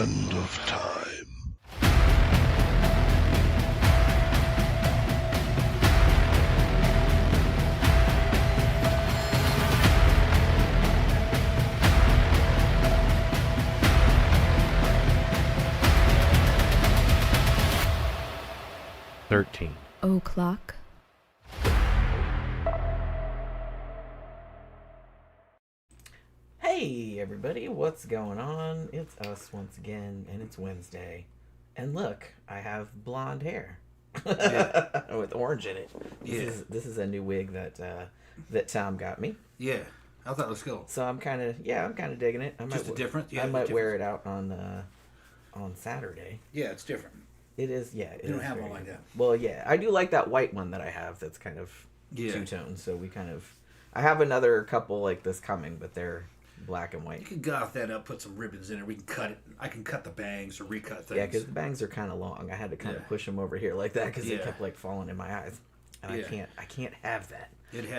end of time. O'clock. Hey everybody, what's going on? It's us once again, and it's Wednesday. And look, I have blonde hair with orange in it. This is a new wig that Tom got me. Yeah, I thought it was cool. So I'm kind of digging it. Just a different. Yeah, I might wear it out on Saturday. Yeah, it's different. It is. Yeah, You don't have one like that. Well, yeah, I do like that white one that I have. That's kind of two-tone. So I have another couple like this coming, but they're black and white. You can goth that up, put some ribbons in it. We can cut it. I can cut the bangs or recut things. Yeah, because the bangs are kind of long. I had to kind of push them over here like that because they kept like falling in my eyes. And I can't have that. It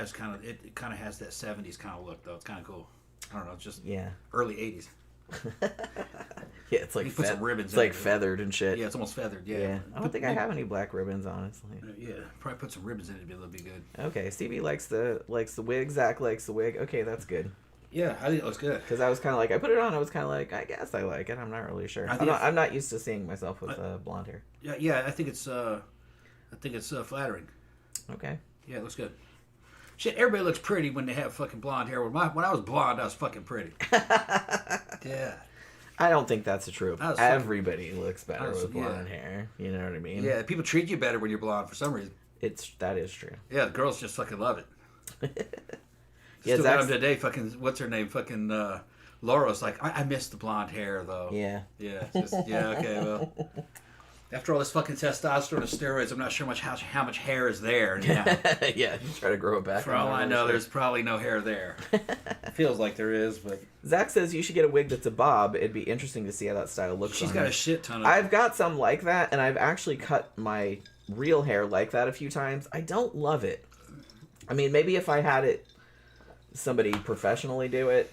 kind of has that 70s kind of look though. It's kind of cool. I don't know. It's just early 80s. Yeah, it's like put some ribbons. It's like feathered and shit. Yeah, it's almost feathered. Yeah. I don't think I have any black ribbons, honestly. Yeah, probably put some ribbons in it. It'll be good. Okay, Stevie likes the wig. Zach likes the wig. Okay, that's good. Yeah, I think it looks good. Because I was kind of like, I put it on. I was kind of like, I guess I like it. I'm not really sure. I'm not used to seeing myself with blonde hair. Yeah. I think it's flattering. Okay. Yeah, it looks good. Shit, everybody looks pretty when they have fucking blonde hair. When I was blonde, I was fucking pretty. Yeah. I don't think that's true. Everybody looks better with blonde hair. You know what I mean? Yeah, people treat you better when you're blonde for some reason. That is true. Yeah, the girls just fucking love it. Yeah, still got them today. Fucking what's her name? Fucking Laura's like, I miss the blonde hair though. Yeah. Yeah. Okay. Well, after all this fucking testosterone and steroids, I'm not sure how much hair is there. Yeah. Yeah. You try to grow it back. For all I know, there's probably no hair there. Feels like there is, but Zach says you should get a wig that's a bob. It'd be interesting to see how that style looks. She's got a shit ton of. I've got some like that, and I've actually cut my real hair like that a few times. I don't love it. I mean, maybe if I had somebody professionally do it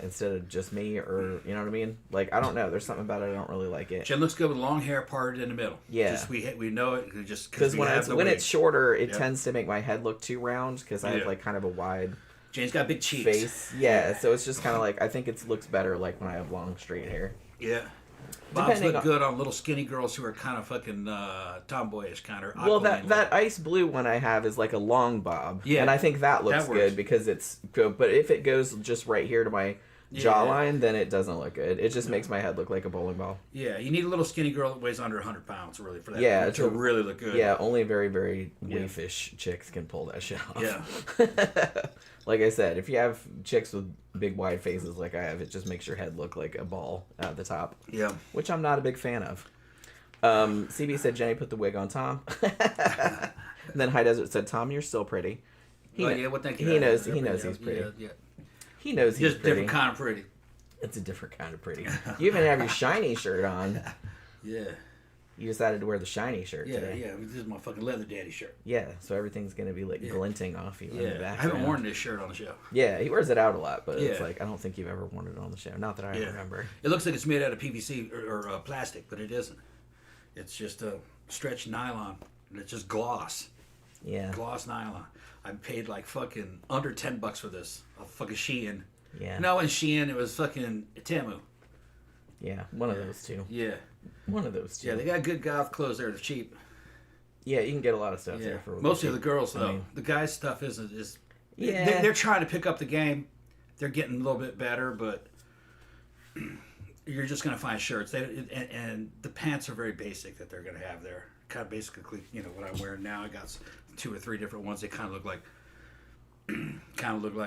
instead of just me, or you know what I mean. Like, I don't know. There's something about it I don't really like it. Jen looks good with long hair parted in the middle. Yeah, just, we know it just because when it's shorter, it tends to make my head look too round because I have like kind of a wide. Jane's got big cheeks. Face. Yeah, so it's just kind of like I think it looks better like when I have long straight hair. Yeah. Bobs look good on little skinny girls who are kind of fucking tomboyish kind of. Well, that ice blue one I have is like a long bob. Yeah. And I think that looks good because it's good. But if it goes just right here to my jawline, then it doesn't look good. It just makes my head look like a bowling ball. Yeah, you need a little skinny girl that weighs under 100 pounds really for that to really look good. Yeah, only very, very weefish chicks can pull that shit off. Yeah. Like I said, if you have chicks with big wide faces like I have, it just makes your head look like a ball at the top. Yeah. Which I'm not a big fan of. CB said Jenny put the wig on Tom. And then High Desert said, Tom, you're still pretty. He knows he's pretty. Yeah. He knows he's just pretty. Different kind of pretty. It's a different kind of pretty. You even have your shiny shirt on. Yeah. You decided to wear the shiny shirt today. Yeah. This is my fucking leather daddy shirt. Yeah, so everything's going to be like glinting off you in the background. I haven't worn this shirt on the show. Yeah, he wears it out a lot, but it's like, I don't think you've ever worn it on the show. Not that I remember. It looks like it's made out of PVC or plastic, but it isn't. It's just a stretched nylon. And it's just gloss. Yeah. Gloss nylon. I paid like fucking under $10 for this. A fucking Shein. Yeah. No, in Shein, it was fucking Temu. Yeah, one of those two. Yeah. One of those two. Yeah, they got good goth clothes there. They're cheap. Yeah, you can get a lot of stuff there for mostly the girls though. The guys' stuff is they're trying to pick up the game. They're getting a little bit better, but you're just gonna find shirts. And the pants are very basic that they're gonna have there. Kind of basically, what I'm wearing now. I got 2 or 3 different ones. They kind of look like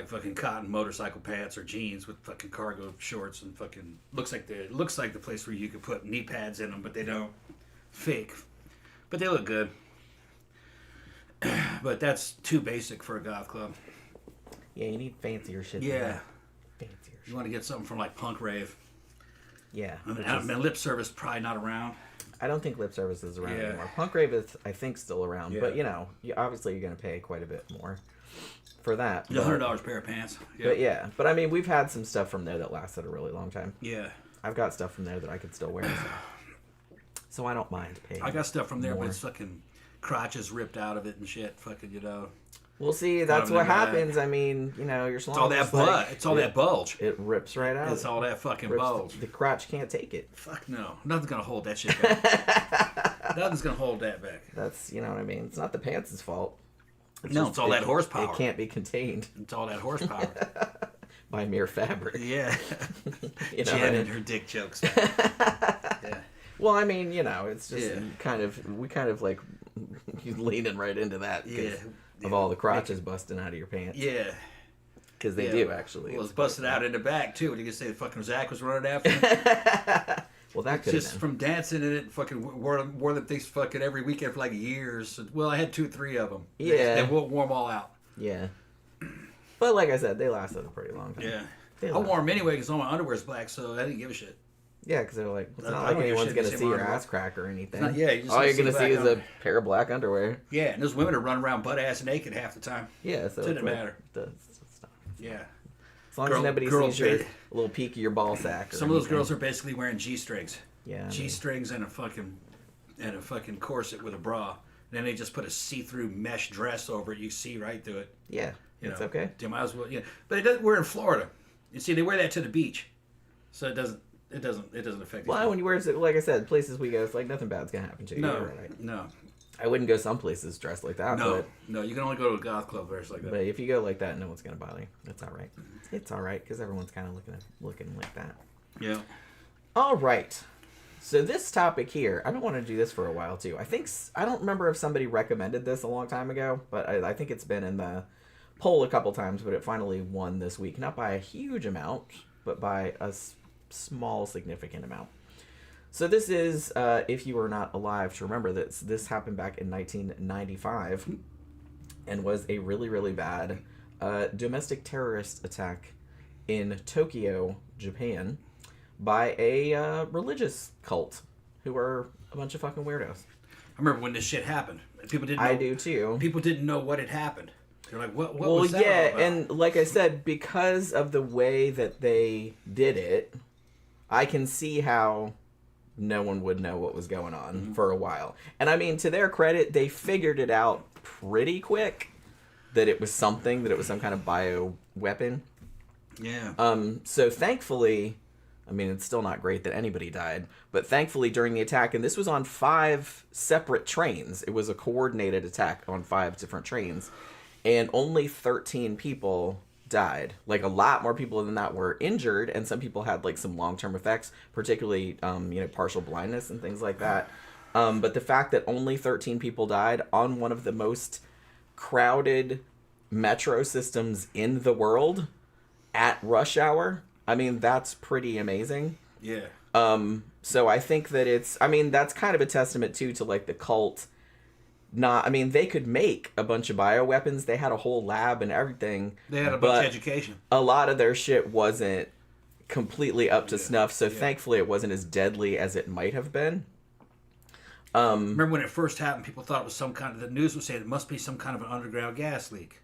fucking cotton motorcycle pants or jeans with fucking cargo shorts and fucking looks like the place where you could put knee pads in them, but they don't. Fake, but they look good. But that's too basic for a goth club. Yeah, you need fancier shit. Yeah, fancier. You want to get something from like punk rave. Yeah, I mean, Lip Service probably not around. I don't think Lip Service is around anymore. Punk rave is, I think, still around, but obviously you're going to pay quite a bit more for that. $100 pair of pants. Yeah. But I mean, we've had some stuff from there that lasted a really long time. Yeah. I've got stuff from there that I could still wear. So I don't mind paying. I got stuff from there, more. but it's fucking crotches ripped out of it and shit. Fucking, you know. Well, see, that's what happens. I mean, you know, your salon. It's all that butt. It's all that bulge. It rips right out. It's all that fucking bulge. The crotch can't take it. Fuck no. Nothing's gonna hold that shit back. Nothing's gonna hold that back. That's, you know what I mean. It's not the pants' fault. It's all that horsepower. It can't be contained. It's all that horsepower. By mere fabric. Yeah. You know, Jan and her dick jokes. Yeah. Well, I mean, you know, it's just we kind of like leaning right into that. Yeah. Of all the crotches busting out of your pants. Yeah. Because they do, actually. Well, it's busted out in the back, too. What, you can say fucking Zach was running after him? Well, that could just from dancing in it, fucking wore them things fucking every weekend for like years. Well, I had 2-3 of them. Yeah. They won't warm all out. Yeah. But like I said, they lasted a pretty long time. Yeah. I wore them anyway because all my underwear's black, so I didn't give a shit. Yeah, because they're like, it's not like anyone's going to see your ass crack or anything. All you're going to see is a pair of black underwear. Yeah, and those women are running around butt-ass naked half the time. Yeah, so it doesn't matter. Yeah. As long as nobody sees your little peek of your ball sack. Some of those girls are basically wearing G-strings. Yeah. G-strings and a fucking corset with a bra. And then they just put a see-through mesh dress over it. You see right through it. Yeah, it's okay. You might as well, But it doesn't. We're in Florida. You see, they wear that to the beach, so it doesn't affect. Well, when you wear it, like I said, places we go, it's like nothing bad's gonna happen to you. No. I wouldn't go some places dressed like that. No, you can only go to a goth club dressed like that. But if you go like that, no one's gonna bother you. That's all right. It's all right because everyone's kind of looking like that. Yeah. All right. So this topic here, I've been wanting to do this for a while too. I don't remember if somebody recommended this a long time ago, but I think it's been in the poll a couple times, but it finally won this week. Not by a huge amount, but by a small, significant amount. So this is, if you were not alive to remember this happened back in 1995 and was a really, really bad domestic terrorist attack in Tokyo, Japan, by a religious cult who are a bunch of fucking weirdos. I remember when this shit happened. People didn't know, I do too. People didn't know what had happened. They're like, what was that all about? And like I said, because of the way that they did it, I can see how no one would know what was going on for a while. And I mean, to their credit, they figured it out pretty quick that it was some kind of bio weapon. Yeah. So thankfully, I mean, it's still not great that anybody died, but thankfully during the attack, and this was on 5 separate trains, it was a coordinated attack on 5 different trains, and only 13 people died. Like, a lot more people than that were injured, and some people had, like, some long-term effects, particularly, partial blindness and things like that. But the fact that only 13 people died on one of the most crowded metro systems in the world at rush hour, I mean, that's pretty amazing. Yeah. So I think that that's kind of a testament, too, to, like, the cult. They could make a bunch of bioweapons. They had a whole lab and everything. They had a bunch of education. A lot of their shit wasn't completely up to snuff, so thankfully it wasn't as deadly as it might have been. Remember when it first happened, people thought it was the news was saying it must be some kind of an underground gas leak.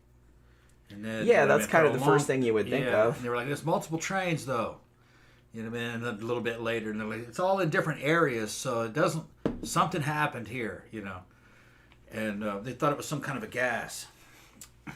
And then, that's kind of the first thing you would think of. And they were like, there's multiple trains, though. You know what I mean? And a little bit later, and they're like, it's all in different areas, so something happened here, you know. And they thought it was some kind of a gas.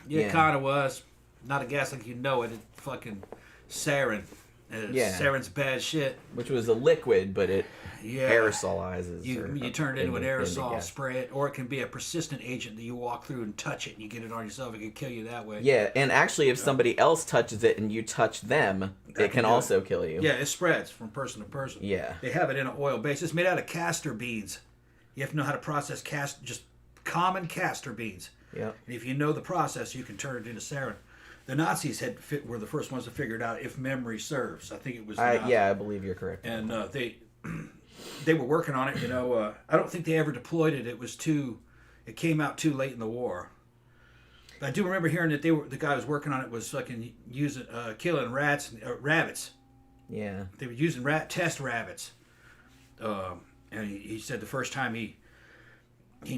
It kind of was. Not a gas like you know it. It's fucking sarin. Sarin's bad shit. Which was a liquid, but it aerosolizes. You turn it into an aerosol, spray it, or it can be a persistent agent that you walk through and touch it and you get it on yourself. It can kill you that way. Yeah, and actually if somebody else touches it and you touch them, it can also kill you. Yeah, it spreads from person to person. Yeah. They have it in an oil base. It's made out of castor beans. You have to know how to process just common castor beans. Yeah. And if you know the process, you can turn it into sarin. The Nazis were the first ones to figure it out, if memory serves. I think it was. I believe you're correct. And they were working on it. You know, I don't think they ever deployed it. It came out too late in the war. But I do remember hearing that the guy who was working on it was fucking killing rabbits. Yeah. They were using test rabbits. And he said the first time he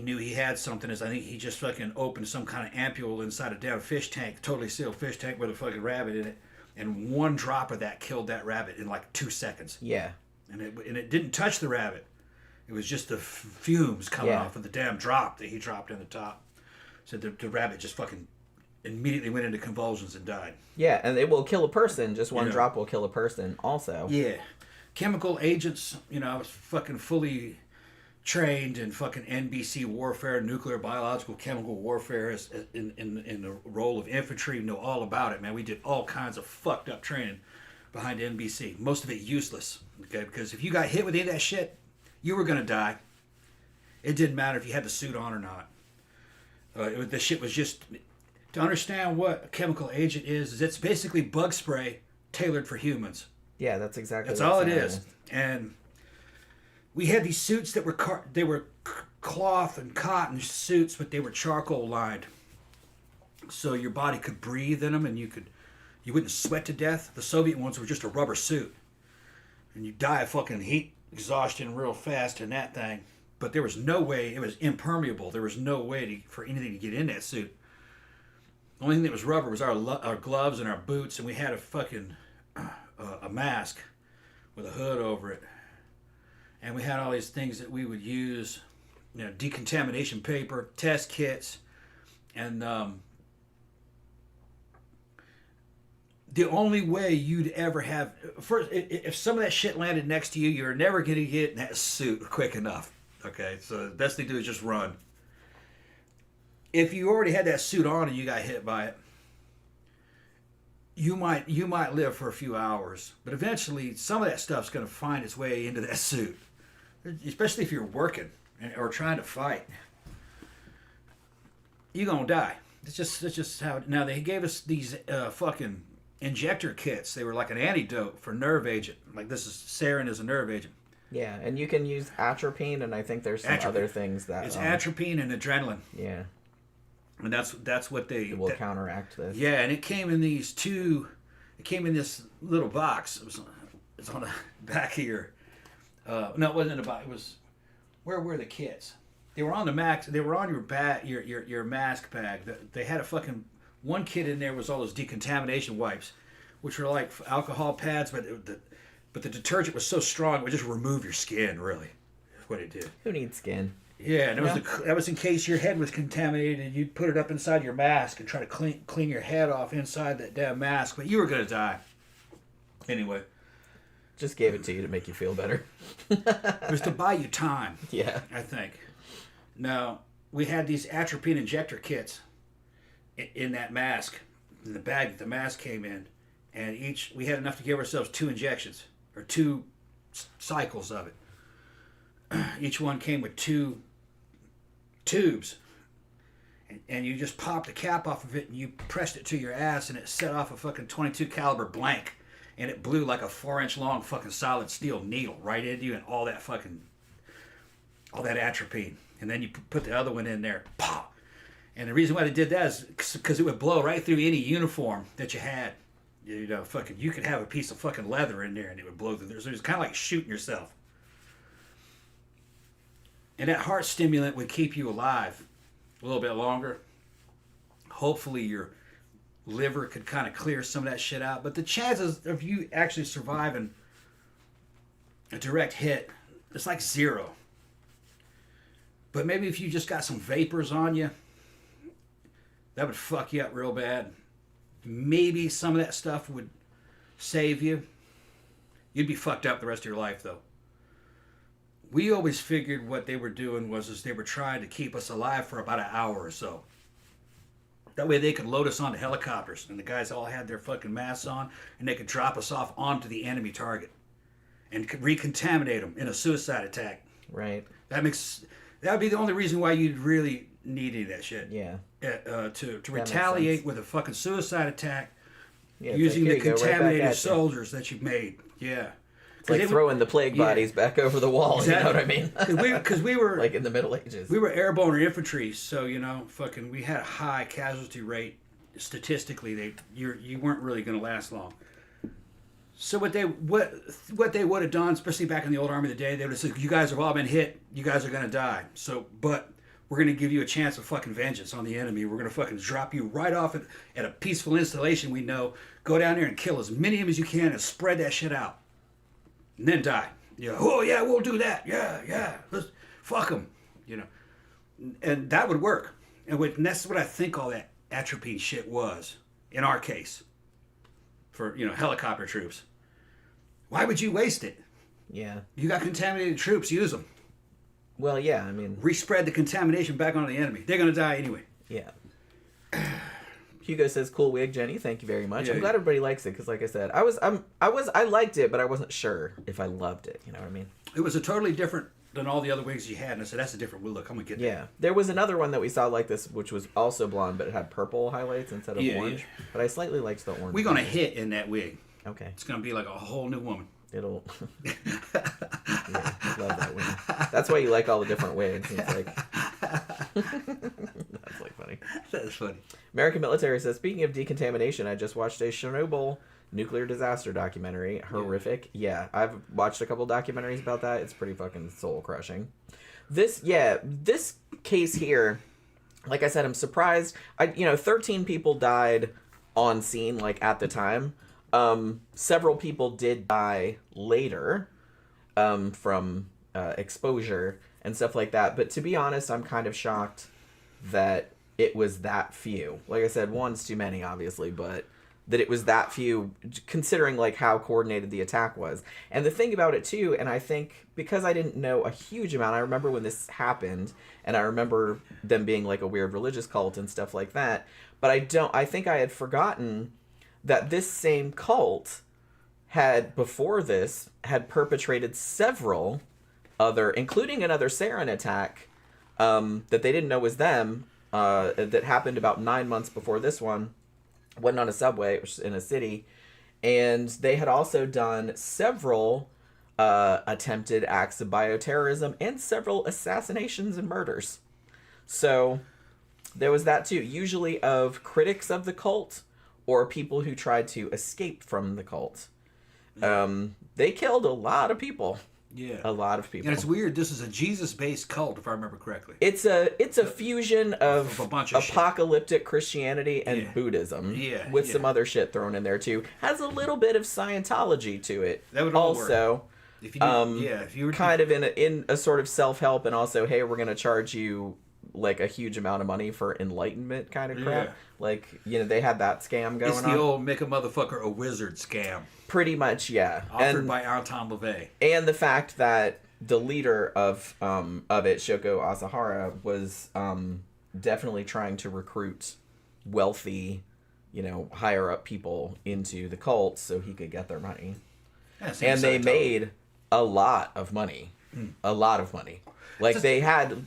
knew he had something is I think he just fucking opened some kind of ampule inside a damn fish tank, totally sealed fish tank with a fucking rabbit in it, and one drop of that killed that rabbit in like 2 seconds. Yeah. And it didn't touch the rabbit. It was just the fumes coming off of the damn drop that he dropped in the top. So the rabbit just fucking immediately went into convulsions and died. Yeah, and it will kill a person. Just one drop will kill a person also. Yeah. Chemical agents, I was fucking fully trained in fucking NBC warfare, nuclear, biological, chemical warfare in the role of infantry. Know all about it, man. We did all kinds of fucked up training behind NBC. Most of it useless, okay? Because if you got hit with any of that shit, you were going to die. It didn't matter if you had the suit on or not. The shit was just... To understand what a chemical agent is it's basically bug spray tailored for humans. Yeah, that's exactly That's all it is. And we had these suits that were cloth and cotton suits, but they were charcoal lined. So your body could breathe in them and you wouldn't sweat to death. The Soviet ones were just a rubber suit. And you die of fucking heat exhaustion real fast in that thing. But there was no way, it was impermeable. There was no way for anything to get in that suit. The only thing that was rubber was our gloves and our boots, and we had a fucking a mask with a hood over it. And we had all these things that we would use, decontamination paper, test kits, and the only way you'd ever have... First, if some of that shit landed next to you, you're never going to get in that suit quick enough. Okay, so the best thing to do is just run. If you already had that suit on and you got hit by it, you might live for a few hours, but eventually some of that stuff's going to find its way into that suit, especially if you're working or trying to fight. You're going to die. It's just how... Now, they gave us these fucking injector kits. They were like an antidote for nerve agent. Like Sarin is a nerve agent. Yeah, and you can use atropine, and I think there's some other things that... It's atropine and adrenaline. Yeah. And that's what they... It will counteract this. Yeah, and it came in these two... It came in this little box. It's on the back of your... no, it wasn't in the box. It was... Where were the kits? They were on the max. They were on your mask bag. They had a fucking... One kit in there was all those decontamination wipes, which were like alcohol pads, but the detergent was so strong it would just remove your skin, really. That's what it did. Who needs skin? Yeah, and that was in case your head was contaminated and you'd put it up inside your mask and try to clean your head off inside that damn mask, but you were going to die. Anyway. Just gave it to you to make you feel better. It was to buy you time. Yeah. I think. Now, we had these atropine injector kits in that mask, in the bag that the mask came in, and we had enough to give ourselves 2 injections, or 2 cycles of it. Each one came with 2 tubes, and you just popped the cap off of it and you pressed it to your ass and it set off a fucking 22 caliber blank, and it blew like a 4-inch long fucking solid steel needle right into you, and all that atropine. And then you put the other one in there, pop. And the reason why they did that is because it would blow right through any uniform that you had. You could have a piece of fucking leather in there and it would blow through there. So it was kind of like shooting yourself. And that heart stimulant would keep you alive a little bit longer. Hopefully your liver could kind of clear some of that shit out. But the chances of you actually surviving a direct hit, it's like 0. But maybe if you just got some vapors on you, that would fuck you up real bad. Maybe some of that stuff would save you. You'd be fucked up the rest of your life, though. We always figured what they were doing was they were trying to keep us alive for about an hour or so. That way they could load us onto helicopters, and the guys all had their fucking masks on, and they could drop us off onto the enemy target and recontaminate them in a suicide attack. Right. That would be the only reason why you'd really need any of that shit. Yeah. To retaliate with a fucking suicide attack using the contaminated soldiers that you've made. Yeah. It's like throwing the plague bodies back over the wall, exactly. You know what I mean? Because we were... like in the Middle Ages. We were airborne infantry, so, we had a high casualty rate. Statistically, you weren't really going to last long. So what they would have done, especially back in the old Army of the day, they would have said, you guys have all been hit, you guys are going to die. So, but we're going to give you a chance of fucking vengeance on the enemy. We're going to fucking drop you right off at a peaceful installation we know. Go down there and kill as many of them as you can and spread that shit out. And then die. Oh, yeah, we'll do that. Yeah. Let's fuck them. And that would work. And that's what I think all that atropine shit was, in our case, for, helicopter troops. Why would you waste it? Yeah. You got contaminated troops, use them. Well, yeah, I mean... Respread the contamination back onto the enemy. They're going to die anyway. Yeah. Hugo says, "Cool wig, Jenny. Thank you very much." Yeah, I'm glad everybody likes it because, like I said, I liked it, but I wasn't sure if I loved it. You know what I mean? It was a totally different than all the other wigs you had, and I said, "That's a different look. I'm gonna get that." Yeah, there was another one that we saw like this, which was also blonde, but it had purple highlights instead of orange. Yeah. But I slightly liked the orange. We're gonna hit in that wig. Okay. It's gonna be like a whole new woman. It'll. Yeah, love that wig. That's why you like all the different wigs. It's like. That's like funny. That's funny. American Military says, "Speaking of decontamination, I just watched a Chernobyl nuclear disaster documentary. Horrific. Yeah, I've watched a couple documentaries about that. It's pretty fucking soul crushing. This case here, like I said, I'm surprised. 13 people died on scene, like at the time. Several people did die later, from exposure and stuff like that. But to be honest, I'm kind of shocked that it was that few. Like I said, one's too many, obviously, but that it was that few, considering like how coordinated the attack was. And the thing about it too, and I think because I didn't know a huge amount, I remember when this happened, and I remember them being like a weird religious cult and stuff like that. But I think I had forgotten that this same cult before this had perpetrated several other, including another sarin attack that they didn't know was them, that happened about 9 months before this one. Went on a subway, which was in a city, and they had also done several attempted acts of bioterrorism and several assassinations and murders. So there was that too, usually of critics of the cult or people who tried to escape from the cult. They killed a lot of people. Yeah, a lot of people. And it's weird. This is a Jesus-based cult, if I remember correctly. It's a fusion of a bunch of apocalyptic Christianity and Buddhism, with some other shit thrown in there too. Has a little bit of Scientology to it. That would all also work. If you were kind of in a sort of self-help, and also, hey, we're gonna charge you like a huge amount of money for enlightenment kind of crap. Yeah. Like, they had that scam going on. It's the old make a motherfucker a wizard scam. Pretty much, yeah. Offered by Anton LaVey. And the fact that the leader of it, Shoko Asahara, was definitely trying to recruit wealthy, higher up people into the cult so he could get their money. Yeah, and they made a lot of money. A lot of money. Like, they had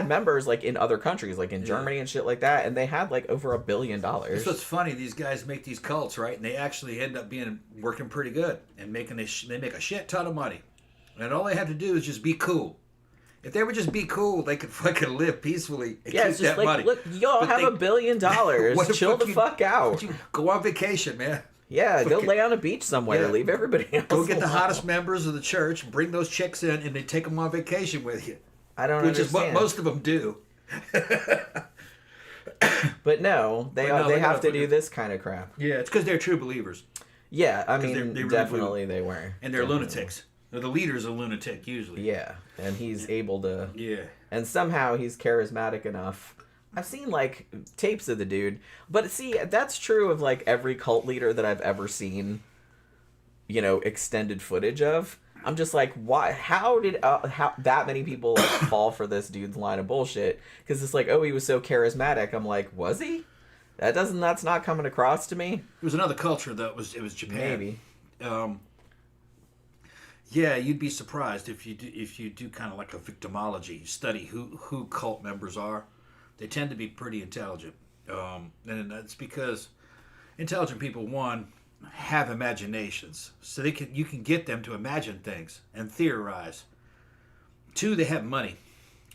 members like in other countries, like in Germany and shit like that, and they had like over $1 billion. That's what's funny. These guys make these cults, right? And they actually end up working pretty good and they make a shit ton of money. And all they have to do is just be cool. If they would just be cool, they could fucking live peacefully and keep it's just that money. Look, y'all have $1 billion. Chill the fuck out. Go on vacation, man. Yeah, go lay on a beach somewhere. Leave everybody else Go get the alone. hottest members of the church, bring those chicks in, and they take them on vacation with you. I don't understand. Which is what most of them do. But no, they have to do this kind of crap. Yeah, it's because they're true believers. Yeah, I mean, they really definitely they were. And they're lunatics. The leader's a lunatic, usually. Yeah, and he's able to... Yeah. And somehow he's charismatic enough. I've seen, like, tapes of the dude. But, see, that's true of, like, every cult leader that I've ever seen, extended footage of. I'm just like, why? How did that many people like, fall for this dude's line of bullshit? Because it's like, oh, he was so charismatic. I'm like, was he? That's not coming across to me. It was another culture that was Japan. Maybe. Yeah, you'd be surprised if you do kind of like a victimology study who cult members are. They tend to be pretty intelligent, and that's because intelligent people, one, have imaginations, so you can get them to imagine things and theorize. Two, they have money,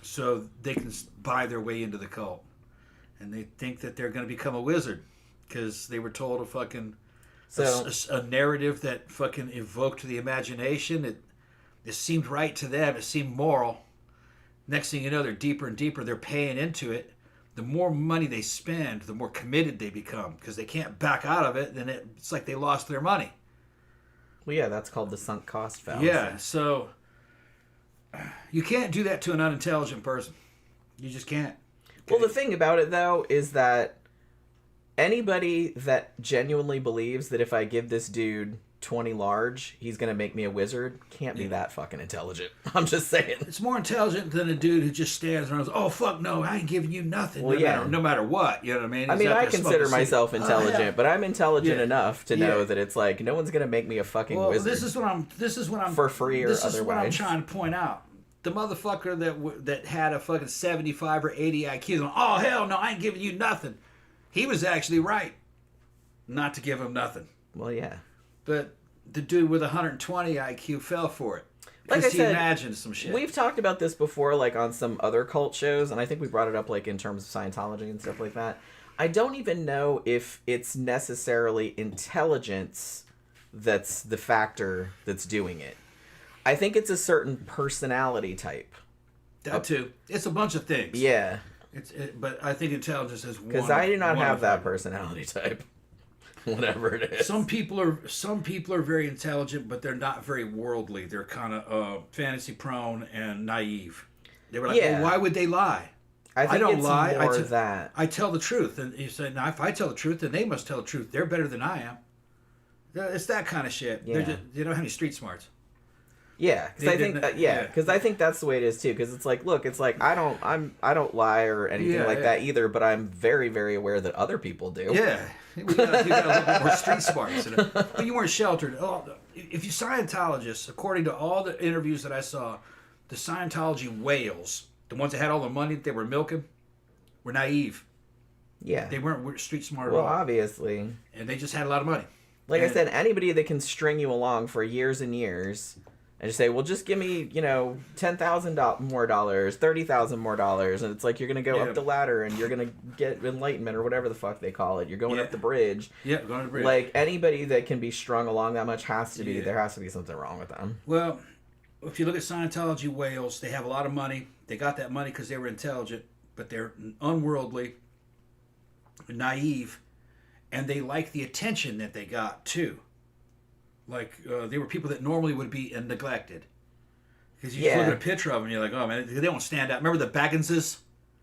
so they can buy their way into the cult, and they think that they're going to become a wizard because they were told a narrative that fucking evoked the imagination. It seemed right to them. It seemed moral, Next thing you know, they're deeper and deeper. They're paying into it. The more money they spend, the more committed they become because they can't back out of it. Then it's like they lost their money. Well, yeah, that's called the sunk cost fallacy. Yeah, so you can't do that to an unintelligent person. You just can't. Well, the thing about it, though, is that anybody that genuinely believes that if I give this dude 20 large, he's going to make me a wizard, can't be that fucking intelligent. I'm just saying. It's more intelligent than a dude who just stands around and goes, oh, fuck no, I ain't giving you nothing. Well, no matter what. You know what I mean? I mean, I consider myself intelligent, yeah. but I'm intelligent enough to know that it's like, no one's going to make me a fucking wizard. This is what I'm for free or otherwise. This is what I'm trying to point out. The motherfucker that had a fucking 75 or 80 IQ, going, oh, hell no, I ain't giving you nothing. He was actually right not to give him nothing. Well, yeah. But the dude with 120 IQ fell for it. Like I he said, imagined some shit. We've talked about this before, like on some other cult shows, and I think we brought it up like in terms of Scientology and stuff like that. I don't even know if it's necessarily intelligence that's the factor that's doing it. I think it's a certain personality type. That too. It's a bunch of things. Yeah. But I think intelligence is one. Because I do not have that personality type. Whatever it is. Some people are very intelligent, but they're not very worldly. They're kind of fantasy prone and naive. They were like, well, why would they lie? I don't lie. That. I tell the truth. And you say, now if I tell the truth, then they must tell the truth. They're better than I am. It's that kind of shit. Yeah. They don't have any street smarts. Yeah, because I think that's the way it is too. Because it's like, look, it's like I don't lie or anything that either. But I'm very, very aware that other people do. Yeah, you got a little bit more street smarts. But you weren't sheltered. Oh, if you Scientologists, according to all the interviews that I saw, the Scientology whales, the ones that had all the money that they were milking, were naive. Yeah, they weren't street smart at all. all. Well, obviously, and they just had a lot of money. Like I said, anybody that can string you along for years and years. And just say, well, just give me, $10,000 more dollars, $30,000 more dollars, and it's like you're gonna go up the ladder and you're gonna get enlightenment or whatever the fuck they call it. You're going up the bridge. Yeah, going up the bridge. Like anybody that can be strung along that much has to be. There has to be something wrong with them. Well, if you look at Scientology whales, they have a lot of money. They got that money because they were intelligent, but they're unworldly, naive, and they like the attention that they got too. Like, they were people that normally would be neglected. Because you just look at a picture of them and you're like, oh, man, they don't stand out. Remember the Bagginses?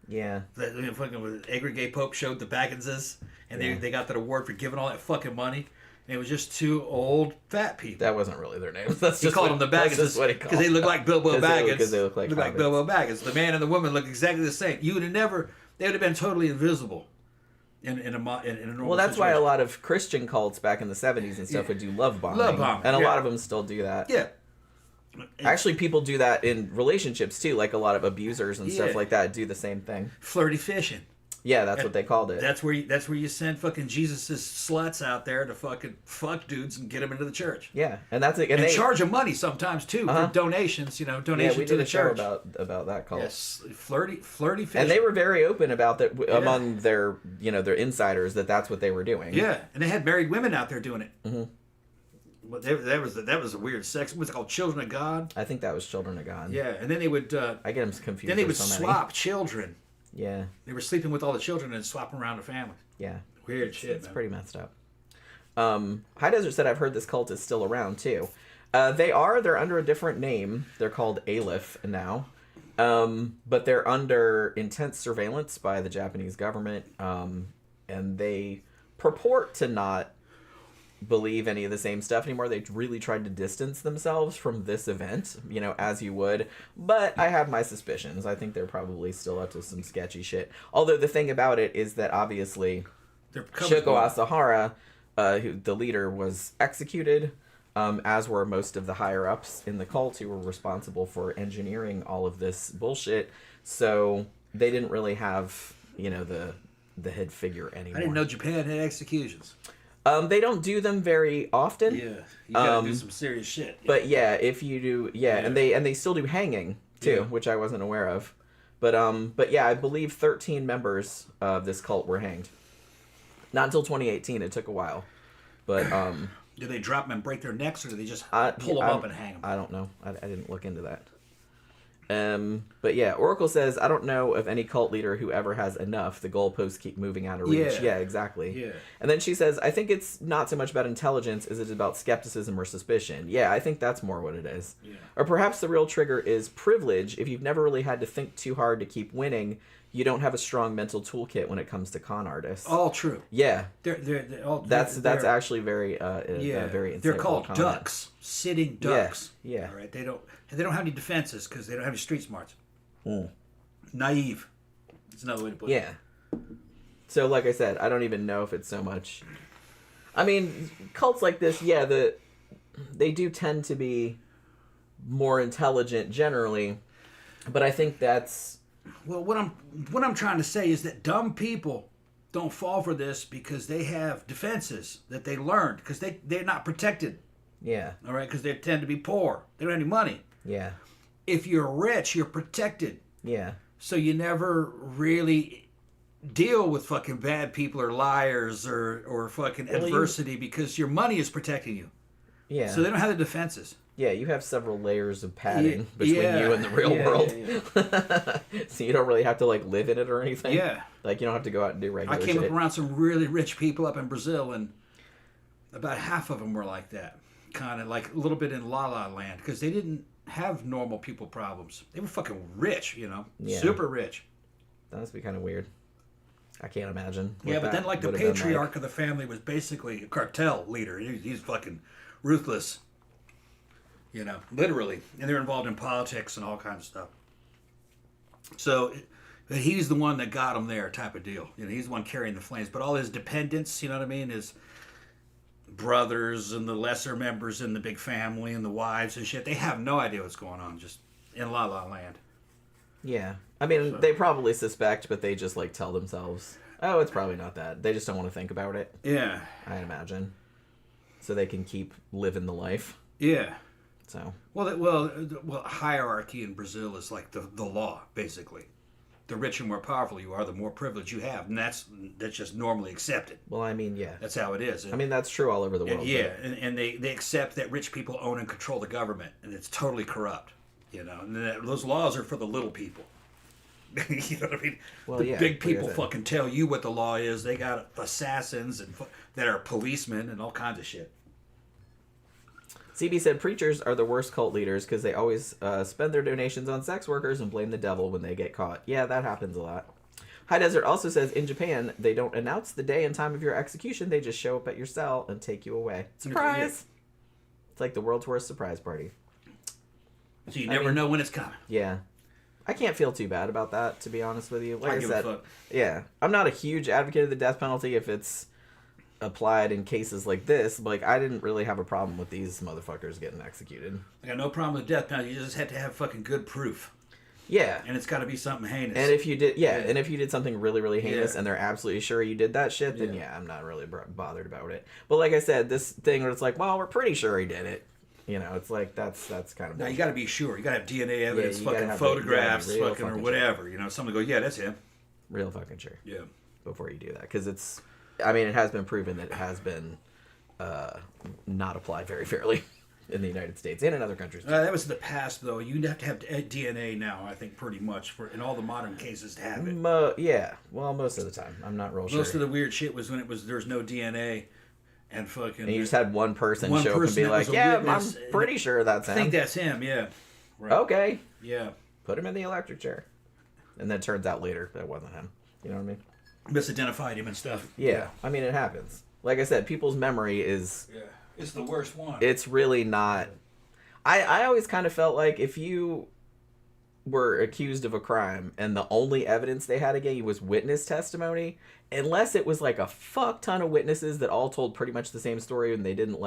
Yeah. That fucking Egregay Pope showed the Bagginses, and they got that award for giving all that fucking money. And it was just two old fat people. That wasn't really their names. That's he just called them the Bagginses because they look like Bilbo Baggins. Because they look like Bilbo Baggins. The man and the woman look exactly the same. You would have never... They would have been totally invisible. In a normal well, that's situation. why a lot of Christian cults back in the 70s and stuff would do love bombing. And a lot of them still do that. Yeah. Actually, people do that in relationships, too. Like, a lot of abusers and stuff like that do the same thing. Flirty fishing. Yeah, that's what they called it. That's where you send fucking Jesus' sluts out there to fucking fuck dudes and get them into the church. Yeah, and that's it. And charge them money sometimes too for donations. Donations to the church. Yeah, we did a show about that cult. Yes, flirty fishing. And they were very open about that among their their insiders that's what they were doing. Yeah, and they had married women out there doing it. Mm-hmm. But that was a weird sex. What's it called? Children of God. I think that was Children of God. Yeah, and then they would. I get them confused. Then they would swap children. Yeah. They were sleeping with all the children and swapping around the families. Yeah. Weird shit, It's pretty messed up. High Desert said, I've heard this cult is still around, too. They're under a different name. They're called Aleph now. But they're under intense surveillance by the Japanese government. And they purport to not believe any of the same stuff anymore. They really tried to distance themselves from this event, as you would. But I have my suspicions. I think they're probably still up to some sketchy shit. Although the thing about it is that obviously Shoko Asahara, who the leader, was executed, as were most of the higher-ups in the cult who were responsible for engineering all of this bullshit. So they didn't really have, the head figure anymore. I didn't know Japan had executions. They don't do them very often. Yeah, you gotta do some serious shit. But yeah, if you do, and they still do hanging too, which I wasn't aware of. But yeah, I believe 13 members of this cult were hanged. Not until 2018. It took a while, but do they drop them and break their necks, or do they just pull them up and hang them? I don't know. I didn't look into that. But yeah, Oracle says, I don't know of any cult leader who ever has enough. The goalposts keep moving out of reach. Yeah, exactly. Yeah. And then she says, I think it's not so much about intelligence as it's about skepticism or suspicion. Yeah, I think that's more what it is. Yeah. Or perhaps the real trigger is privilege. If you've never really had to think too hard to keep winning, you don't have a strong mental toolkit when it comes to con artists. All true. Yeah. That's actually very very insightful they're called comment. ducks, sitting ducks. Yeah. All right. They don't have any defenses because they don't have any street smarts. Mm. Naive. That's another way to put it. Yeah. So, like I said, I don't even know if it's so much. I mean, cults like this, they do tend to be more intelligent generally, but I think that's. Well, what I'm trying to say is that dumb people don't fall for this because they have defenses that they learned because they're not protected. Yeah. All right, because they tend to be poor. They don't have any money. Yeah. If you're rich, you're protected. Yeah. So you never really deal with fucking bad people or liars or fucking adversity because your money is protecting you. Yeah. So they don't have the defenses. Yeah, you have several layers of padding between you and the real world. Yeah. So you don't really have to like live in it or anything. Yeah. Like you don't have to go out and do regular shit. I came up around some really rich people up in Brazil, and about half of them were like that. Kind of like a little bit in La La Land because they didn't have normal people problems. They were fucking rich, Yeah. Super rich. That must be kind of weird. I can't imagine. Yeah, but then like the patriarch of the family was basically a cartel leader. He's fucking ruthless. Literally. And they're involved in politics and all kinds of stuff. So he's the one that got him there type of deal. He's the one carrying the flames. But all his dependents, you know what I mean, his brothers and the lesser members in the big family and the wives and shit, they have no idea what's going on just in La La Land. Yeah. I mean, they probably suspect, but they just like tell themselves, oh, it's probably not that. They just don't want to think about it. Yeah. I imagine. So they can keep living the life. Yeah. So. Well, hierarchy in Brazil is like the law, basically. The richer and more powerful you are, the more privilege you have, and that's just normally accepted. Well, I mean, yeah. That's how it is. I mean, that's true all over the world. Yeah, and they accept that rich people own and control the government, and it's totally corrupt. And those laws are for the little people. You know what I mean? Well, the big people fucking tell you what the law is. They got assassins that are policemen and all kinds of shit. CB said preachers are the worst cult leaders because they always spend their donations on sex workers and blame the devil when they get caught. Yeah, that happens a lot. High Desert also says in Japan, they don't announce the day and time of your execution. They just show up at your cell and take you away. Surprise! It's like the world's worst surprise party. So you never know when it's coming. Yeah. I can't feel too bad about that, to be honest with you. Like I give said, a fuck. Yeah. I'm not a huge advocate of the death penalty if it's applied in cases like this. Like, I didn't really have a problem with these motherfuckers getting executed. I got no problem with death penalty. You just have to have fucking good proof. Yeah. And it's got to be something heinous. And if you did, and if you did something really, really heinous and they're absolutely sure you did that shit, then I'm not really bothered about it. But like I said, this thing where it's like, well, we're pretty sure he did it. It's like, that's kind of... Now, you got to be sure. You got to have DNA evidence, fucking photographs, fucking or whatever. Somebody go, yeah, that's him. Real fucking sure. Yeah. Before you do that. Because it's... I mean, it has been proven that it has been not applied very fairly in the United States and in other countries. That was in the past, though. You have to have DNA now, I think, pretty much, in all the modern cases to have it. Yeah. Well, most of the time. I'm not real sure. Most of the weird shit was when there was no DNA and fucking... And you just had one person show up and be like, yeah, witness, I'm pretty sure that's him. I think that's him, yeah. Right. Okay. Yeah. Put him in the electric chair. And then it turns out later that wasn't him. You know what I mean? Misidentified him and stuff. Yeah. I mean, it happens. Like I said, people's memory is... Yeah. It's the worst one. It's really not... I always kind of felt like if you were accused of a crime and the only evidence they had against you was witness testimony, unless it was like a fuck ton of witnesses that all told pretty much the same story and they didn't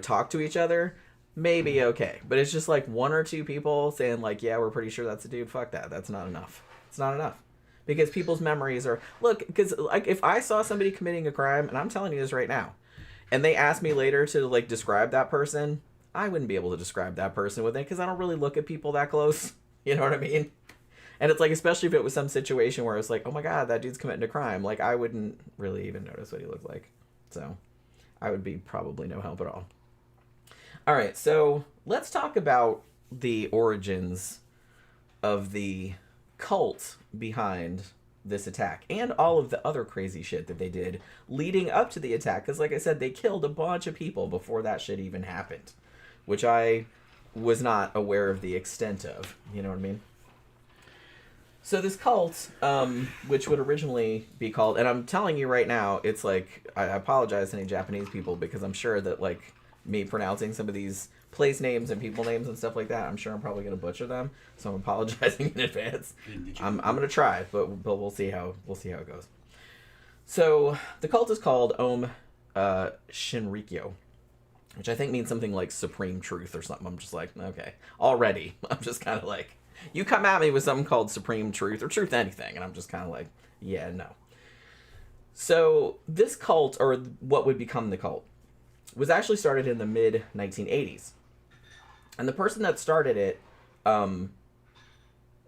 talk to each other, maybe okay. But it's just like one or two people saying like, yeah, we're pretty sure that's the dude. Fuck that. That's not enough. It's not enough. Because people's memories are... Look, because like if I saw somebody committing a crime, and I'm telling you this right now, and they asked me later to like describe that person, I wouldn't be able to describe that person with it because I don't really look at people that close. You know what I mean? And it's like, especially if it was some situation where it's like, oh my God, that dude's committing a crime. Like, I wouldn't really even notice what he looked like. So I would be probably no help at all. All right, so let's talk about the origins of the cult behind this attack and all of the other crazy shit that they did leading up to the attack. Because, like I said, they killed a bunch of people before that shit even happened, which I was not aware of the extent of. You know what I mean? So this cult, which would originally be called, and I'm telling you right now, it's like, I apologize to any Japanese people because I'm sure that, like, me pronouncing some of these place names and people names and stuff like that, I'm sure I'm probably going to butcher them, so I'm apologizing in advance. I'm going to try, but we'll see how it goes. So the cult is called Aum Shinrikyo, which I think means something like supreme truth or something. I'm just like, okay, already. I'm just kind of like, you come at me with something called supreme truth or truth anything, and I'm just kind of like, yeah, no. So this cult, or what would become the cult, was actually started in the mid-1980s. And the person that started it, Shoko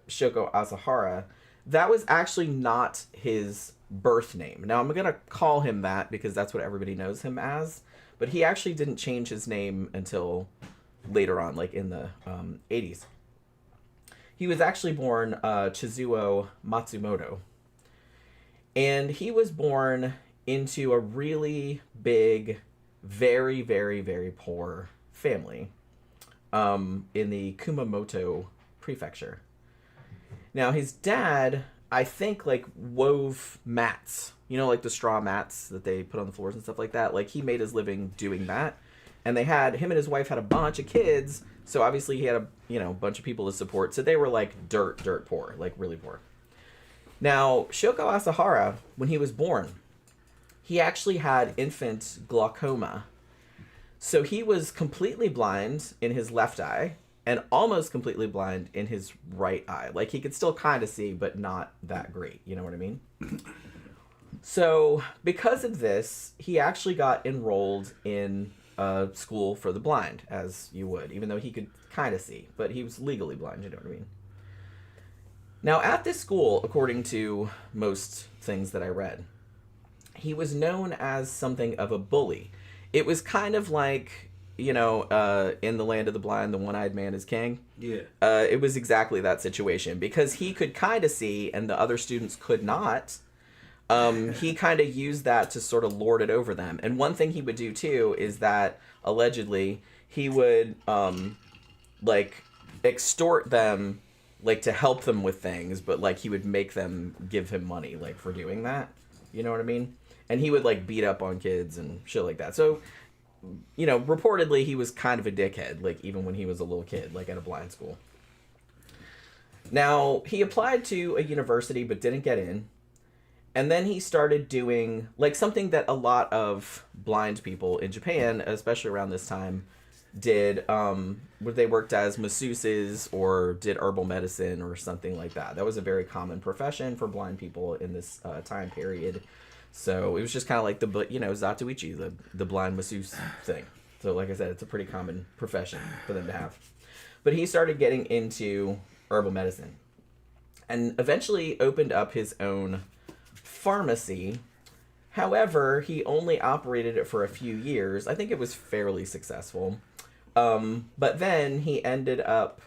Asahara, that was actually not his birth name. Now, I'm going to call him that because that's what everybody knows him as. But he actually didn't change his name until later on, like in the 80s. He was actually born Chizuo Matsumoto. And he was born into a really big, very, very, very poor family in the Kumamoto prefecture. Now, his dad, I think, like, wove mats. You know, like the straw mats that they put on the floors and stuff like that? Like, he made his living doing that. And him and his wife had a bunch of kids, so obviously he had a bunch of people to support. So they were, like, dirt poor, like, really poor. Now, Shoko Asahara, when he was born, he actually had infant glaucoma. So he was completely blind in his left eye and almost completely blind in his right eye. Like, he could still kind of see, but not that great. You know what I mean? So because of this, he actually got enrolled in a school for the blind, as you would, even though he could kind of see. But he was legally blind, you know what I mean? Now, at this school, according to most things that I read, he was known as something of a bully. It was kind of like, in The Land of the Blind, the one-eyed man is king. Yeah. It was exactly that situation. Because he could kind of see and the other students could not, he kind of used that to sort of lord it over them. And one thing he would do, too, is that, allegedly, he would, extort them, like, to help them with things, but, like, he would make them give him money, like, for doing that. You know what I mean? And he would, like, beat up on kids and shit like that. So, reportedly, he was kind of a dickhead, like, even when he was a little kid, like, at a blind school. Now, he applied to a university but didn't get in. And then he started doing, like, something that a lot of blind people in Japan, especially around this time, did, where they worked as masseuses or did herbal medicine or something like that. That was a very common profession for blind people in this time period. So it was just kind of like Zatoichi, the blind masseuse thing. So like I said, it's a pretty common profession for them to have. But he started getting into herbal medicine and eventually opened up his own pharmacy. However, he only operated it for a few years. I think it was fairly successful. But then he ended up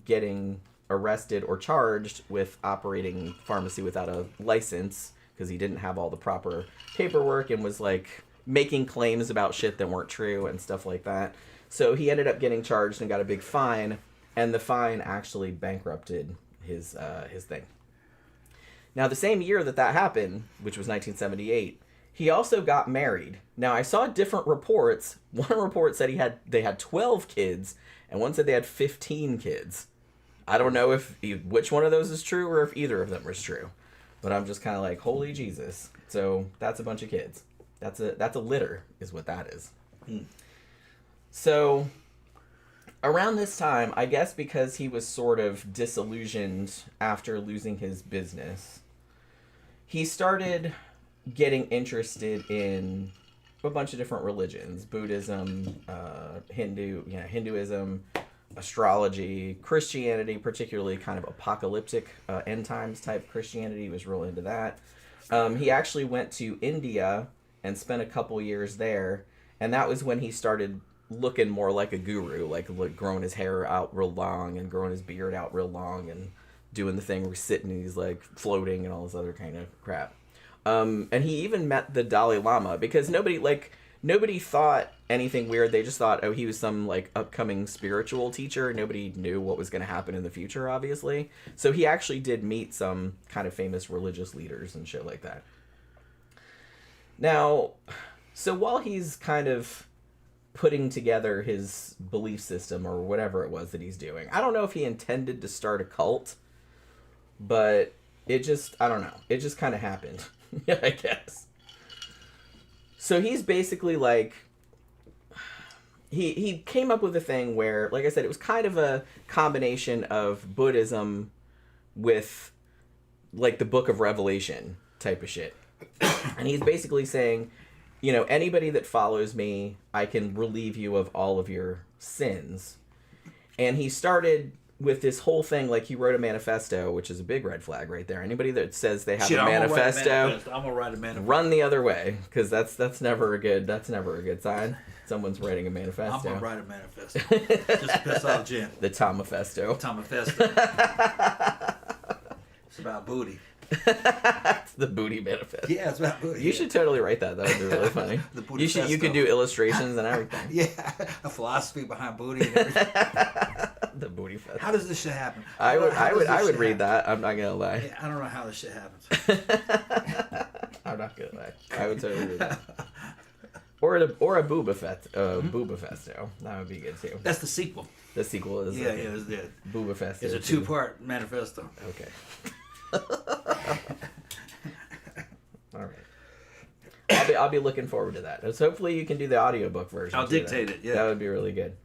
getting arrested or charged with operating pharmacy without a license because he didn't have all the proper paperwork and was, like, making claims about shit that weren't true and stuff like that. So he ended up getting charged and got a big fine, and the fine actually bankrupted his thing. Now, the same year that happened, which was 1978, he also got married. Now, I saw different reports. One report said they had 12 kids, and one said they had 15 kids. I don't know which one of those is true or if either of them is true. But I'm just kind of like, holy Jesus. So that's a bunch of kids. That's a litter is what that is. So around this time, I guess because he was sort of disillusioned after losing his business, he started getting interested in a bunch of different religions. Buddhism, Hinduism, astrology, Christianity, particularly kind of apocalyptic end times type Christianity. He was real into that. He actually went to India and spent a couple years there, and that was when he started looking more like a guru, like growing his hair out real long and growing his beard out real long and doing the thing where he's sitting and he's like floating and all this other kind of crap. And he even met the Dalai Lama because nobody thought anything weird. They just thought, oh, he was some like upcoming spiritual teacher. Nobody knew what was going to happen in the future, obviously. So he actually did meet some kind of famous religious leaders and shit like that. Now, so while he's kind of putting together his belief system or whatever it was that he's doing, I don't know if he intended to start a cult, but it just, I don't know. It just kind of happened, I guess. So he's basically like, he came up with a thing where, like I said, it was kind of a combination of Buddhism with like the Book of Revelation type of shit. And he's basically saying, you know, anybody that follows me, I can relieve you of all of your sins. And he started with this whole thing, like he wrote a manifesto, which is a big red flag right there. Anybody that says they have a manifesto, I'm gonna write a manifesto. Run the other way, because that's never a good sign. Someone's writing a manifesto. I'm gonna write a manifesto just to piss off Jen. The Tomafesto. It's about booty. It's the booty manifesto. Yeah, it's about booty. You should totally write that. That would be really funny. The booty. You could do illustrations and everything. Yeah, a philosophy behind booty and everything. The booty fest. How does this shit happen? I would read that. I'm not gonna lie. Yeah, I don't know how this shit happens. I'm not gonna lie. I would totally read that. Or a Booba Festo. That would be good too. That's the sequel. The sequel is it's the Booba Festo. It's a 2-part manifesto. Okay. All right. I'll be looking forward to that. So hopefully you can do the audiobook version. I'll dictate it. Yeah, that would be really good.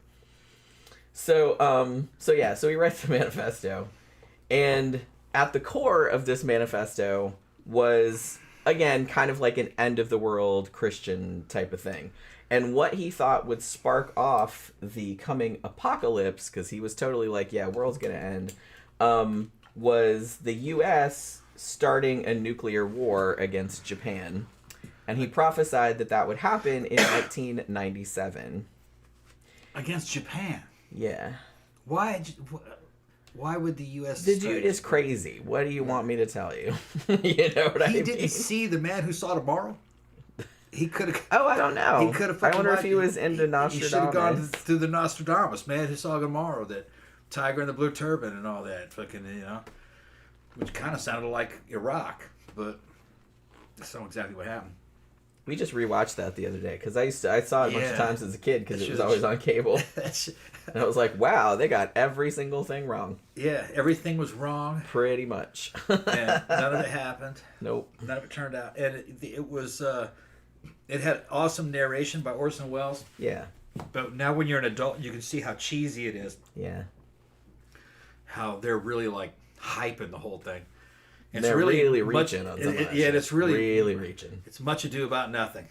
So he writes the manifesto, and at the core of this manifesto was, again, kind of like an end of the world Christian type of thing. And what he thought would spark off the coming apocalypse, because he was totally like, yeah, world's gonna end, was the U.S. starting a nuclear war against Japan. And he prophesied that would happen in 1997. Against Japan? Yeah. Why would the U.S. The dude is crazy. What do you want me to tell you? You know what I mean? He didn't see The Man Who Saw Tomorrow? He could have... Oh, I don't know. He could have... I wonder if he was into Nostradamus. He should have gone through the Nostradamus, Man Who Saw Tomorrow, that Tiger in the Blue Turban and all that. Fucking, you know... Which kind of sounded like Iraq, but that's not exactly what happened. We just rewatched that the other day, because I saw it a bunch of times as a kid, because it was always on cable. And I was like, wow, they got every single thing wrong. Yeah, everything was wrong. Pretty much. And none of it happened. Nope. None of it turned out. And it was, it had awesome narration by Orson Welles. Yeah. But now when you're an adult, you can see how cheesy it is. Yeah. How they're really like hyping the whole thing. It's they're really reaching on some of that shit. It's really reaching. It's Much Ado About Nothing.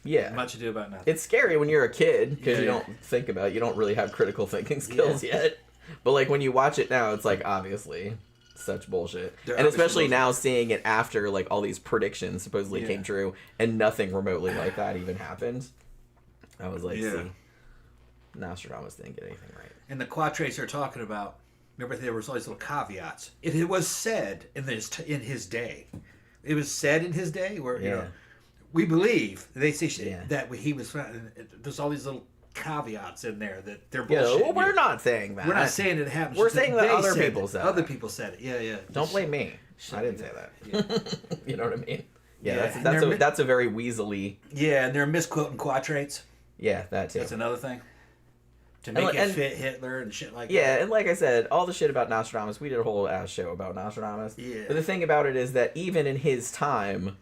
Yeah. Much Ado About Nothing. It's scary when you're a kid because you don't really have critical thinking skills yet. But like when you watch it now, it's like obviously such bullshit. And especially now seeing it after like all these predictions supposedly came true and nothing remotely like that even happened. I was like, see, Nostradamus didn't get anything right. And the quatrains they're talking about, remember there was all these little caveats. It was said in his day. It was said in his day where you know we believe they say that he was. There's all these little caveats in there that they're bullshit. Well, we're not saying that. We're not saying it happens. We're saying that other people said it. Other people said it. Yeah. Don't blame me. I didn't say that. Yeah. You know what I mean? Yeah, that's a very weaselly. Yeah, and they're misquoting quatrains. Yeah, that too. That's another thing. To make it fit Hitler and shit like that. Yeah, and like I said, all the shit about Nostradamus, we did a whole ass show about Nostradamus. Yeah. But the thing about it is that even in his time,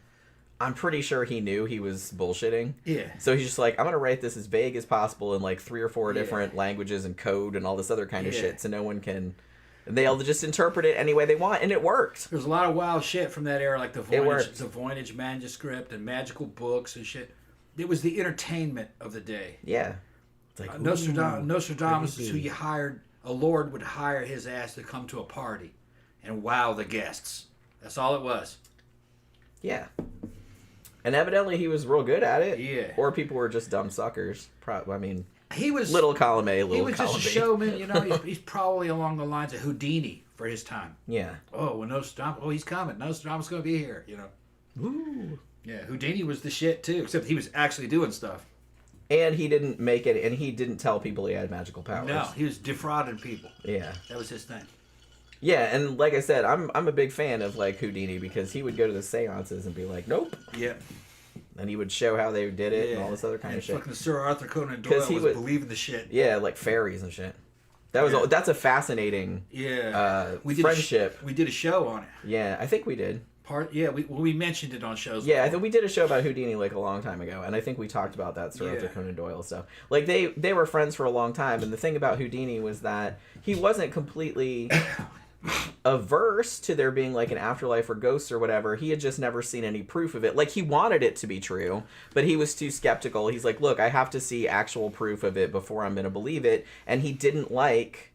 I'm pretty sure he knew he was bullshitting. Yeah. So he's just like, I'm going to write this as vague as possible in like 3 or 4 different languages and code and all this other kind of shit so no one can... They'll just interpret it any way they want, and it worked. There's a lot of wild shit from that era, like the Voynich manuscript and magical books and shit. It was the entertainment of the day. Yeah. It's like, Nostradamus is who you hired. A lord would hire his ass to come to a party and wow the guests. That's all it was. Yeah. And evidently he was real good at it. Yeah. Or people were just dumb suckers. I mean, He was little column A, he little was column just a B. showman, you know. He's probably along the lines of Houdini for his time. Yeah. Oh, when Nostradamus, he's coming. Nostradamus going to be here, you know. Ooh. Yeah, Houdini was the shit too, except he was actually doing stuff. And he didn't make it, and he didn't tell people he had magical powers. No, he was defrauding people. Yeah. That was his thing. Yeah, and like I said, I'm a big fan of like Houdini because he would go to the seances and be like, nope. Yeah. And he would show how they did it and all this other kind of shit. Fucking Sir Arthur Conan Doyle was believing the shit. Yeah, like fairies and shit. That's a fascinating friendship. We did a show on it. Yeah, I think we did. We mentioned it on shows. Yeah, I think we did a show about Houdini like a long time ago, and I think we talked about that Sir Arthur Conan Doyle stuff. Like they were friends for a long time, and the thing about Houdini was that he wasn't completely averse to there being like an afterlife or ghosts or whatever. He had just never seen any proof of it. Like he wanted it to be true, but he was too skeptical. He's like, look, I have to see actual proof of it before I'm going to believe it. And he didn't like,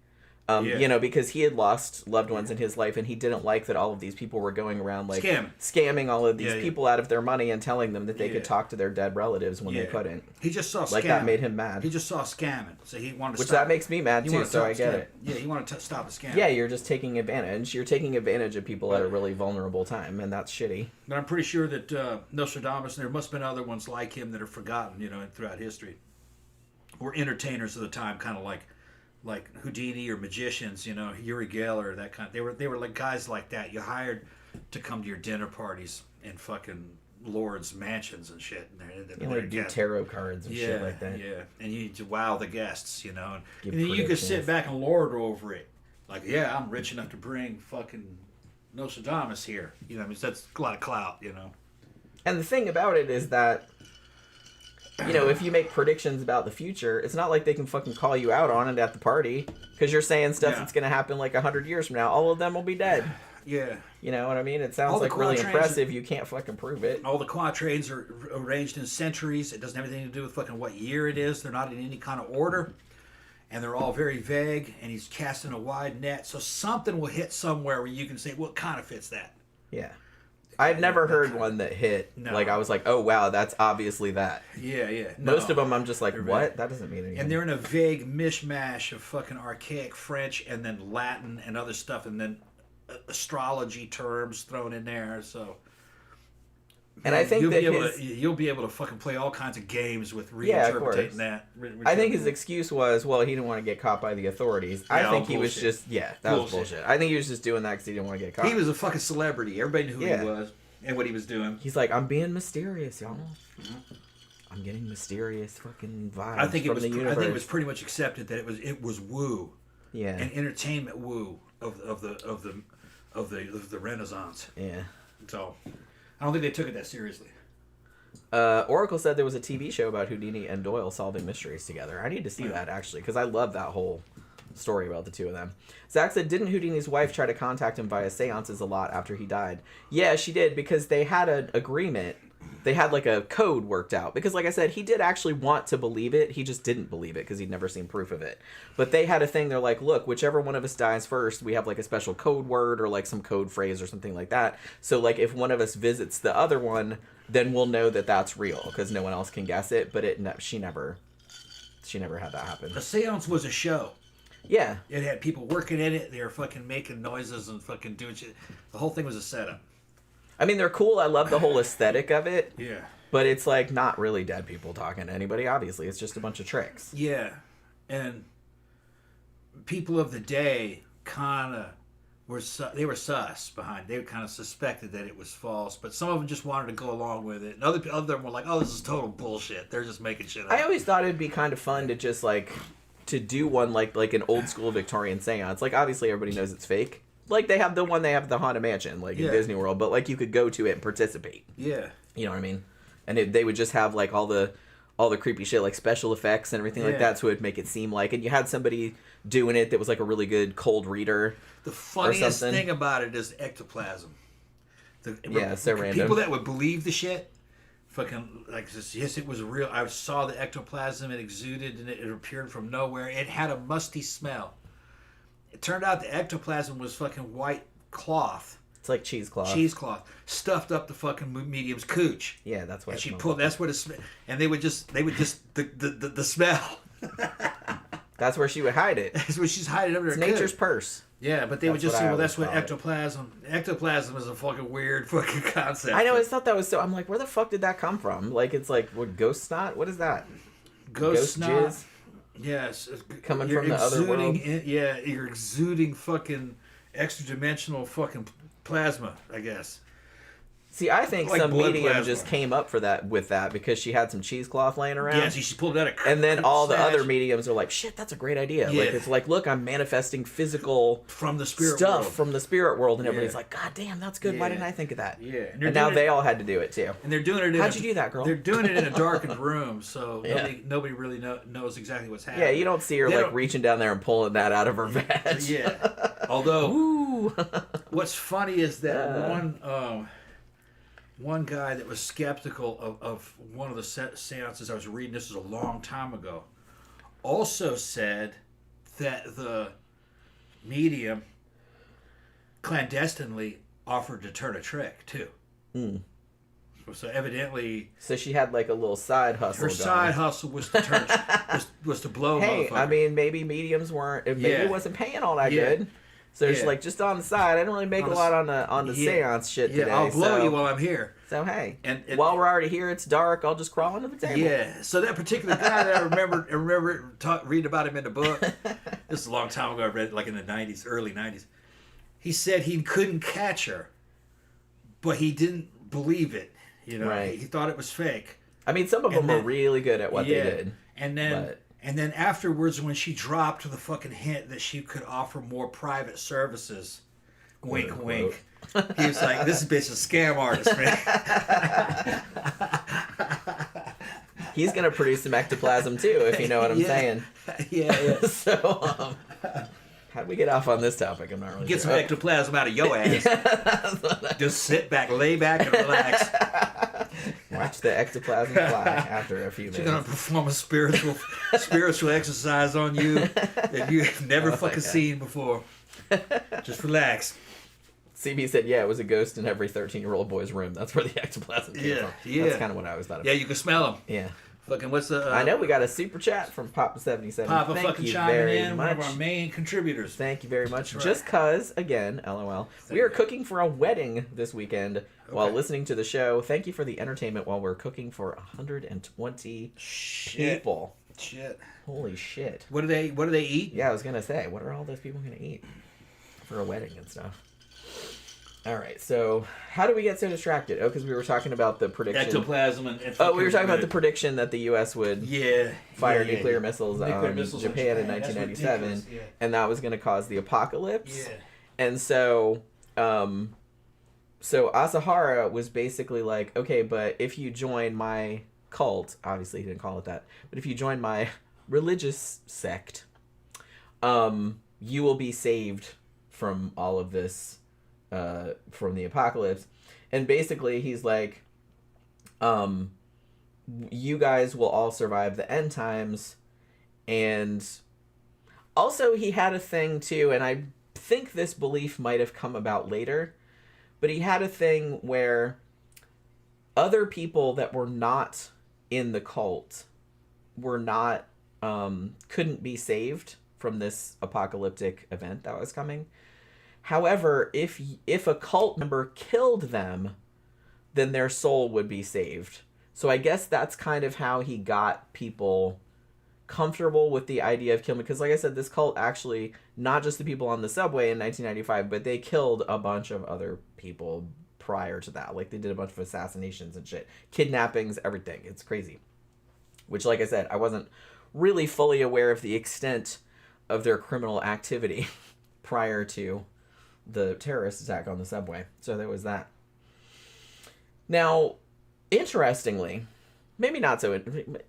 because he had lost loved ones in his life, and he didn't like that all of these people were going around like scamming all of these people out of their money and telling them that they could talk to their dead relatives when they couldn't. He just saw like that made him mad. He just saw scamming, so he wanted to stop. That makes me mad too, so I get it. Yeah, he wanted to stop the scam. Yeah, you're just taking advantage. You're taking advantage of people at a really vulnerable time, and that's shitty. But I'm pretty sure that Nostradamus, and there must have been other ones like him that are forgotten, throughout history, were entertainers of the time, kind of like Houdini or magicians, Uri Geller, that kind. They were like guys like that. You hired to come to your dinner parties in fucking lords' mansions and shit. And they do tarot cards and shit like that. Yeah, and you wow the guests, and then you could sit back and lord over it. Like, yeah, I'm rich enough to bring fucking Nostradamus here. That's a lot of clout, And the thing about it is that, if you make predictions about the future, it's not like they can fucking call you out on it at the party because you're saying stuff that's going to happen like 100 years from now. All of them will be dead. Yeah. You know what I mean? It sounds like really impressive. You can't fucking prove it. All the quatrains are arranged in centuries. It doesn't have anything to do with fucking what year it is. They're not in any kind of order. And they're all very vague. And he's casting a wide net. So something will hit somewhere where you can say, what kind of fits that? Yeah. I've never heard one that hit. No. Like, I was like, oh, wow, that's obviously that. Yeah. Most of them, I'm just like, what? That doesn't mean anything. And they're in a vague mishmash of fucking archaic French and then Latin and other stuff and then astrology terms thrown in there. So, and I think you'll be able to fucking play all kinds of games with reinterpreting that. I think his excuse was, well, he didn't want to get caught by the authorities. I think he was just, that was bullshit. I think he was just doing that because he didn't want to get caught. He was a fucking celebrity. Everybody knew who he was and what he was doing. He's like, I'm being mysterious, y'all. Mm-hmm. I'm getting mysterious fucking vibes from the universe. I think it was pretty much accepted that it was woo. Yeah. An entertainment woo of the Renaissance. Yeah. So, I don't think they took it that seriously. Oracle said there was a TV show about Houdini and Doyle solving mysteries together. I need to see that, actually, because I love that whole story about the two of them. Zach said, didn't Houdini's wife try to contact him via seances a lot after he died? Yeah, she did, because they had an agreement. They had like a code worked out. Because like I said, he did actually want to believe it. He just didn't believe it because he'd never seen proof of it. But they had a thing. They're like, look, whichever one of us dies first, we have like a special code word or like some code phrase or something like that. So like if one of us visits the other one, then we'll know that that's real because no one else can guess it. But she never had that happen. A seance was a show. Yeah. It had people working in it. They were fucking making noises and fucking doing shit. The whole thing was a setup. I mean, they're cool. I love the whole aesthetic of it. Yeah. But it's like not really dead people talking to anybody, obviously. It's just a bunch of tricks. Yeah. And people of the day kind of were sus behind. They kind of suspected that it was false, but some of them just wanted to go along with it. And other of them were like, oh, this is total bullshit. They're just making shit up. I always thought it'd be kind of fun to just like to do one like an old school Victorian seance. Like obviously everybody knows it's fake. Like they have the Haunted Mansion, like in Disney World, but like you could go to it and participate. Yeah. You know what I mean? And they would just have like all the creepy shit, like special effects and everything like that, so it'd make it seem like. And you had somebody doing it that was like a really good cold reader. The funniest thing about it is ectoplasm. It's so random. People that would believe the shit, fucking like, yes, it was real. I saw the ectoplasm. It exuded and it appeared from nowhere. It had a musty smell. It turned out the ectoplasm was fucking white cloth. It's like cheesecloth. Cheesecloth stuffed up the fucking medium's cooch. Yeah, that's what. And she pulled. That's what it smelled. And they would just the smell. That's where she would hide it. That's where she's hiding under It's her coat. nature's purse. Yeah, but they would just what say, I well, that's always what call it. ectoplasm... Ectoplasm is a fucking weird fucking concept. I know, I thought that was so... I'm like, where the fuck did that come from? Like, it's like, what, ghost snot? What is that? Ghost snot. Jizz? Yes. Coming You're from the other world? You're exuding fucking extra-dimensional fucking plasma, I guess. See, I think Like some blood medium plasma. just came up with that because she had some cheesecloth laying around. Yeah, she pulled out a... And then all the stash other mediums are like, shit, that's a great idea. Yeah. Like, it's like, look, I'm manifesting physical from the spirit stuff world. from the spirit world. And everybody's Yeah. like, God damn, that's good. Why Yeah. didn't I think of that? Yeah. And now they all had to do it, too. And they're doing it in How'd you do that, girl? They're doing it in a darkened room, so Yeah. nobody really knows exactly what's happening. Yeah, you don't see her, They like, don't- reaching down there and pulling that out of her vag. Yeah. Although, Ooh. what's funny is that one guy that was skeptical of one of the seances I was reading, this was a long time ago, also said that the medium clandestinely offered to turn a trick, too. Mm. So evidently... So she had, like, a little side hustle Her going. side hustle was to turn, was to blow. Hey, motherfucker. I mean, maybe mediums weren't, maybe Yeah. it wasn't paying all that Yeah. good. So it's Yeah. like, just on the side, I didn't really make a lot on the seance shit today. I'll blow so, you while I'm here. So hey, And while we're already here, it's dark. I'll just crawl under the table. Yeah. So that particular guy that I remember reading about him in the book. This is a long time ago. I read it like in the '90s, early '90s. He said he couldn't catch her, but he didn't believe it. You know, Right. he thought it was fake. I mean, some of them were really good at what they did. And then but- and then afterwards, when she dropped the fucking hint that she could offer more private services, wink, Quote, wink. He was like, "This bitch is a scam artist, man." He's gonna produce some ectoplasm too, if you know what I'm Yeah. saying. Yeah. So, how'd we get off on this topic? I'm not really Get sure. some ectoplasm out of your ass. Just sit back, lay back, and relax. Watch the ectoplasm fly after a few She's gonna minutes. perform a spiritual exercise on you that you've never fucking God. seen before. Just relax. CB said, "Yeah, it was a ghost in every 13-year-old boy's room. That's where the ectoplasm came Yeah, from." yeah. That's kind of what I always thought of. Yeah, you can smell them. Yeah. Fucking what's the? I know we got a super chat from Papa77. Papa Thank fucking you chiming very in, much. one of our main contributors. Thank you very much. That's Just right. cause, again, LOL. We are cooking for a wedding this weekend while Okay. listening to the show. Thank you for the entertainment while we're cooking for 120 people. Shit. Holy shit. What do they eat? Yeah, I was gonna say, what are all those people gonna eat for a wedding and stuff? All right, so how do we get so distracted? Oh, because we were talking about the prediction. Ectoplasm and Oh, we were talking about the prediction that the U.S. would fire nuclear missiles on missiles Japan in That's 1997, ridiculous, yeah. and that was going to cause the apocalypse. Yeah. And so, so Asahara was basically like, okay, but if you join my cult, obviously he didn't call it that, but if you join my religious sect, you will be saved from all of this, from the apocalypse. And basically he's like, you guys will all survive the end times. And also he had a thing too, and I think this belief might have come about later, but he had a thing where other people that were not in the cult were not, couldn't be saved from this apocalyptic event that was coming. However, if a cult member killed them, then their soul would be saved. So I guess that's kind of how he got people comfortable with the idea of killing. Because like I said, this cult actually, not just the people on the subway in 1995, but they killed a bunch of other people prior to that. Like they did a bunch of assassinations and shit. Kidnappings, everything. It's crazy. Which, like I said, I wasn't really fully aware of the extent of their criminal activity prior to the terrorist attack on the subway. So there was that. Now, interestingly, maybe not so,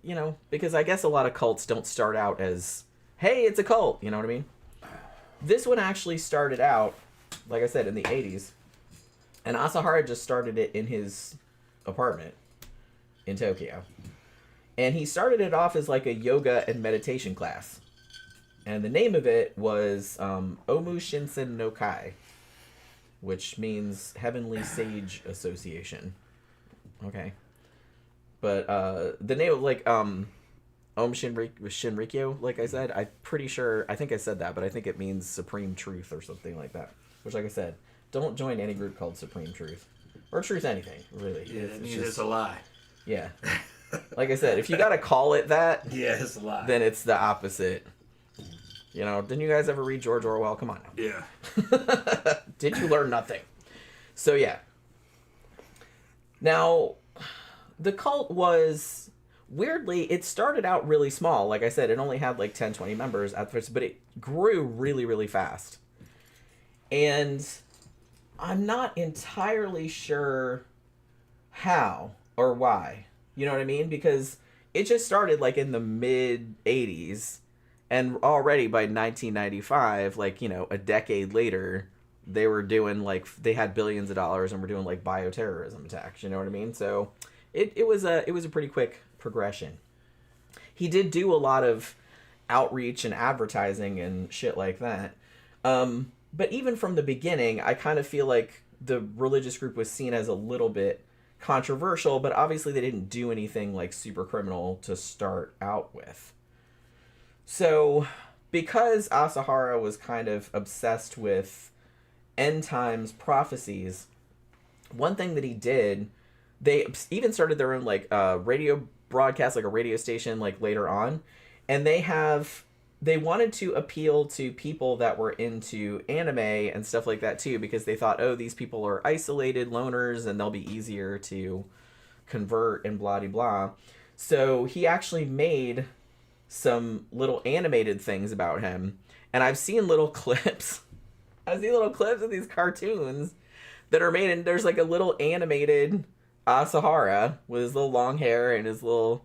you know, because I guess a lot of cults don't start out as, hey, it's a cult, you know what I mean? This one actually started out, like I said, in the 80s. And Asahara just started it in his apartment in Tokyo. And he started it off as like a yoga and meditation class. And the name of it was Aum Shinrikyo no Kai, which means Heavenly Sage Association. Okay. But the name of, like, Aum Shinrikyo, like I said. I'm pretty sure, I think I said that, but I think it means supreme truth or something like that. Which, like I said, don't join any group called Supreme Truth. Or Truth Anything, really. Yeah, it's a lie. Yeah. Like I said, if you gotta call it that, yeah, it's a lie. Then it's the opposite. You know, didn't you guys ever read George Orwell? Come on now. Yeah. Did you learn nothing? So, yeah. Now, the cult was, weirdly, it started out really small. Like I said, it only had like 10, 20 members at first, but it grew really, really fast. And I'm not entirely sure how or why. You know what I mean? Because it just started like in the mid 80s, and already by 1995, like, you know, a decade later, they were doing like, they had billions of dollars and were doing like bioterrorism attacks. You know what I mean? So it was a pretty quick progression. He did do a lot of outreach and advertising and shit like that. But even from the beginning, I kind of feel like the religious group was seen as a little bit controversial, but obviously they didn't do anything like super criminal to start out with. So, because Asahara was kind of obsessed with end times prophecies, one thing that he did, they even started their own like radio broadcast, like a radio station, like later on, and they wanted to appeal to people that were into anime and stuff like that too, because they thought, oh, these people are isolated loners and they'll be easier to convert and blah de blah. So he actually made some little animated things about him, and I've seen little clips. I've seen little clips of these cartoons that are made, and there's like a little animated Asahara with his little long hair and his little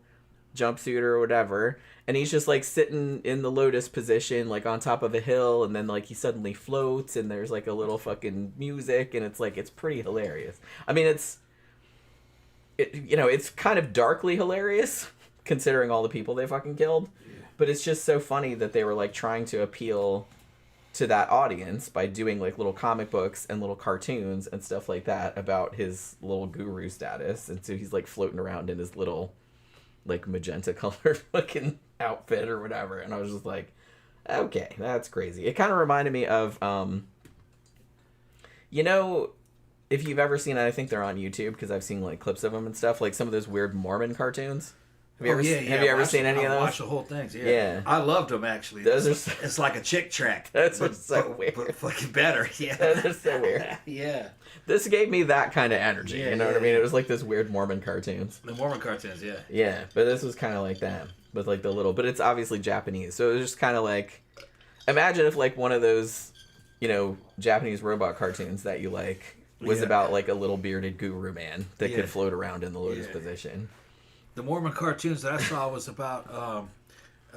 jumpsuit or whatever, and he's just like sitting in the lotus position like on top of a hill, and then like he suddenly floats and there's like a little fucking music, and it's like, it's pretty hilarious. I mean, it's kind of darkly hilarious considering all the people they fucking killed, but it's just so funny that they were like trying to appeal to that audience by doing like little comic books and little cartoons and stuff like that about his little guru status. And so he's like floating around in his little like magenta colored fucking outfit or whatever, and I was just like, okay, that's crazy. It kind of reminded me of you know, if you've ever seen it, I think they're on YouTube because I've seen like clips of them and stuff, like some of those weird Mormon cartoons. Have you ever seen any of those? I watched the whole thing. Yeah. I loved them actually. It's like a chick track. Those are so weird. But fucking better. Yeah. Those are so weird. Yeah. This gave me that kind of energy. You know what I mean? It was like this weird Mormon cartoons. The Mormon cartoons, yeah. Yeah, but this was kind of like that with like the little, but it's obviously Japanese, so it was just kind of like, imagine if like one of those, you know, Japanese robot cartoons that you like was about like a little bearded guru man that could float around in the lotus position. The Mormon cartoons that I saw was about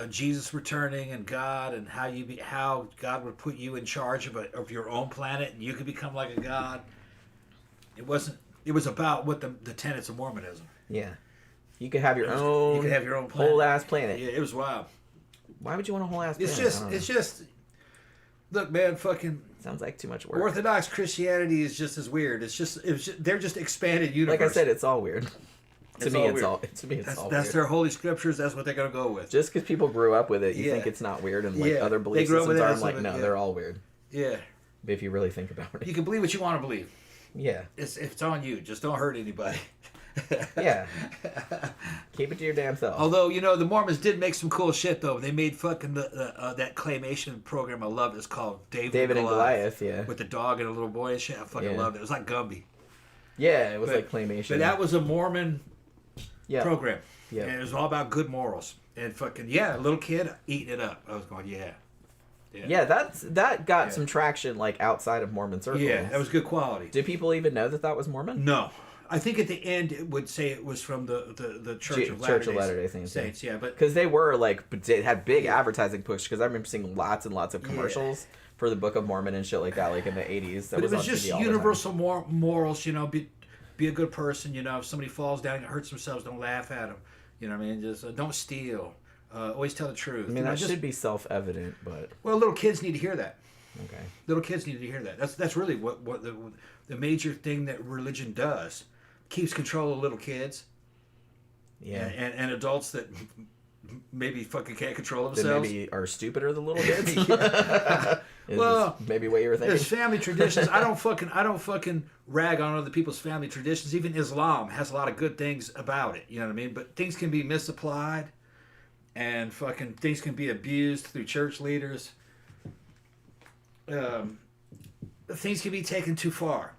Jesus returning and God, and how God would put you in charge of your own planet and you could become like a god. It was about what the tenets of Mormonism. Yeah. You could have your own. You could have your own planet. Whole ass planet. Yeah, it was wild. Why would you want a whole ass planet? It's just. Look, man, fucking. Sounds like too much work. Orthodox Christianity is just as weird. They're just expanded universe. Like I said, it's all weird. To me, it's all That's weird. their holy scriptures. That's what they're gonna go with. Just because people grew up with it, you think it's not weird, and like other belief systems are. I'm like, no, they're all weird. Yeah. But if you really think about it, you can believe what you want to believe. Yeah. It's on you. Just don't hurt anybody. Yeah. Keep it to your damn self. Although, you know, the Mormons did make some cool shit, though. They made fucking that claymation program I loved. It's called David and Goliath. Yeah. With the dog and a little boy and shit. I fucking loved it. It was like Gumby. Yeah, it was like claymation. But that was a Mormon program. Yeah. And it was all about good morals. And fucking, a little kid eating it up. I was going, yeah. Yeah, that got some traction like outside of Mormon circles. Yeah, that was good quality. Did people even know that was Mormon? No. I think at the end it would say it was from the Church of Latter-day Saints. Yeah, but because they were like, they had big advertising push. Because I remember seeing lots and lots of commercials for the Book of Mormon and shit like that, like in the 80s. But it was just universal morals. You know, be a good person. You know, if somebody falls down and hurts themselves, don't laugh at them. You know what I mean? Just don't steal. Always tell the truth. I mean, that should be self-evident, but little kids need to hear that. Okay. Little kids need to hear that. That's really what the major thing that religion does. Keeps control of little kids. Yeah. And adults that maybe fucking can't control That themselves. maybe are stupider than little kids. Well, maybe what you were thinking. There's family traditions. I don't fucking rag on other people's family traditions. Even Islam has a lot of good things about it. You know what I mean? But things can be misapplied, and fucking things can be abused through church leaders. Things can be taken too far.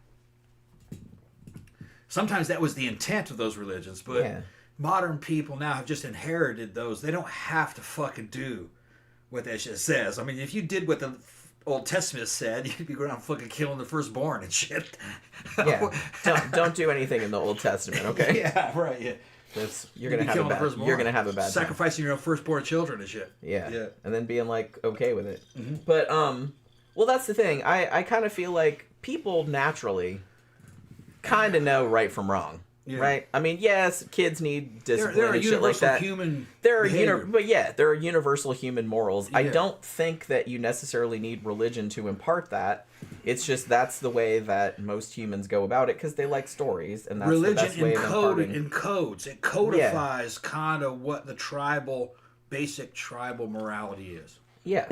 Sometimes that was the intent of those religions, but modern people now have just inherited those. They don't have to fucking do what that shit says. I mean, if you did what the Old Testament said, you'd be around fucking killing the firstborn and shit. Yeah, don't do anything in the Old Testament, okay? Yeah, right. Yeah, you're gonna have a bad time. Sacrificing your own firstborn children and shit. Yeah, and then being like okay with it. Mm-hmm. But well, that's the thing. I kind of feel like people naturally kind of know right from wrong. Yeah. Right? I mean, yes, kids need discipline and shit like that. There are universal human morals. Yeah. I don't think that you necessarily need religion to impart that. It's just that's the way that most humans go about it because they like stories, and that's religion the best way of imparting. encodes. It codifies kind of what the basic tribal morality is. Yeah.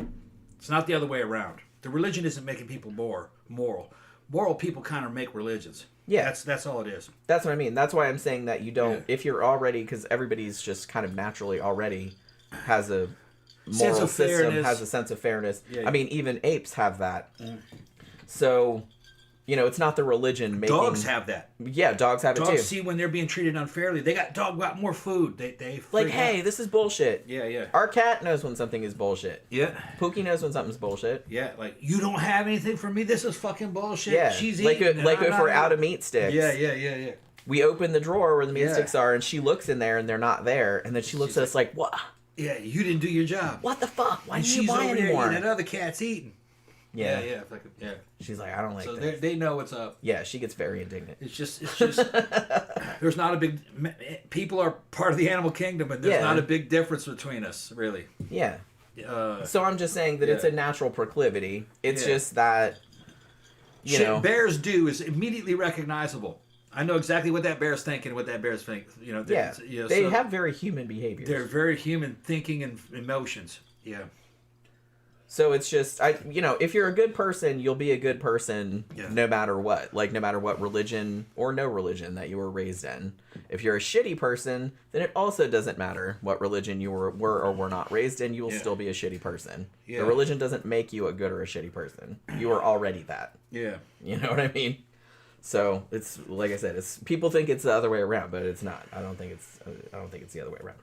It's not the other way around. The religion isn't making people more moral. Moral people kind of make religions. Yeah, that's all it is. That's what I mean. That's why I'm saying that you don't. Yeah. If you're already, because everybody's just kind of naturally already has a moral system, has a sense of fairness. Yeah, I mean, even apes have that. Mm. So, it's not the religion making. Dogs have that. Yeah, dogs have it too. Dogs see when they're being treated unfairly. Dog got more food. They like, hey, out. This is bullshit. Yeah. Our cat knows when something is bullshit. Yeah. Pookie knows when something's bullshit. Yeah, like you don't have anything for me. This is fucking bullshit. Yeah, she's like eating. If we're out of meat sticks. Yeah. We open the drawer where the meat sticks are, and she looks in there, and they're not there, and then she looks at us like, "What? Yeah, you didn't do your job. What the fuck? Why didn't you buy anymore?" And another cat's eating. Yeah. She's like, I don't like so this. They know what's up. Yeah, she gets very indignant. It's just there's not a big... People are part of the animal kingdom, and there's not a big difference between us, really. Yeah. So I'm just saying that it's a natural proclivity. It's just that, Shit bears do is immediately recognizable. I know exactly what that bear's thinking, what that bear's thinking. They have very human behaviors. They're very human thinking and emotions. Yeah. So it's just, if you're a good person, you'll be a good person no matter what. Like, no matter what religion or no religion that you were raised in. If you're a shitty person, then it also doesn't matter what religion you were or were not raised in. You will still be a shitty person. Yeah. The religion doesn't make you a good or a shitty person. You are already that. Yeah. You know what I mean? So it's, like I said, people think it's the other way around, but it's not. I don't think it's the other way around.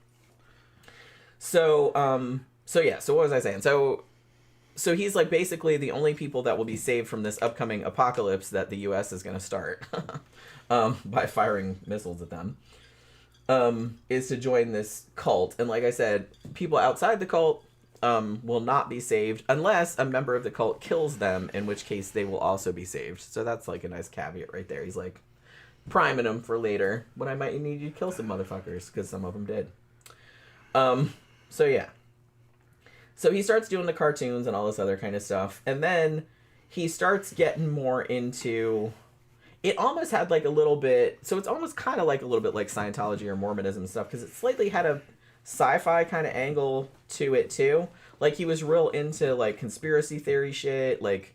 So what was I saying? So he's like basically the only people that will be saved from this upcoming apocalypse that the U.S. is going to start by firing missiles at them is to join this cult. And like I said, people outside the cult will not be saved unless a member of the cult kills them, in which case they will also be saved. So that's like a nice caveat right there. He's like priming them for later when I might need you to kill some motherfuckers because some of them did. So yeah. So he starts doing the cartoons and all this other kind of stuff. And then he starts getting more into... It almost had like a little bit... So it's almost kind of like a little bit like Scientology or Mormonism and stuff. Because it slightly had a sci-fi kind of angle to it too. Like he was real into like conspiracy theory shit. Like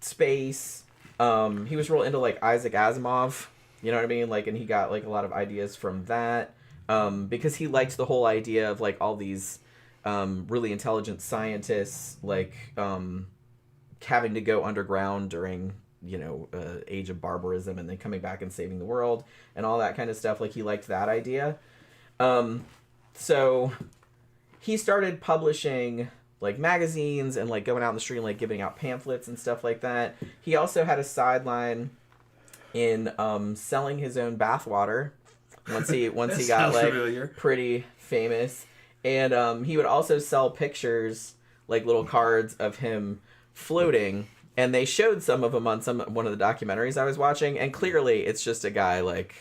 space. He was real into like Isaac Asimov. You know what I mean? Like, and he got like a lot of ideas from that. Because he liked the whole idea of like all these... really intelligent scientists like having to go underground during age of barbarism and then coming back and saving the world and all that kind of stuff. Like he liked that idea. So he started publishing like magazines and like going out in the street and like giving out pamphlets and stuff like that. He also had a sideline in selling his own bathwater once he got like familiar. Pretty famous. And he would also sell pictures, like little cards of him floating. And they showed some of them on one of the documentaries I was watching. And clearly, it's just a guy like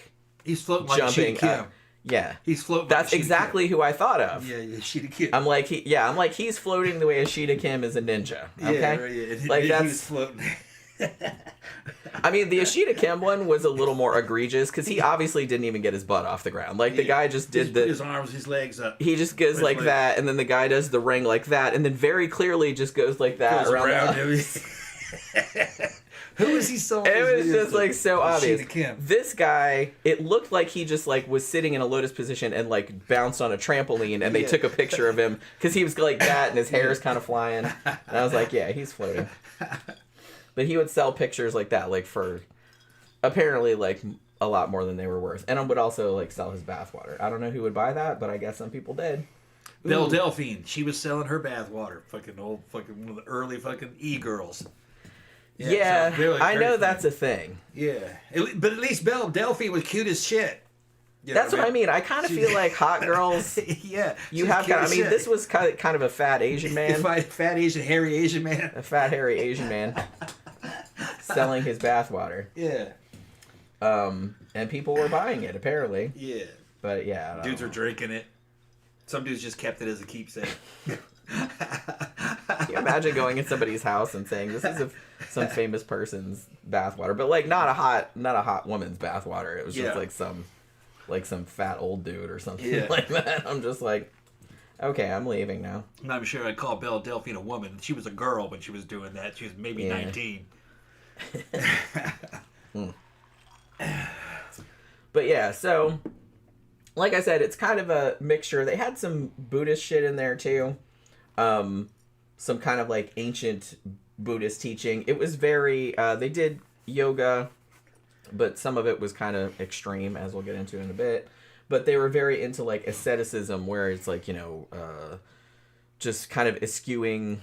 he's floating like Sheeta Kim. Yeah, he's floating. That's exactly who I thought of. Yeah, Sheeta Kim. I'm like he's floating the way a Sheeta Kim is a ninja. Okay, Yeah. Like he's floating. I mean, the Ishida Kim one was a little more egregious because he obviously didn't even get his butt off the ground. Like, the guy just did his arms, his legs up. He just goes like that, and then the guy does the ring like that, and then very clearly just goes like that around Who is he so? It was just like so obvious. Kim. This guy, it looked like he just like was sitting in a lotus position and like bounced on a trampoline, and they took a picture of him because he was like that, and his hair is kind of flying. And I was like, yeah, he's floating. But he would sell pictures like that, like for apparently like a lot more than they were worth, and would also like sell his bathwater. I don't know who would buy that, but I guess some people did. Belle Delphine, she was selling her bathwater. Fucking old, fucking one of the early fucking e-girls. Yeah, so I know that's a thing. Yeah, but at least Belle Delphine was cute as shit. That's what I mean. I kind of feel like hot girls. Yeah, you have. I mean, this was kind of a fat Asian man. Fat Asian, hairy Asian man. A fat, hairy Asian man selling his bathwater. Yeah. And people were buying it apparently. Yeah. But yeah, dudes were drinking it. Some dudes just kept it as a keepsake. Can you imagine going in somebody's house and saying this is some famous person's bathwater, but like not a hot woman's bathwater. It was just like some fat old dude or something like that. I'm just like, okay, I'm leaving now. I'm not even sure I'd call Belle Delphine a woman. She was a girl when she was doing that. She was maybe 19. But yeah, so like I said, it's kind of a mixture. They had some Buddhist shit in there too. Some kind of like ancient Buddhist teaching. It was very, they did yoga, but some of it was kind of extreme, as we'll get into in a bit. But they were very into like asceticism, where it's like, you know, just kind of eschewing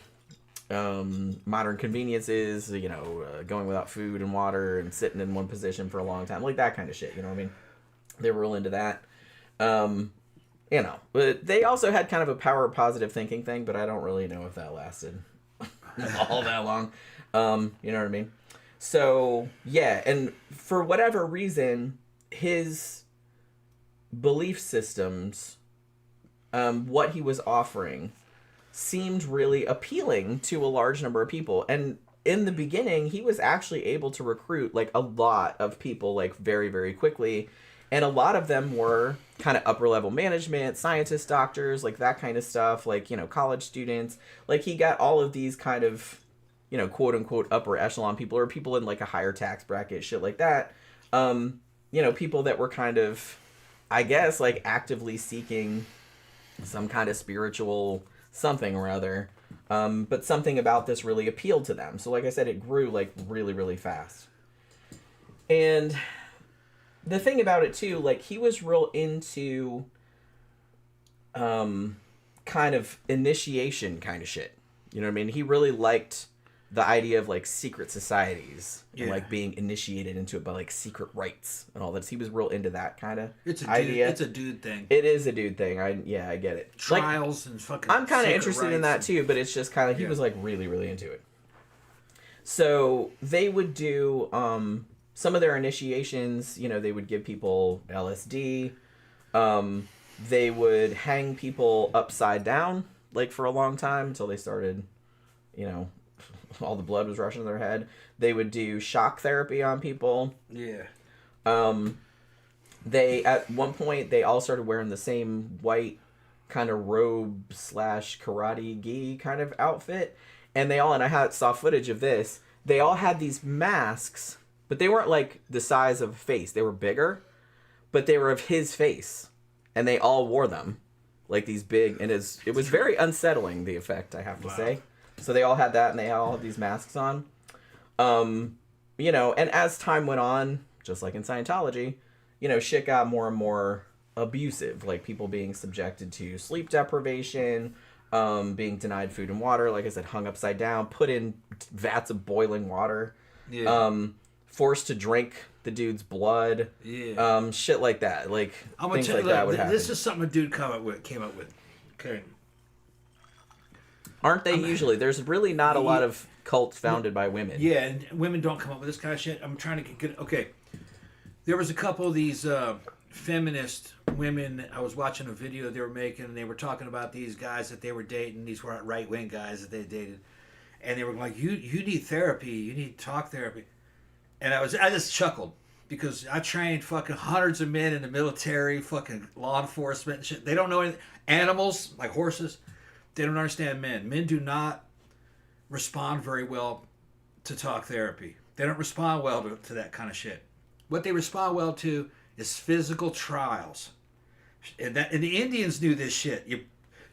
modern conveniences, you know, going without food and water and sitting in one position for a long time, like that kind of shit, you know what I mean? They were real into that. You know, but they also had kind of a power of positive thinking thing, but I don't really know if that lasted all that long. You know what I mean? So, yeah, and for whatever reason, his belief systems, what he was offering, seemed really appealing to a large number of people. And in the beginning, he was actually able to recruit, like, a lot of people, like, very, very quickly. And a lot of them were kind of upper level management, scientists, doctors, like that kind of stuff, like, you know, college students. Like, he got all of these kind of, you know, quote unquote upper echelon people, or people in like a higher tax bracket, shit like that. You know, people that were kind of, I guess, like actively seeking some kind of spiritual something or other. But something about this really appealed to them. So like I said, it grew like really, really fast. And the thing about it too, like, he was real into kind of initiation kind of shit. You know what I mean? He really liked the idea of like secret societies and like being initiated into it by like secret rites and all that. He was real into that kind of idea. It's a dude thing. It is a dude thing. I get it. Trials like, and fucking. I'm kind of interested in that too, but it's just kind of he was like really, really into it. So they would do some of their initiations, you know, they would give people LSD. They would hang people upside down, like, for a long time until they started, you know, all the blood was rushing to their head. They would do shock therapy on people. Yeah. They, at one point, they all started wearing the same white kind of robe / karate gi kind of outfit. And they all, and I saw footage of this, they all had these masks, but they weren't like the size of a face. They were bigger, but they were of his face. And they all wore them. Like these big, and it was very unsettling, the effect, I have to say. So they all had that, and they all had these masks on. You know, and as time went on, just like in Scientology, you know, shit got more and more abusive. Like people being subjected to sleep deprivation, being denied food and water, like I said, hung upside down, put in vats of boiling water. Yeah. Forced to drink the dude's blood. Yeah. Shit like that. Like, things like that would happen. This is something a dude came up with. Okay. Aren't they usually? There's really not a lot of cults founded by women. Yeah, and women don't come up with this kind of shit. I'm trying to get okay. There was a couple of these feminist women. I was watching a video they were making, and they were talking about these guys that they were dating. These were right-wing guys that they dated. and they were like, you need therapy, you need talk therapy. And I just chuckled because I trained fucking hundreds of men in the military, fucking law enforcement and shit. They don't know anything. Animals, like horses, they don't understand men. Men do not respond very well to talk therapy. They don't respond well to that kind of shit. What they respond well to is physical trials. And the Indians knew this shit. You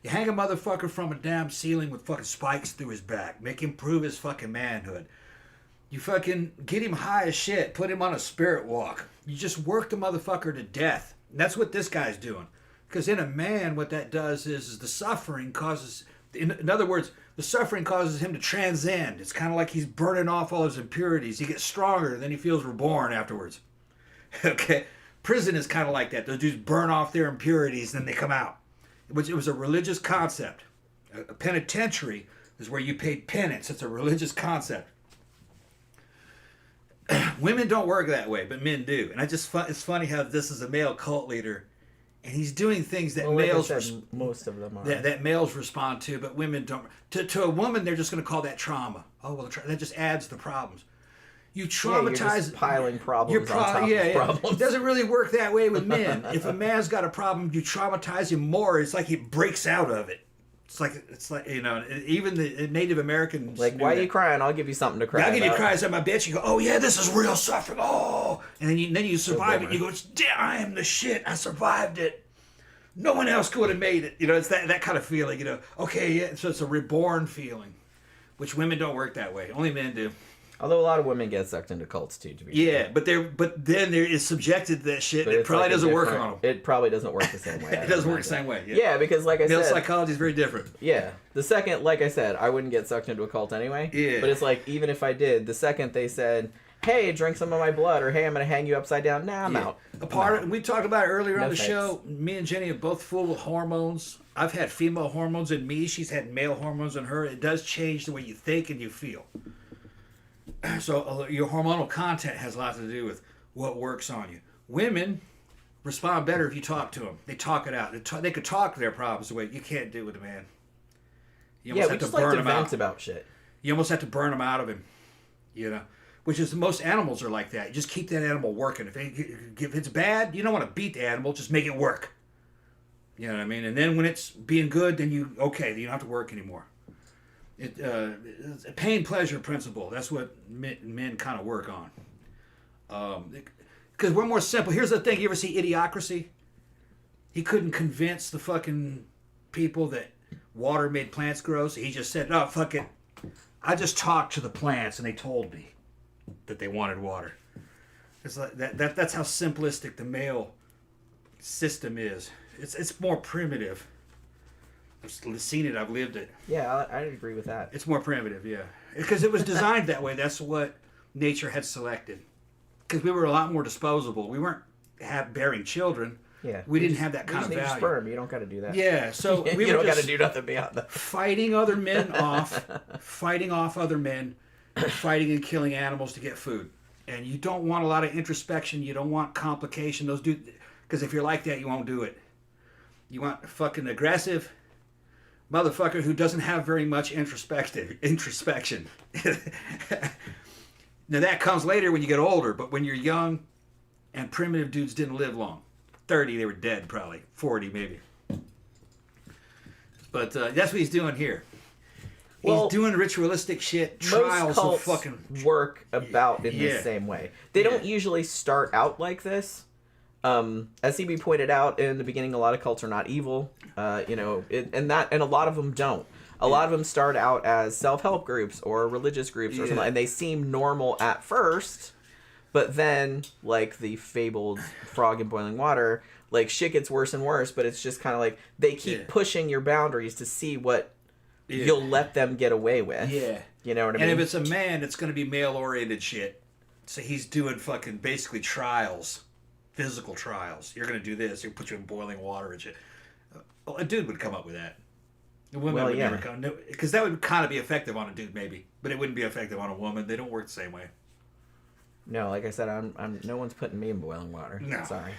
hang a motherfucker from a damn ceiling with fucking spikes through his back. Make him prove his fucking manhood. You fucking get him high as shit. Put him on a spirit walk. You just work the motherfucker to death. And that's what this guy's doing. Because in a man, what that does is the suffering causes... In other words, the suffering causes him to transcend. It's kind of like he's burning off all his impurities. He gets stronger, then he feels reborn afterwards. Okay? Prison is kind of like that. Those dudes burn off their impurities, then they come out. It was a religious concept. A penitentiary is where you paid penance. It's a religious concept. Women don't work that way, but men do. And it's funny how this is a male cult leader, and he's doing things that males most of them are that males respond to, but women don't. To a woman, they're just going to call that trauma. Oh well, that just adds to the problems. You traumatize. You're just piling problems on top of problems. It doesn't really work that way with men. If a man's got a problem, you traumatize him more. It's like he breaks out of it. It's like even the Native Americans. Like, why are you crying? I'll give you something to cry about. I'll give you cries on my bitch. You go, oh yeah, this is real suffering. Oh, and then you survive it. You go, damn, I am the shit. I survived it. No one else could have made it. It's that kind of feeling. Okay, yeah. So it's a reborn feeling, which women don't work that way. Only men do. Although a lot of women get sucked into cults too, to be fair. but then there is subjected to that shit. But it probably doesn't work on them. It probably doesn't work the same way. It doesn't work the same way. Yeah, because like I male said, psychology is very different. Yeah, the second, like I said, I wouldn't get sucked into a cult anyway. Yeah. But it's like, even if I did, the second they said, "Hey, drink some of my blood," or "Hey, I'm gonna hang you upside down," I'm out. We talked about it earlier on the thanks. show. Me and Jenny are both full of hormones. I've had female hormones in me. She's had male hormones in her. It does change the way you think and you feel. So your hormonal content has a lot to do with what works on you. Women respond better if you talk to them. They talk it out. They could talk their problems away. You can't do it with a man. You almost have to burn them out. About shit. You almost have to burn them out of him. Which is most animals are like that. You just keep that animal working. If it's bad, you don't want to beat the animal. Just make it work. You know what I mean? And then when it's being good, then you don't have to work anymore. It's a pain-pleasure principle. That's what men kind of work on. Because we're more simple. Here's the thing. You ever see Idiocracy? He couldn't convince the fucking people that water made plants grow, so he just said, "No, fuck it. I just talked to the plants, and they told me that they wanted water." It's like that's how simplistic the male system is. It's more primitive. I've seen it. I've lived it. Yeah, I'd agree with that. It's more primitive, yeah. Because it was designed that way. That's what nature had selected. Because we were a lot more disposable. We weren't bearing children. Yeah. We didn't have that kind of value. Sperm. You don't got to do that. Yeah. So we you were don't got to do nothing beyond that. Fighting other men off, fighting off other men, fighting and killing animals to get food. And you don't want a lot of introspection. You don't want complication. Those dudes, because if you're like that, you won't do it. You want a fucking aggressive motherfucker who doesn't have very much introspection. Now that comes later when you get older, but when you're young, and primitive dudes didn't live long. 30, they were dead probably. 40 maybe. But that's what he's doing here. He's doing ritualistic shit. Trials of fucking work about in the same way. They don't usually start out like this. As CB pointed out in the beginning, a lot of cults are not evil. And a lot of them don't. A lot of them start out as self-help groups or religious groups or something, and they seem normal at first, but then, like the fabled frog in boiling water, like shit gets worse and worse, but it's just kind of like they keep pushing your boundaries to see what you'll let them get away with. Yeah. You know what I mean? And if it's a man, it's going to be male-oriented shit. So he's doing fucking basically trials. Physical trials. You're going to do this. He'll put you in boiling water and shit. A dude would come up with that. A woman would never come. Because that would kind of be effective on a dude, maybe. But it wouldn't be effective on a woman. They don't work the same way. No, like I said, I'm no one's putting me in boiling water. No. Sorry.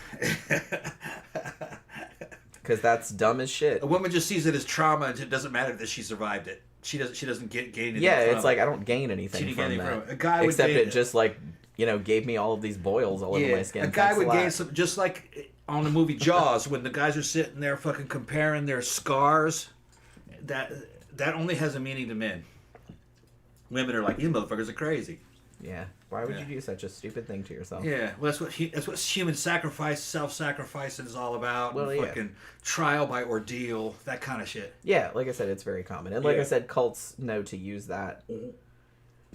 Because that's dumb as shit. A woman just sees it as trauma and it doesn't matter that she survived it. she doesn't gain anything. Yeah, from it's it. like I don't gain anything She didn't from gain anything that. from it. A guy would except gain it just like gave me all of these boils all over my skin. A guy Thanks would a lot. gain some, just like on the movie Jaws when the guys are sitting there fucking comparing their scars. That only has a meaning to men. Women are like, you motherfuckers are crazy. Yeah. Why would you do such a stupid thing to yourself? Yeah, well, that's what human sacrifice, self-sacrifice is all about. Well, and yeah. fucking trial by ordeal, that kind of shit. Yeah, like I said, it's very common. And like I said, cults know to use that.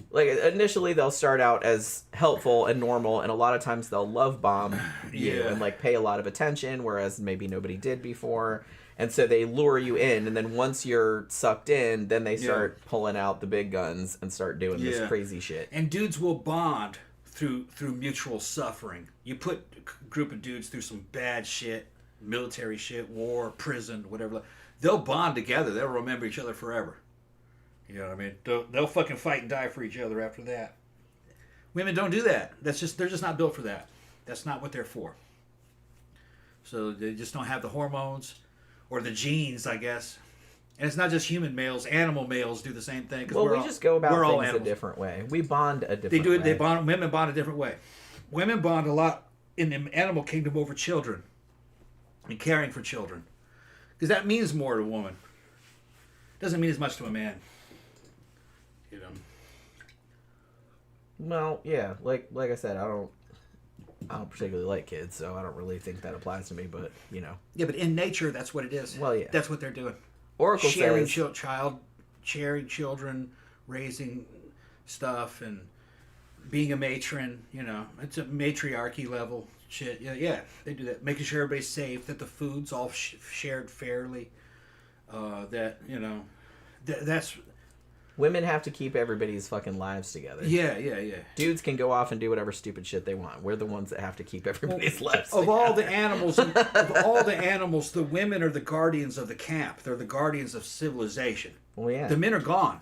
Like, initially they'll start out as helpful and normal, and a lot of times they'll love bomb you and, like, pay a lot of attention, whereas maybe nobody did before. And so they lure you in, and then once you're sucked in, then they start pulling out the big guns and start doing this crazy shit. And dudes will bond through mutual suffering. You put a group of dudes through some bad shit, military shit, war, prison, whatever. They'll bond together. They'll remember each other forever. You know what I mean? They'll fucking fight and die for each other after that. Women don't do that. They're just not built for that. That's not what they're for. So they just don't have the hormones. Or the genes, I guess. And it's not just human males. Animal males do the same thing. Well, we just go about things a different way. We bond a different way. They do it. They bond. Women bond a different way. Women bond a lot in the animal kingdom over children and caring for children, because that means more to a woman. Doesn't mean as much to a man. You know. Well, yeah, like I said, I don't particularly like kids, so I don't really think that applies to me, but, you know. Yeah, but in nature, that's what it is. Well, yeah. That's what they're doing. Oracle sharing says... sharing children, raising stuff, and being a matron, you know. It's a matriarchy level shit. Yeah, they do that. Making sure everybody's safe, that the food's all shared fairly, that, you know, that's... Women have to keep everybody's fucking lives together. Yeah. Dudes can go off and do whatever stupid shit they want. We're the ones that have to keep everybody's lives together. Of all the animals, the women are the guardians of the camp. They're the guardians of civilization. Well, yeah. The men are gone.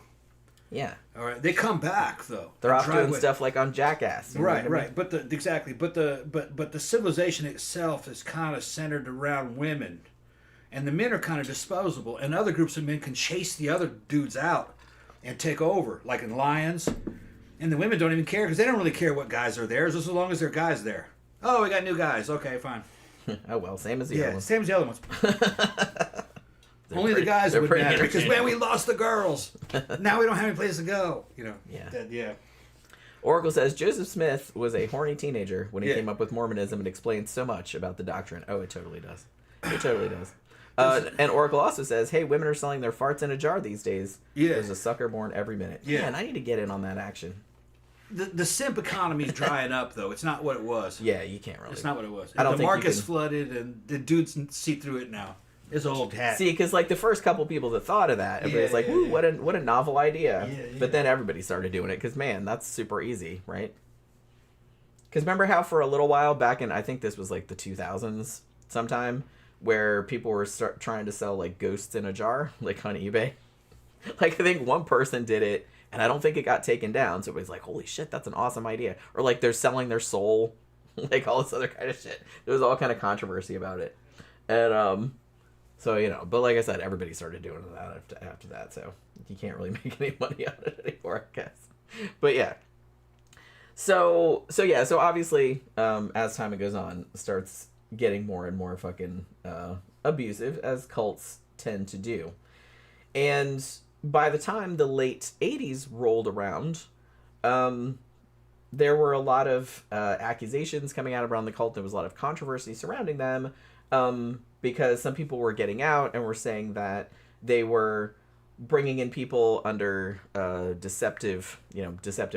Yeah. All right. They come back though. They're off doing stuff like on Jackass. Right. But the civilization itself is kind of centered around women, and the men are kind of disposable. And other groups of men can chase the other dudes out and take over, like in Lions. And the women don't even care, because they don't really care what guys are there, just as long as there are guys there. Oh, we got new guys. Okay, fine. Oh, well, same as the other ones. Same as the other ones. Only the guys would matter, because, man, we lost the girls. Now we don't have any place to go. You know. Yeah. Oracle says, Joseph Smith was a horny teenager when he came up with Mormonism and explained so much about the doctrine. Oh, it totally does. It totally does. And Oracle also says, hey, women are selling their farts in a jar these days. Yeah. There's a sucker born every minute. Yeah. Man, I need to get in on that action. The simp economy is drying up, though. It's not what it was. Yeah, you can't really. It's not what it was. I don't the think market's you can... flooded, and the dudes see through it now. It's old hat. See, because like the first couple people that thought of that, everybody's like, "Woo, what a novel idea!" Yeah. But then everybody started doing it because, man, that's super easy, right? Because remember how for a little while back in, I think this was like the 2000s sometime, where people were trying to sell like ghosts in a jar, like on eBay. Like I think one person did it, and I don't think it got taken down. So everybody's like, "Holy shit, that's an awesome idea!" Or like they're selling their soul, like all this other kind of shit. There was all kind of controversy about it, and so, you know, but like I said, everybody started doing that after that, so you can't really make any money out of it anymore, I guess. But yeah. So obviously, as time goes on, it starts getting more and more fucking abusive, as cults tend to do. And by the time the late 80s rolled around, there were a lot of accusations coming out around the cult. There was a lot of controversy surrounding them. Because some people were getting out and were saying that they were bringing in people under deceptive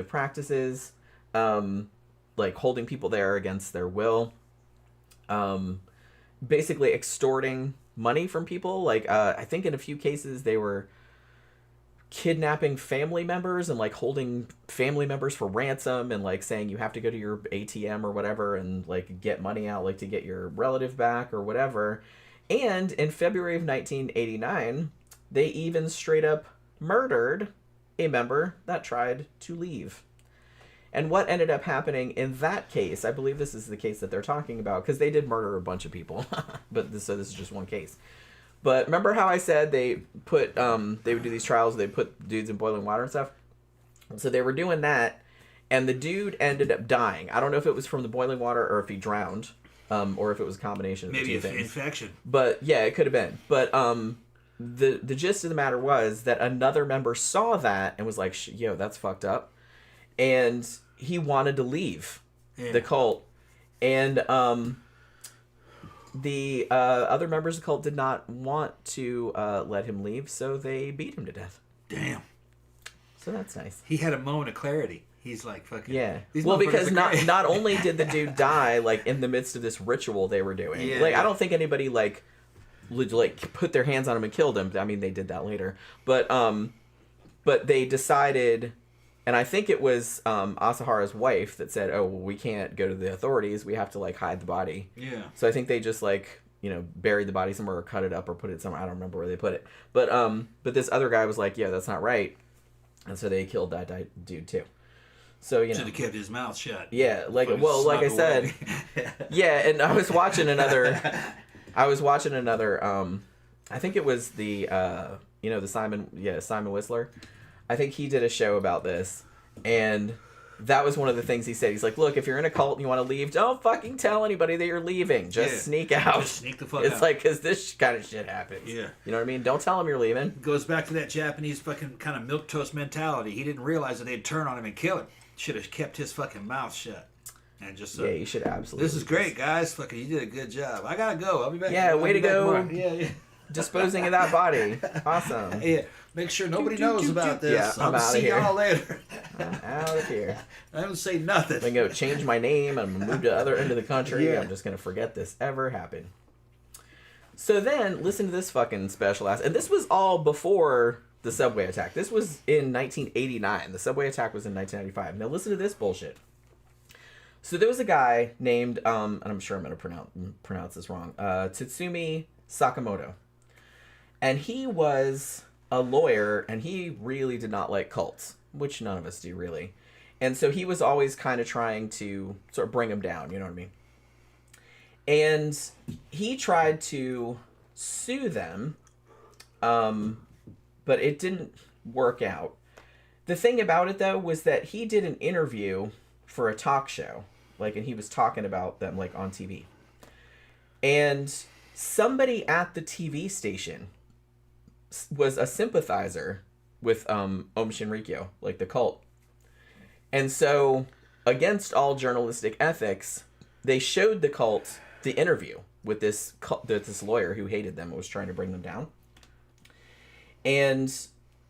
practices, like holding people there against their will, basically extorting money from people. Like I think in a few cases they were kidnapping family members and like holding family members for ransom and like saying you have to go to your ATM or whatever and like get money out like to get your relative back or whatever. And in February of 1989, they even straight up murdered a member that tried to leave. And what ended up happening in that case, I believe this is the case that they're talking about, because they did murder a bunch of people, but this is just one case. But remember how I said they put they would do these trials, they put dudes in boiling water and stuff? So they were doing that, and the dude ended up dying. I don't know if it was from the boiling water or if he drowned, or if it was a combination of the two things. Maybe infection. But yeah, it could have been. But the gist of the matter was that another member saw that and was like, yo, that's fucked up. And he wanted to leave the cult. And the other members of the cult did not want to let him leave, so they beat him to death. Damn. So that's nice. He had a moment of clarity. He's like, fucking... Yeah. Well, because not only did the dude die, like, in the midst of this ritual they were doing. Yeah, like, I don't think anybody, like put their hands on him and killed him. I mean, they did that later. But they decided... And I think it was Asahara's wife that said, oh, well, we can't go to the authorities. We have to, like, hide the body. Yeah. So I think they just, like, you know, buried the body somewhere or cut it up or put it somewhere. I don't remember where they put it. But this other guy was like, yeah, that's not right. And so they killed that too. So, you know. Should have kept his mouth shut. Yeah. Like, well, like I said. Yeah, and I was watching another... I think it was the, the Simon Whistler. I think he did a show about this, and that was one of the things he said. He's like, look, if you're in a cult and you want to leave, don't fucking tell anybody that you're leaving. Just sneak out. Just sneak the fuck out. It's like, because this kind of shit happens. Yeah. You know what I mean? Don't tell them you're leaving. Goes back to that Japanese fucking kind of milquetoast mentality. He didn't realize that they'd turn on him and kill him. Should have kept his fucking mouth shut. And just yeah, you should absolutely. This is great, guys. Fucking, you did a good job. I gotta go. I'll be back. Yeah, way to go. Yeah. Disposing of that body. Awesome. Yeah. Make sure nobody knows about this. Yeah, I'm out of see here. y'all later. I'm out of here. I don't say nothing. I'm going to go change my name. I'm going to move to the other end of the country. Yeah. I'm just going to forget this ever happened. So then, listen to this fucking special ass. And this was all before the subway attack. This was in 1989. The subway attack was in 1995. Now listen to this bullshit. So there was a guy named, and I'm sure I'm going to pronounce this wrong, Tatsumi Sakamoto. And he was a lawyer, and he really did not like cults, which none of us do, really. And so he was always kind of trying to sort of bring them down, you know what I mean? And he tried to sue them, but it didn't work out. The thing about it, though, was that he did an interview for a talk show, like, and he was talking about them, like, on TV. And somebody at the TV station was a sympathizer with Aum Shinrikyo, like the cult. And so, against all journalistic ethics, they showed the cult the interview with this lawyer who hated them and was trying to bring them down. And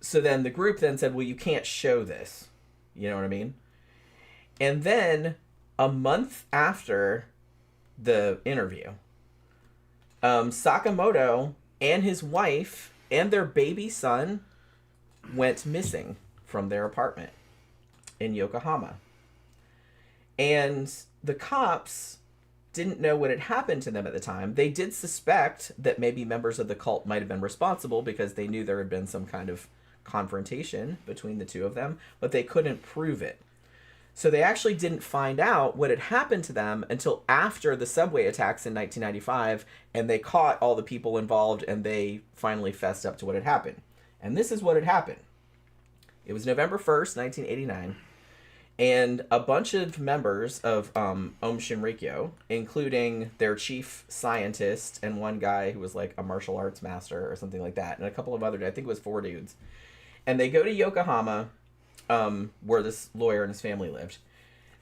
so then the group then said, well, you can't show this. You know what I mean? And then, a month after the interview, Sakamoto and his wife and their baby son went missing from their apartment in Yokohama. And the cops didn't know what had happened to them at the time. They did suspect that maybe members of the cult might have been responsible because they knew there had been some kind of confrontation between the two of them, but they couldn't prove it. So they actually didn't find out what had happened to them until after the subway attacks in 1995, and they caught all the people involved, and they finally fessed up to what had happened. And this is what had happened. It was November 1st, 1989, and a bunch of members of Aum Shinrikyo, including their chief scientist and one guy who was like a martial arts master or something like that, and a couple of other, I think it was 4 dudes. And they go to Yokohama, where this lawyer and his family lived.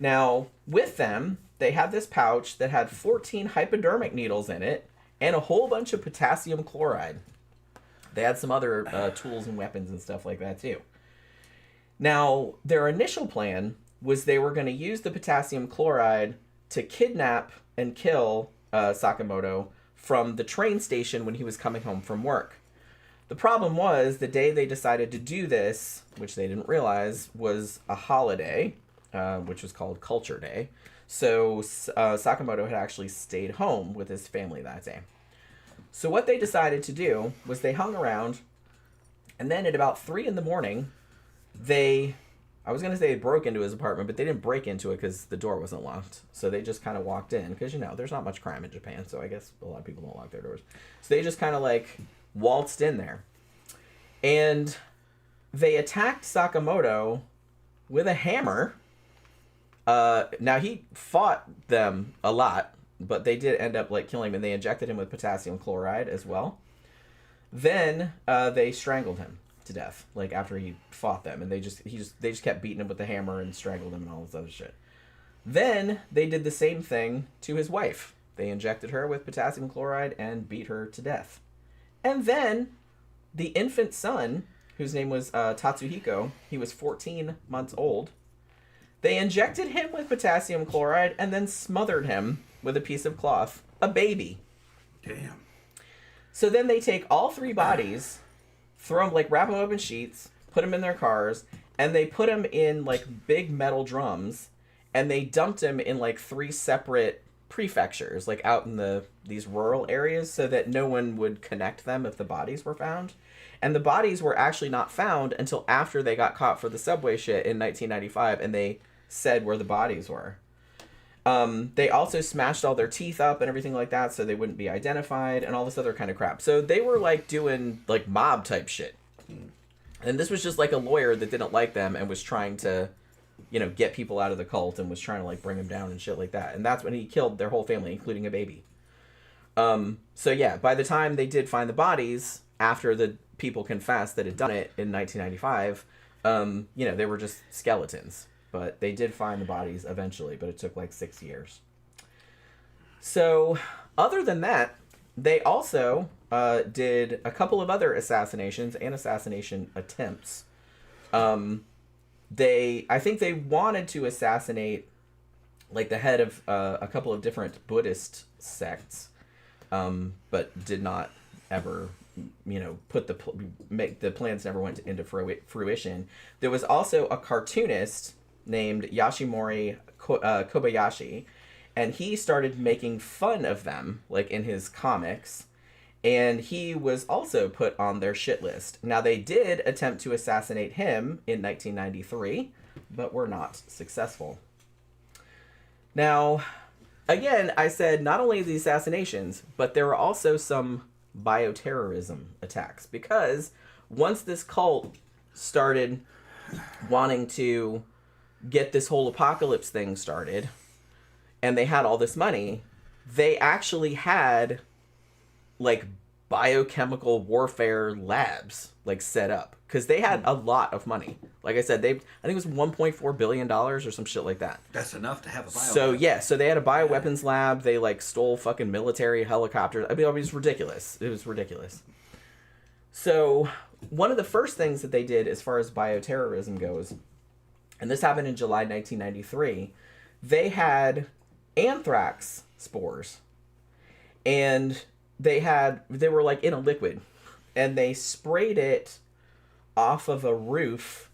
Now, with them, they had this pouch that had 14 hypodermic needles in it and a whole bunch of potassium chloride. They had some other tools and weapons and stuff like that, too. Now, their initial plan was they were going to use the potassium chloride to kidnap and kill Sakamoto from the train station when he was coming home from work. The problem was, the day they decided to do this, which they didn't realize, was a holiday, which was called Culture Day. So Sakamoto had actually stayed home with his family that day. So what they decided to do was they hung around, and then at about 3 in the morning, I was going to say they broke into his apartment, but they didn't break into it because the door wasn't locked. So they just kind of walked in, because, there's not much crime in Japan, so I guess a lot of people don't lock their doors. So they just kind of, waltzed in there. And they attacked Sakamoto with a hammer. Now, he fought them a lot, but they did end up like killing him, and they injected him with potassium chloride as well. Then they strangled him to death, like after he fought them, and they just kept beating him with the hammer and strangled him and all this other shit. Then they did the same thing to his wife. They injected her with potassium chloride and beat her to death. And then the infant son, whose name was Tatsuhiko, he was 14 months old. They injected him with potassium chloride and then smothered him with a piece of cloth, a baby. Damn. So then they take all three bodies, throw them, like wrap them up in sheets, put them in their cars, and they put them in like big metal drums, and they dumped them in like 3 separate prefectures, like out in these rural areas, so that no one would connect them if the bodies were found. And the bodies were actually not found until after they got caught for the subway shit in 1995, and they said where the bodies were. They also smashed all their teeth up and everything like that so they wouldn't be identified and all this other kind of crap. So they were like doing like mob type shit. And this was just like a lawyer that didn't like them and was trying to, you know, get people out of the cult and was trying to like bring them down and shit like that. And that's when he killed their whole family, including a baby. So yeah, by the time they did find the bodies, after the people confessed that had done it in 1995, you know, they were just skeletons. But they did find the bodies eventually, but it took like 6 years. So, other than that, they also did a couple of other assassinations and assassination attempts. I think they wanted to assassinate like the head of a couple of different Buddhist sects, but did not ever, you know, make the plans never went into fruition. There was also a cartoonist named Yashimori Kobayashi, and he started making fun of them, like in his comics, and he was also put on their shit list. Now, they did attempt to assassinate him in 1993, but were not successful. Now, again, I said not only the assassinations, but there were also some bioterrorism attacks, because once this cult started wanting to get this whole apocalypse thing started, and they had all this money, they actually had like biochemical warfare labs like set up, because they had a lot of money. Like I said, I think it was $1.4 billion or some shit like that. That's enough to have a bio. So yeah, so they had a bioweapons lab. They like stole fucking military helicopters. I mean, it was ridiculous. It was ridiculous. So one of the first things that they did as far as bioterrorism goes, and this happened in July 1993, they had anthrax spores. And they were like in a liquid. And they sprayed it off of a roof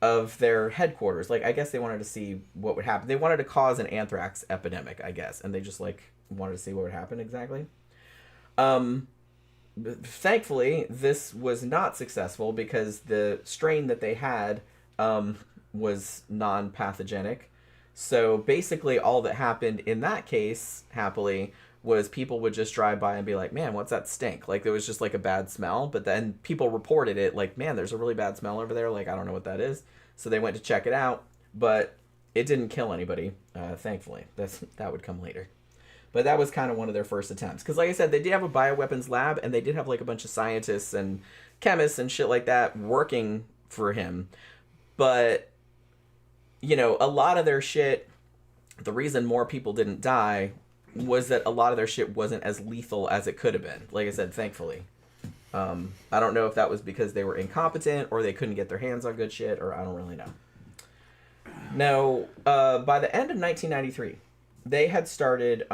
of their headquarters. Like, I guess they wanted to see what would happen. They wanted to cause an anthrax epidemic, I guess. And they just, like, wanted to see what would happen exactly. Thankfully, this was not successful because the strain that they had was non-pathogenic. So basically all that happened in that case, happily, was people would just drive by and be like, man, what's that stink? Like, there was just like a bad smell, but then people reported it like, man, there's a really bad smell over there. Like, I don't know what that is. So they went to check it out, but it didn't kill anybody, thankfully. That would come later. But that was kind of one of their first attempts. Because like I said, they did have a bioweapons lab, and they did have like a bunch of scientists and chemists and shit like that working for him. But, you know, a lot of their shit, the reason more people didn't die was that a lot of their shit wasn't as lethal as it could have been. Like I said, thankfully. I don't know if that was because they were incompetent or they couldn't get their hands on good shit, or I don't really know. Now, by the end of 1993, they had started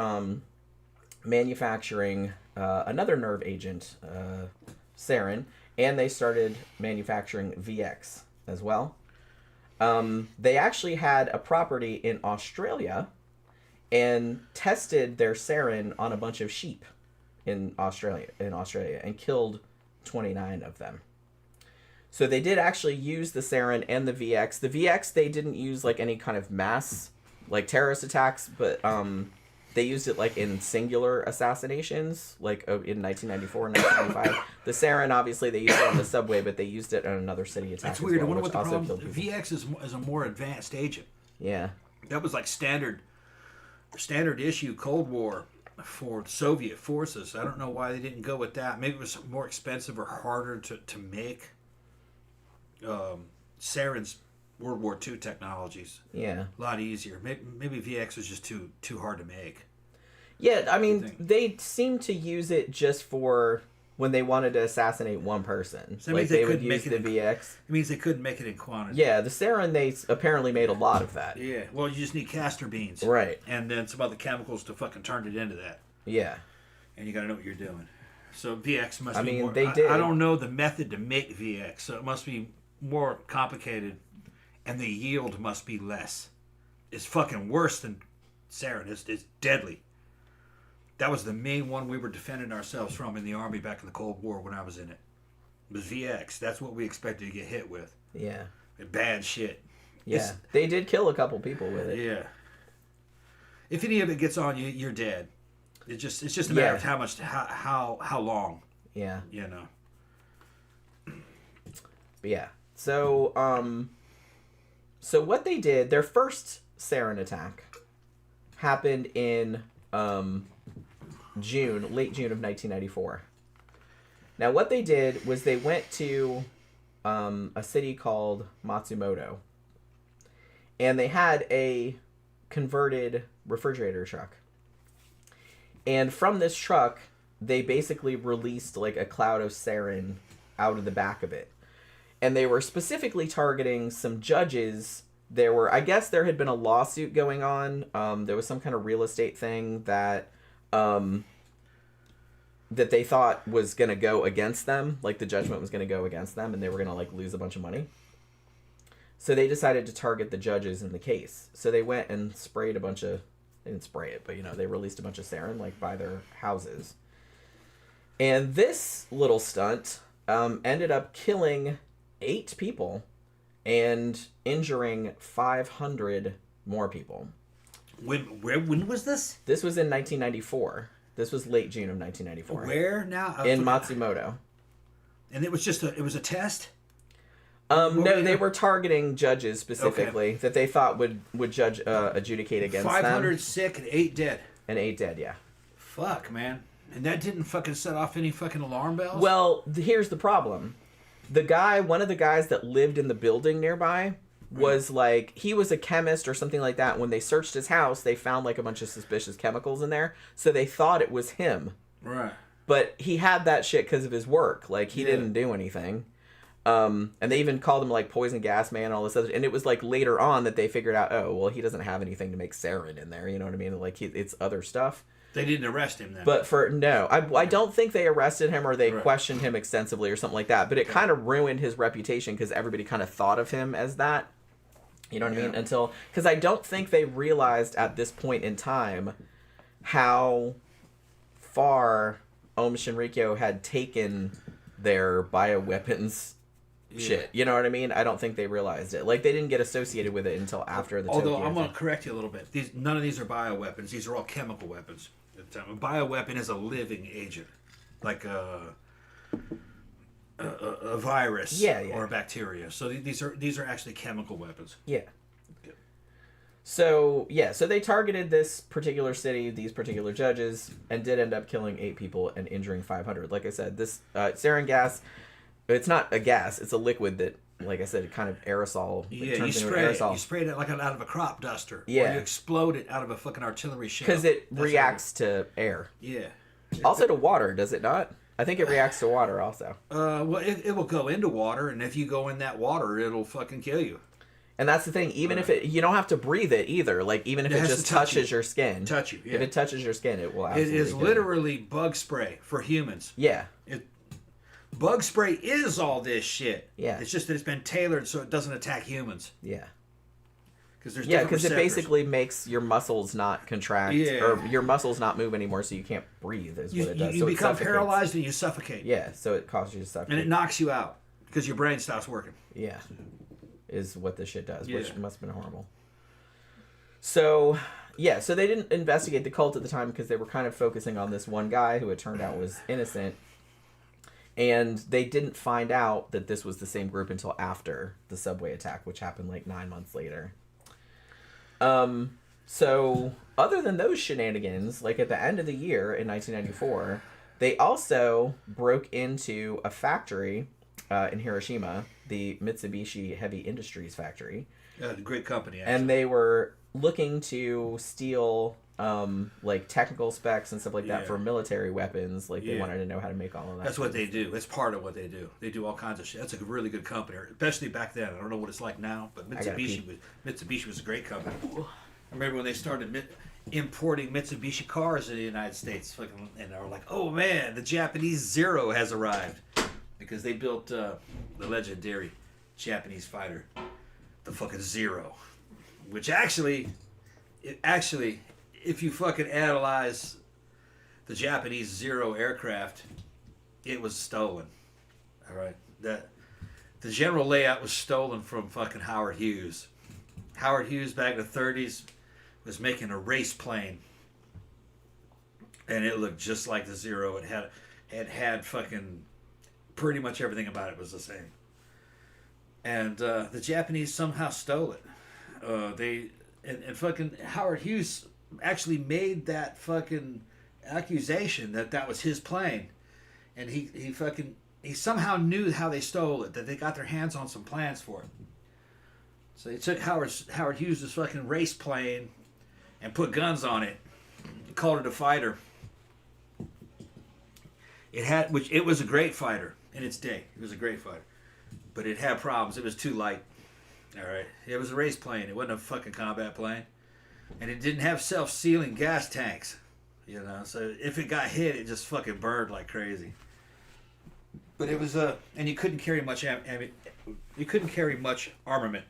manufacturing another nerve agent, Sarin, and they started manufacturing VX as well. They actually had a property in Australia and tested their sarin on a bunch of sheep in Australia and killed 29 of them. So they did actually use the sarin and the VX. The VX, they didn't use like any kind of mass like terrorist attacks, but they used it like in singular assassinations, like in 1994 and 1995. The Sarin, obviously, they used it on the subway, but they used it on another city attack. That's weird. Well, I wonder what the also problem. VX is a more advanced agent. Yeah. That was like standard issue Cold War for Soviet forces. I don't know why they didn't go with that. Maybe it was more expensive or harder to make. Sarin's World War II technologies. Yeah. A lot easier. Maybe VX was just too hard to make. Yeah, I mean, they seem to use it just for when they wanted to assassinate one person. So like, they would use the VX. It means they couldn't make it in quantity. Yeah, the Sarin, they apparently made a lot of that. Yeah, well, you just need castor beans. Right. And then some other chemicals to fucking turn it into that. Yeah. And you gotta know what you're doing. So VX must be mean, more... they did. I don't know the method to make VX, so it must be more complicated, and the yield must be less. It's fucking worse than Sarin. It's deadly. That was the main one we were defending ourselves from in the Army back in the Cold War when I was in it. It was VX. That's what we expected to get hit with. Yeah. Bad shit. Yeah. They did kill a couple people with it. Yeah. If any of it gets on you, you're dead. It's just a matter of how long. Yeah. You know. But yeah. So so what they did, their first Sarin attack happened in late June of 1994. Now what they did was they went to a city called Matsumoto, and they had a converted refrigerator truck. And from this truck, they basically released like a cloud of sarin out of the back of it. And they were specifically targeting some judges. I guess there had been a lawsuit going on. There was some kind of real estate thing that they thought was going to go against them. Like the judgment was going to go against them, and they were going to like lose a bunch of money. So they decided to target the judges in the case. So they went and sprayed a bunch of, they didn't spray it, but they released a bunch of sarin like by their houses. And this little stunt ended up killing 8 people and injuring 500 more people. When was this? This was in 1994. This was late June of 1994. Where now? In Matsumoto. And it was just a test? No, they were targeting judges specifically that they thought would judge adjudicate against 500 them. sick and 8 dead. And 8 dead, yeah. Fuck, man. And that didn't fucking set off any fucking alarm bells? Well, here's the problem. One of the guys that lived in the building nearby was like, he was a chemist or something like that. When they searched his house, they found like a bunch of suspicious chemicals in there. So they thought it was him. Right. But he had that shit because of his work. Like, he didn't do anything. And they even called him like poison gas man and all this other. And it was like later on that they figured out, oh, well, he doesn't have anything to make sarin in there. You know what I mean? Like, it's other stuff. They didn't arrest him then. But I don't think they arrested him or they questioned him extensively or something like that. But it kind of ruined his reputation because everybody kind of thought of him as that. You know what I mean? Because I don't think they realized at this point in time how far Aum Shinrikyo had taken their bioweapons shit. You know what I mean? I don't think they realized it. Like, they didn't get associated with it until after the Although, Tokyo I'm going thing. to correct you a little bit. None of these are bioweapons. These are all chemical weapons. A bioweapon is a living agent. Like a virus or a bacteria. So these are actually chemical weapons. Yeah. So they targeted this particular city, these particular judges, and did end up killing 8 people and injuring 500. Like I said, this sarin gas, it's not a gas, it's a liquid that, like I said, it kind of aerosol. You spray it like out of a crop duster. Yeah. Or you explode it out of a fucking artillery shell. Because it reacts to air. Yeah. Also to water, does it not? I think it reacts to water also. Well, it will go into water, and if you go in that water, it'll fucking kill you. And that's the thing. Even if you don't have to breathe it either. Like, even if it just touches your skin. Touch you, yeah. If it touches your skin, it will absolutely It is kill literally you. bug spray for humans. Yeah. Bug spray is all this shit. Yeah. It's just that it's been tailored so it doesn't attack humans. Yeah. Because it basically makes your muscles not contract. Yeah. Or your muscles not move anymore, so you can't breathe is what it does. You so become it paralyzed and you suffocate. Yeah, so it causes you to suffocate. And it knocks you out because your brain stops working. Yeah. Is what this shit does, Yeah. which must have been horrible. So, Yeah, so they didn't investigate the cult at the time because they were kind of focusing on this one guy who it turned out was innocent. And they didn't find out that this was the same group until after the subway attack, which happened like 9 months later. So other than those shenanigans, like at the end of the year in 1994, they also broke into a factory in Hiroshima, the Mitsubishi Heavy Industries factory. Great company, actually. And they were looking to steal like technical specs and stuff like that for military weapons. Like they wanted to know how to make all of that. That's what they do. That's part of what they do. They do all kinds of shit. That's a really good company, especially back then. I don't know what it's like now, but Mitsubishi was a great company. I remember when they started importing Mitsubishi cars in the United States, and they were like, "Oh man, the Japanese Zero has arrived," because they built the legendary Japanese fighter, the fucking Zero, which actually, if you fucking analyze the Japanese Zero aircraft, it was stolen. All right, the general layout was stolen from fucking Howard Hughes. Howard Hughes back in the 30s was making a race plane, and it looked just like the Zero. It had fucking pretty much everything about it was the same. And the Japanese somehow stole it. And fucking Howard Hughes actually made that fucking accusation that was his plane, and he somehow knew how they stole it, that they got their hands on some plans for it. So they took Howard Hughes' fucking race plane and put guns on it, called it a fighter. It was a great fighter in its day. It was a great fighter, but it had problems. It was too light. All right, it was a race plane. It wasn't a fucking combat plane, and it didn't have self-sealing gas tanks. You know, so if it got hit, it just fucking burned like crazy. But it was and you couldn't carry much armament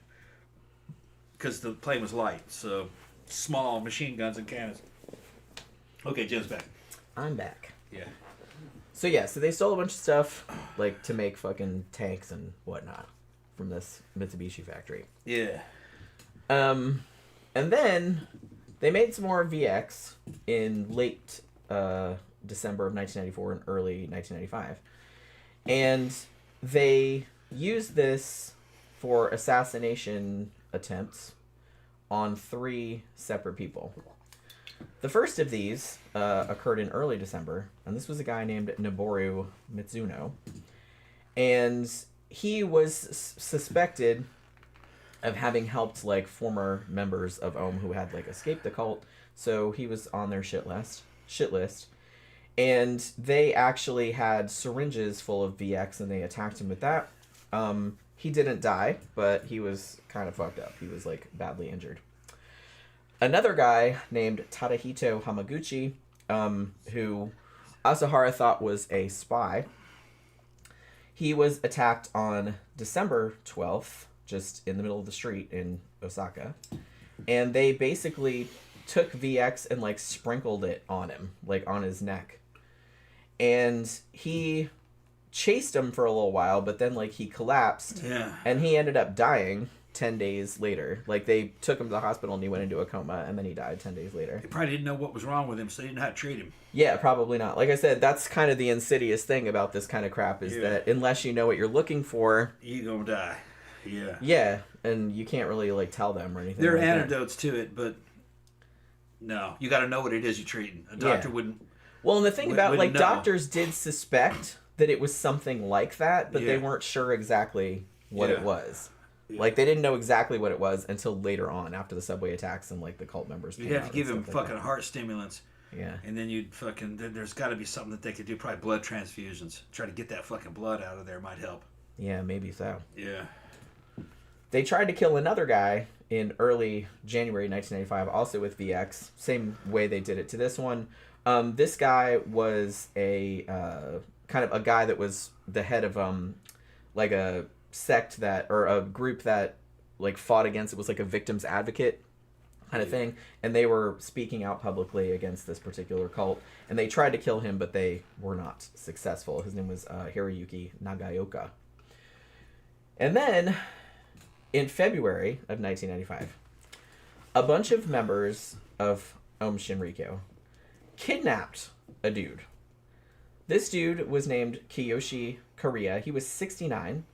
because the plane was light. So small machine guns and cannons. Okay, Jim's back. I'm back. Yeah. So they stole a bunch of stuff like to make fucking tanks and whatnot from this Mitsubishi factory. Yeah. And then they made some more VX in late December of 1994 and early 1995. And they used this for assassination attempts on 3 separate people. The first of these occurred in early December, and this was a guy named Noboru Mitsuno. And he was suspected of having helped like former members of Aum who had like escaped the cult, so he was on their shit list. And they actually had syringes full of VX, and they attacked him with that. He didn't die, but he was kind of fucked up. He was like badly injured. Another guy named Tadahito Hamaguchi, who Asahara thought was a spy. He was attacked on December 12th, just in the middle of the street in Osaka. And they basically took VX and like sprinkled it on him, like on his neck. And he chased him for a little while, but then like he collapsed. Yeah. And he ended up dying 10 days later. Like they took him to the hospital and he went into a coma, and then he died 10 days later. They probably didn't know what was wrong with him, so they didn't know how to treat him. Yeah, probably not. Like I said, that's kind of the insidious thing about this kind of crap is that unless you know what you're looking for, you're gonna die. Yeah. Yeah, and you can't really like tell them or anything. There are like antidotes to it, but no, you got to know what it is you're treating. A doctor wouldn't. Well, and the thing about like know. doctors did suspect that it was something like that, but they weren't sure exactly what it was. Yeah. Like they didn't know exactly what it was until later on, after the subway attacks and like the cult members. You'd have to give him fucking heart stimulants. Yeah. And then there's got to be something that they could do. Probably blood transfusions. Try to get that fucking blood out of there might help. Yeah, maybe so. Yeah. They tried to kill another guy in early January 1995, also with VX. Same way they did it to this one. This guy was a kind of a guy that was the head of like a sect or a group that like fought against, it was like a victim's advocate kind of thing, and they were speaking out publicly against this particular cult, and they tried to kill him, but they were not successful. His name was Hiroyuki Nagaoka. And then in February of 1995, a bunch of members of Aum Shinrikyo kidnapped a dude. This dude was named Kiyoshi Korea. He was 69,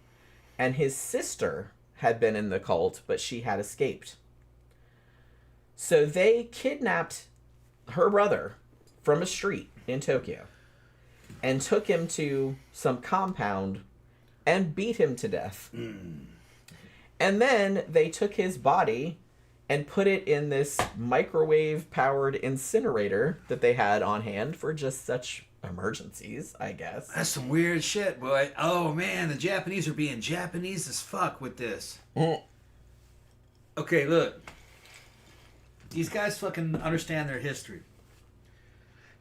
and his sister had been in the cult, but she had escaped. So they kidnapped her brother from a street in Tokyo and took him to some compound and beat him to death. And then they took his body and put it in this microwave-powered incinerator that they had on hand for just such emergencies, I guess. That's some weird shit, boy. Oh, man, the Japanese are being Japanese as fuck with this. Okay, look. These guys fucking understand their history.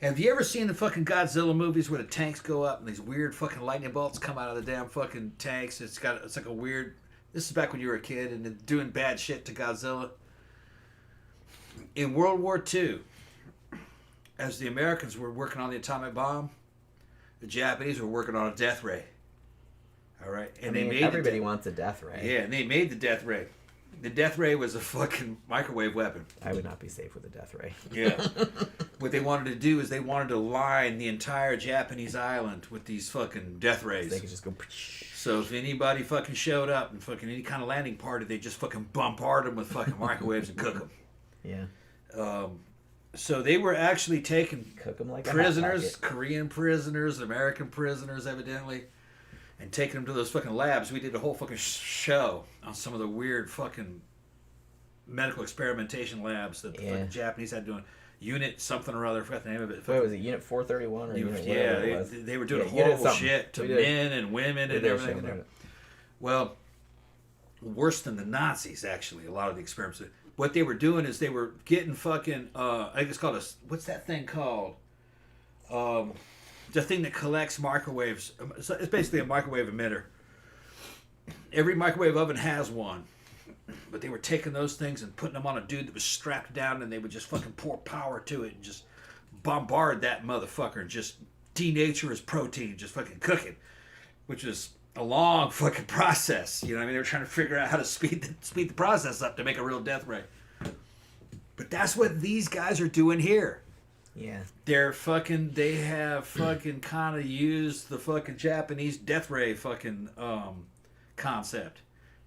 Have you ever seen the fucking Godzilla movies where the tanks go up and these weird fucking lightning bolts come out of the damn fucking tanks? It's like a weird... This is back when you were a kid and doing bad shit to Godzilla. In World War II, as the Americans were working on the atomic bomb, the Japanese were working on a death ray. All right, and everybody wants a death ray. Yeah, and they made the death ray. The death ray was a fucking microwave weapon. I would not be safe with a death ray. Yeah. What they wanted to do is they wanted to line the entire Japanese island with these fucking death rays. They could just go. So if anybody fucking showed up and fucking any kind of landing party, they just fucking bombard them with fucking microwaves and cook them. Yeah. So they were actually taking Cook them like prisoners, Korean prisoners, American prisoners, evidently, and taking them to those fucking labs. We did a whole fucking show on some of the weird fucking medical experimentation labs that the fucking Japanese had doing. Unit something or other, I forgot the name of it. What was it, Unit 431 or Unit whatever it was? They were doing horrible shit to men and women and everything. Well, worse than the Nazis, actually, a lot of the experiments. What they were doing is they were getting fucking, I think it's called what's that thing called? The thing that collects microwaves. It's basically a microwave emitter. Every microwave oven has one. But they were taking those things and putting them on a dude that was strapped down, and they would just fucking pour power to it and just bombard that motherfucker and just denature his protein, just fucking cook it, which is a long fucking process. You know what I mean? They were trying to figure out how to speed the process up to make a real death ray. But that's what these guys are doing here. Yeah. They have fucking kind of used the fucking Japanese death ray fucking concept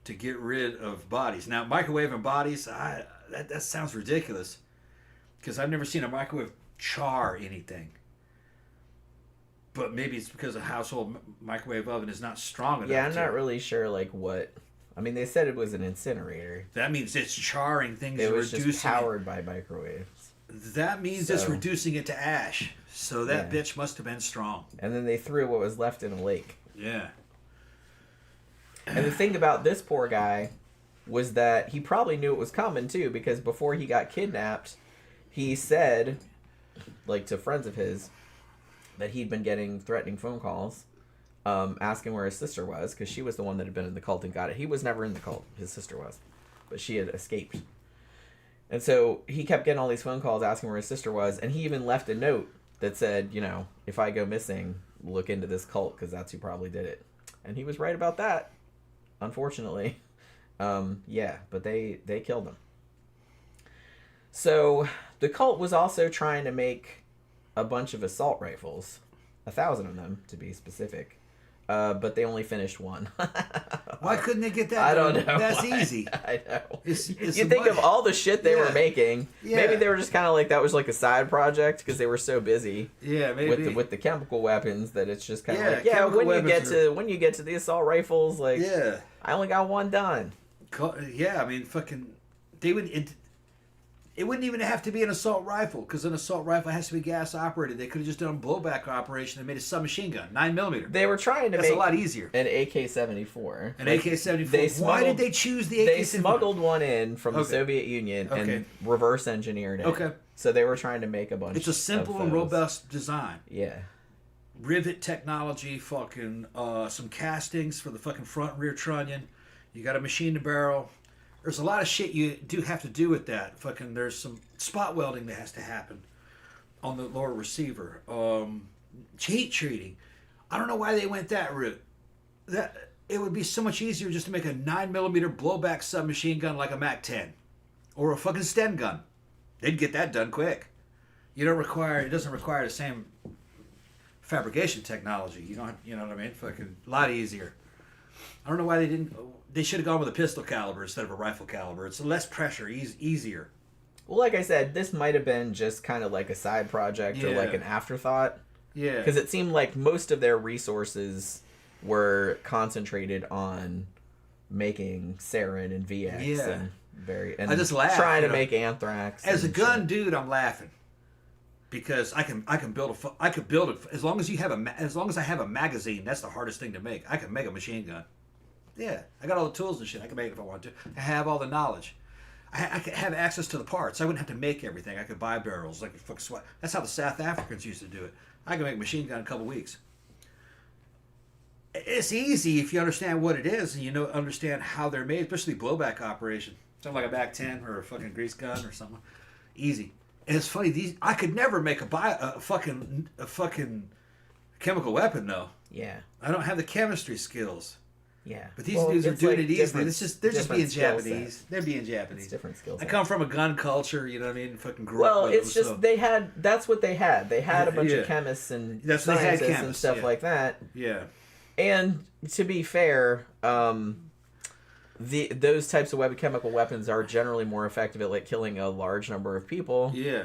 to get rid of bodies. Now, microwaving bodies, that sounds ridiculous, because I've never seen a microwave char anything. But maybe it's because a household microwave oven is not strong enough. Yeah, I'm not really sure, like, what... I mean, they said it was an incinerator. That means it's charring things. It was just powered by microwaves. That means it's reducing it to ash. So that bitch must have been strong. And then they threw what was left in a lake. Yeah. And the thing about this poor guy was that he probably knew it was coming, too, because before he got kidnapped, he said, like, to friends of his, that he'd been getting threatening phone calls asking where his sister was, because she was the one that had been in the cult and got it. He was never in the cult. His sister was. But she had escaped. And so he kept getting all these phone calls asking where his sister was, and he even left a note that said, you know, if I go missing, look into this cult, because that's who probably did it. And he was right about that. Unfortunately. But they killed him. So the cult was also trying to make a bunch of assault rifles, 1,000 of them to be specific, but they only finished one. Why couldn't they get that? I don't know. That's easy. I know. It's you think of all the shit they were making. Yeah. Maybe they were just kind of like that was like a side project because they were so busy. Yeah, maybe with the chemical weapons that it's just kind of when you get to the assault rifles, like I only got one done. Yeah, I mean, fucking, it wouldn't even have to be an assault rifle, because an assault rifle has to be gas operated. They could have just done a blowback operation and made a submachine gun, 9mm. They were trying to That's make a lot easier. An AK-74. An AK-74. Why did they choose the AK-74? They smuggled one in from the Soviet Union and reverse engineered it. Okay. So they were trying to make a bunch. It's a simple and robust design. Yeah. Rivet technology, fucking some castings for the fucking front and rear trunnion. You got a machine to barrel. There's a lot of shit you do have to do with that. Fucking, there's some spot welding that has to happen on the lower receiver. Heat treating. I don't know why they went that route. That it would be so much easier just to make a 9mm blowback submachine gun like a MAC-10. or a fucking Sten gun. They'd get that done quick. It doesn't require the same fabrication technology. You know what I mean? Fucking a lot easier. I don't know why they should have gone with a pistol caliber instead of a rifle caliber. It's less pressure, easier. Well, like I said, this might have been just kind of like a side project or like an afterthought. Yeah. Because it seemed like most of their resources were concentrated on making Sarin and VX and I just laugh, trying to make anthrax. As a gun dude, I'm laughing because I can build it as long as I have a magazine. That's the hardest thing to make. I can make a machine gun. Yeah, I got all the tools and shit. I can make it if I want to. I have all the knowledge. I could have access to the parts. I wouldn't have to make everything. I could buy barrels. I could fuck sweat. That's how the South Africans used to do it. I can make a machine gun in a couple weeks. It's easy if you understand what it is and understand how they're made, especially blowback operation. Something like a back 10 or a fucking grease gun or something. Easy. And it's funny, I could never make a fucking chemical weapon though. Yeah. I don't have the chemistry skills. Yeah. But these dudes are doing it easily. They're just being Japanese. Set. They're being Japanese. It's different skills. I come from a gun culture, you know what I mean? Fucking grew well, up with it's them, just so. That's what they had. They had a bunch of chemists and scientists and stuff like that. Yeah. And to be fair, those types of chemical weapons are generally more effective at like killing a large number of people. Yeah.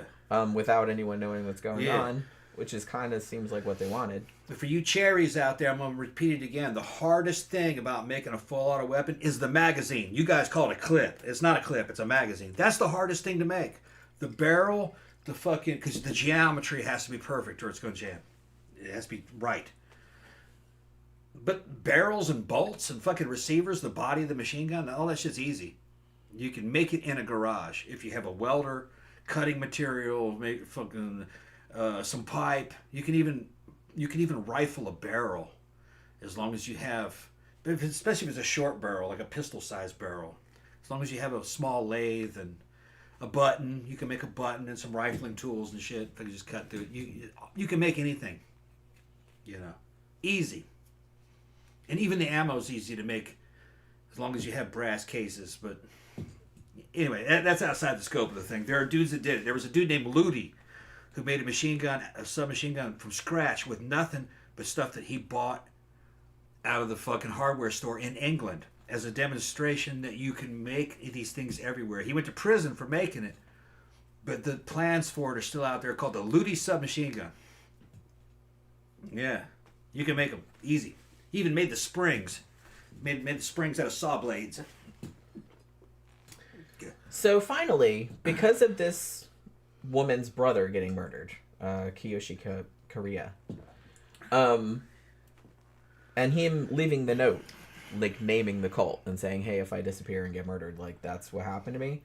Without anyone knowing what's going on, which is kind of seems like what they wanted. But for you cherries out there, I'm going to repeat it again. The hardest thing about making a full auto weapon is the magazine. You guys call it a clip. It's not a clip. It's a magazine. That's the hardest thing to make. The barrel, because the geometry has to be perfect or it's going to jam. It has to be right. But barrels and bolts and fucking receivers, the body of the machine gun, all that shit's easy. You can make it in a garage if you have a welder, cutting material, make fucking some pipe. You can even rifle a barrel, as long as you have, especially if it's a short barrel, like a pistol-sized barrel. As long as you have a small lathe and a button, you can make a button and some rifling tools and shit. You just cut through it. You can make anything. Easy. And even the ammo's easy to make, as long as you have brass cases. But anyway, that's outside the scope of the thing. There are dudes that did it. There was a dude named Ludi who made a submachine gun from scratch with nothing but stuff that he bought out of the fucking hardware store in England as a demonstration that you can make these things everywhere. He went to prison for making it, but the plans for it are still out there, called the Ludi submachine gun. Yeah, you can make them easy. He even made the springs. Made the springs out of saw blades. So finally, because of this woman's brother getting murdered, Kiyoshi Korea, and him leaving the note, like naming the cult and saying, hey, if I disappear and get murdered, like that's what happened to me.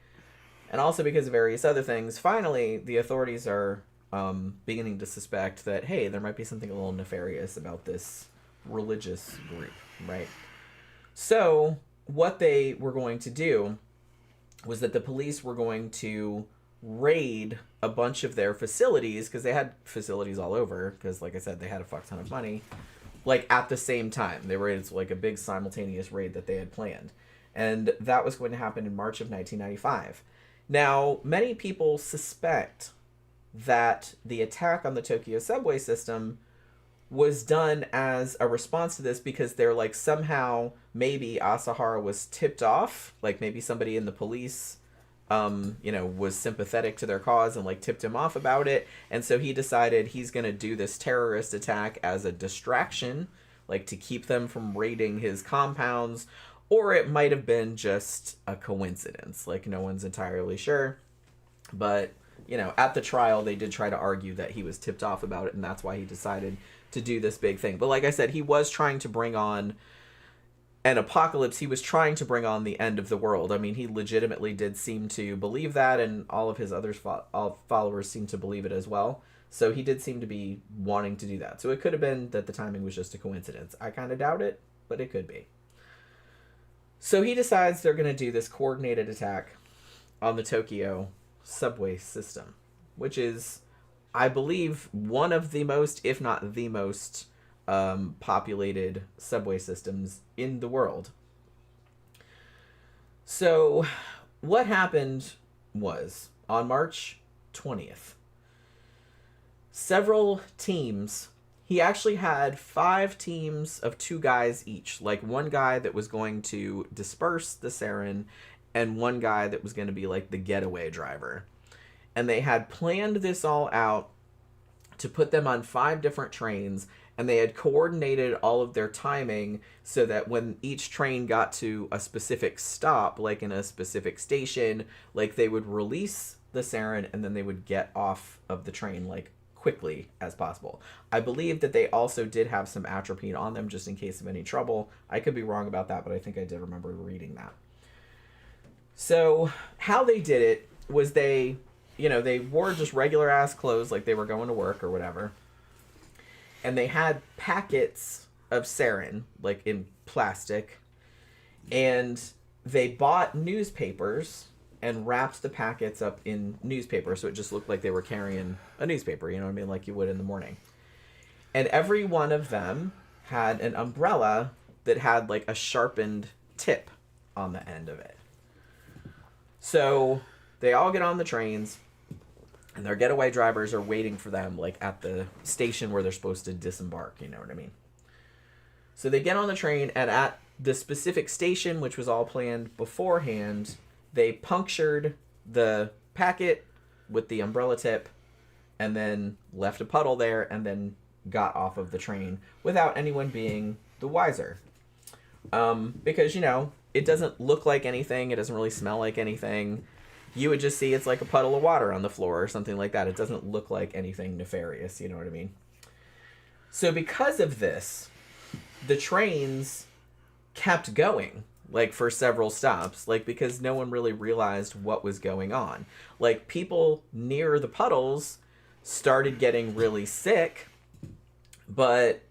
And also because of various other things, finally the authorities are beginning to suspect that, hey, there might be something a little nefarious about this religious group, right? So what they were going to do was that the police were going to raid a bunch of their facilities, because they had facilities all over, because like I said, they had a fuck ton of money, like at the same time. It's like a big simultaneous raid that they had planned. And that was going to happen in March of 1995. Now, many people suspect that the attack on the Tokyo subway system was done as a response to this, because they're like, somehow maybe Asahara was tipped off, like maybe somebody in the police was sympathetic to their cause and like tipped him off about it, and so he decided he's going to do this terrorist attack as a distraction, like to keep them from raiding his compounds. Or it might have been just a coincidence, like no one's entirely sure. But at the trial they did try to argue that he was tipped off about it, and that's why he decided to do this big thing. But like I said, he was trying to bring on an apocalypse. He was trying to bring on the end of the world. I mean, he legitimately did seem to believe that, and all of his other followers seemed to believe it as well. So he did seem to be wanting to do that. So it could have been that the timing was just a coincidence. I kind of doubt it, but it could be. So he decides they're going to do this coordinated attack on the Tokyo subway system, which is, I believe, one of the most, if not the most, populated subway systems in the world. So what happened was on March 20th. Several teams. He actually had 5 teams of 2 guys each. Like one guy that was going to disperse the sarin and one guy that was going to be like the getaway driver. And they had planned this all out to put them on 5 different trains, and they had coordinated all of their timing so that when each train got to a specific stop, like in a specific station, like they would release the sarin and then they would get off of the train like quickly as possible. I believe that they also did have some atropine on them just in case of any trouble. I could be wrong about that, but I think I did remember reading that. So how they did it was they wore just regular ass clothes like they were going to work or whatever. And they had packets of sarin, like in plastic. And they bought newspapers and wrapped the packets up in newspaper so it just looked like they were carrying a newspaper, you know what I mean, like you would in the morning. And every one of them had an umbrella that had like a sharpened tip on the end of it. So they all get on the trains, and their getaway drivers are waiting for them like at the station where they're supposed to disembark, you know what I mean? So they get on the train, and at the specific station, which was all planned beforehand, they punctured the packet with the umbrella tip and then left a puddle there and then got off of the train without anyone being the wiser. Because, it doesn't look like anything. It doesn't really smell like anything. You would just see it's like a puddle of water on the floor or something like that. It doesn't look like anything nefarious, you know what I mean? So because of this, the trains kept going, like, for several stops, like, because no one really realized what was going on. Like, people near the puddles started getting really sick, but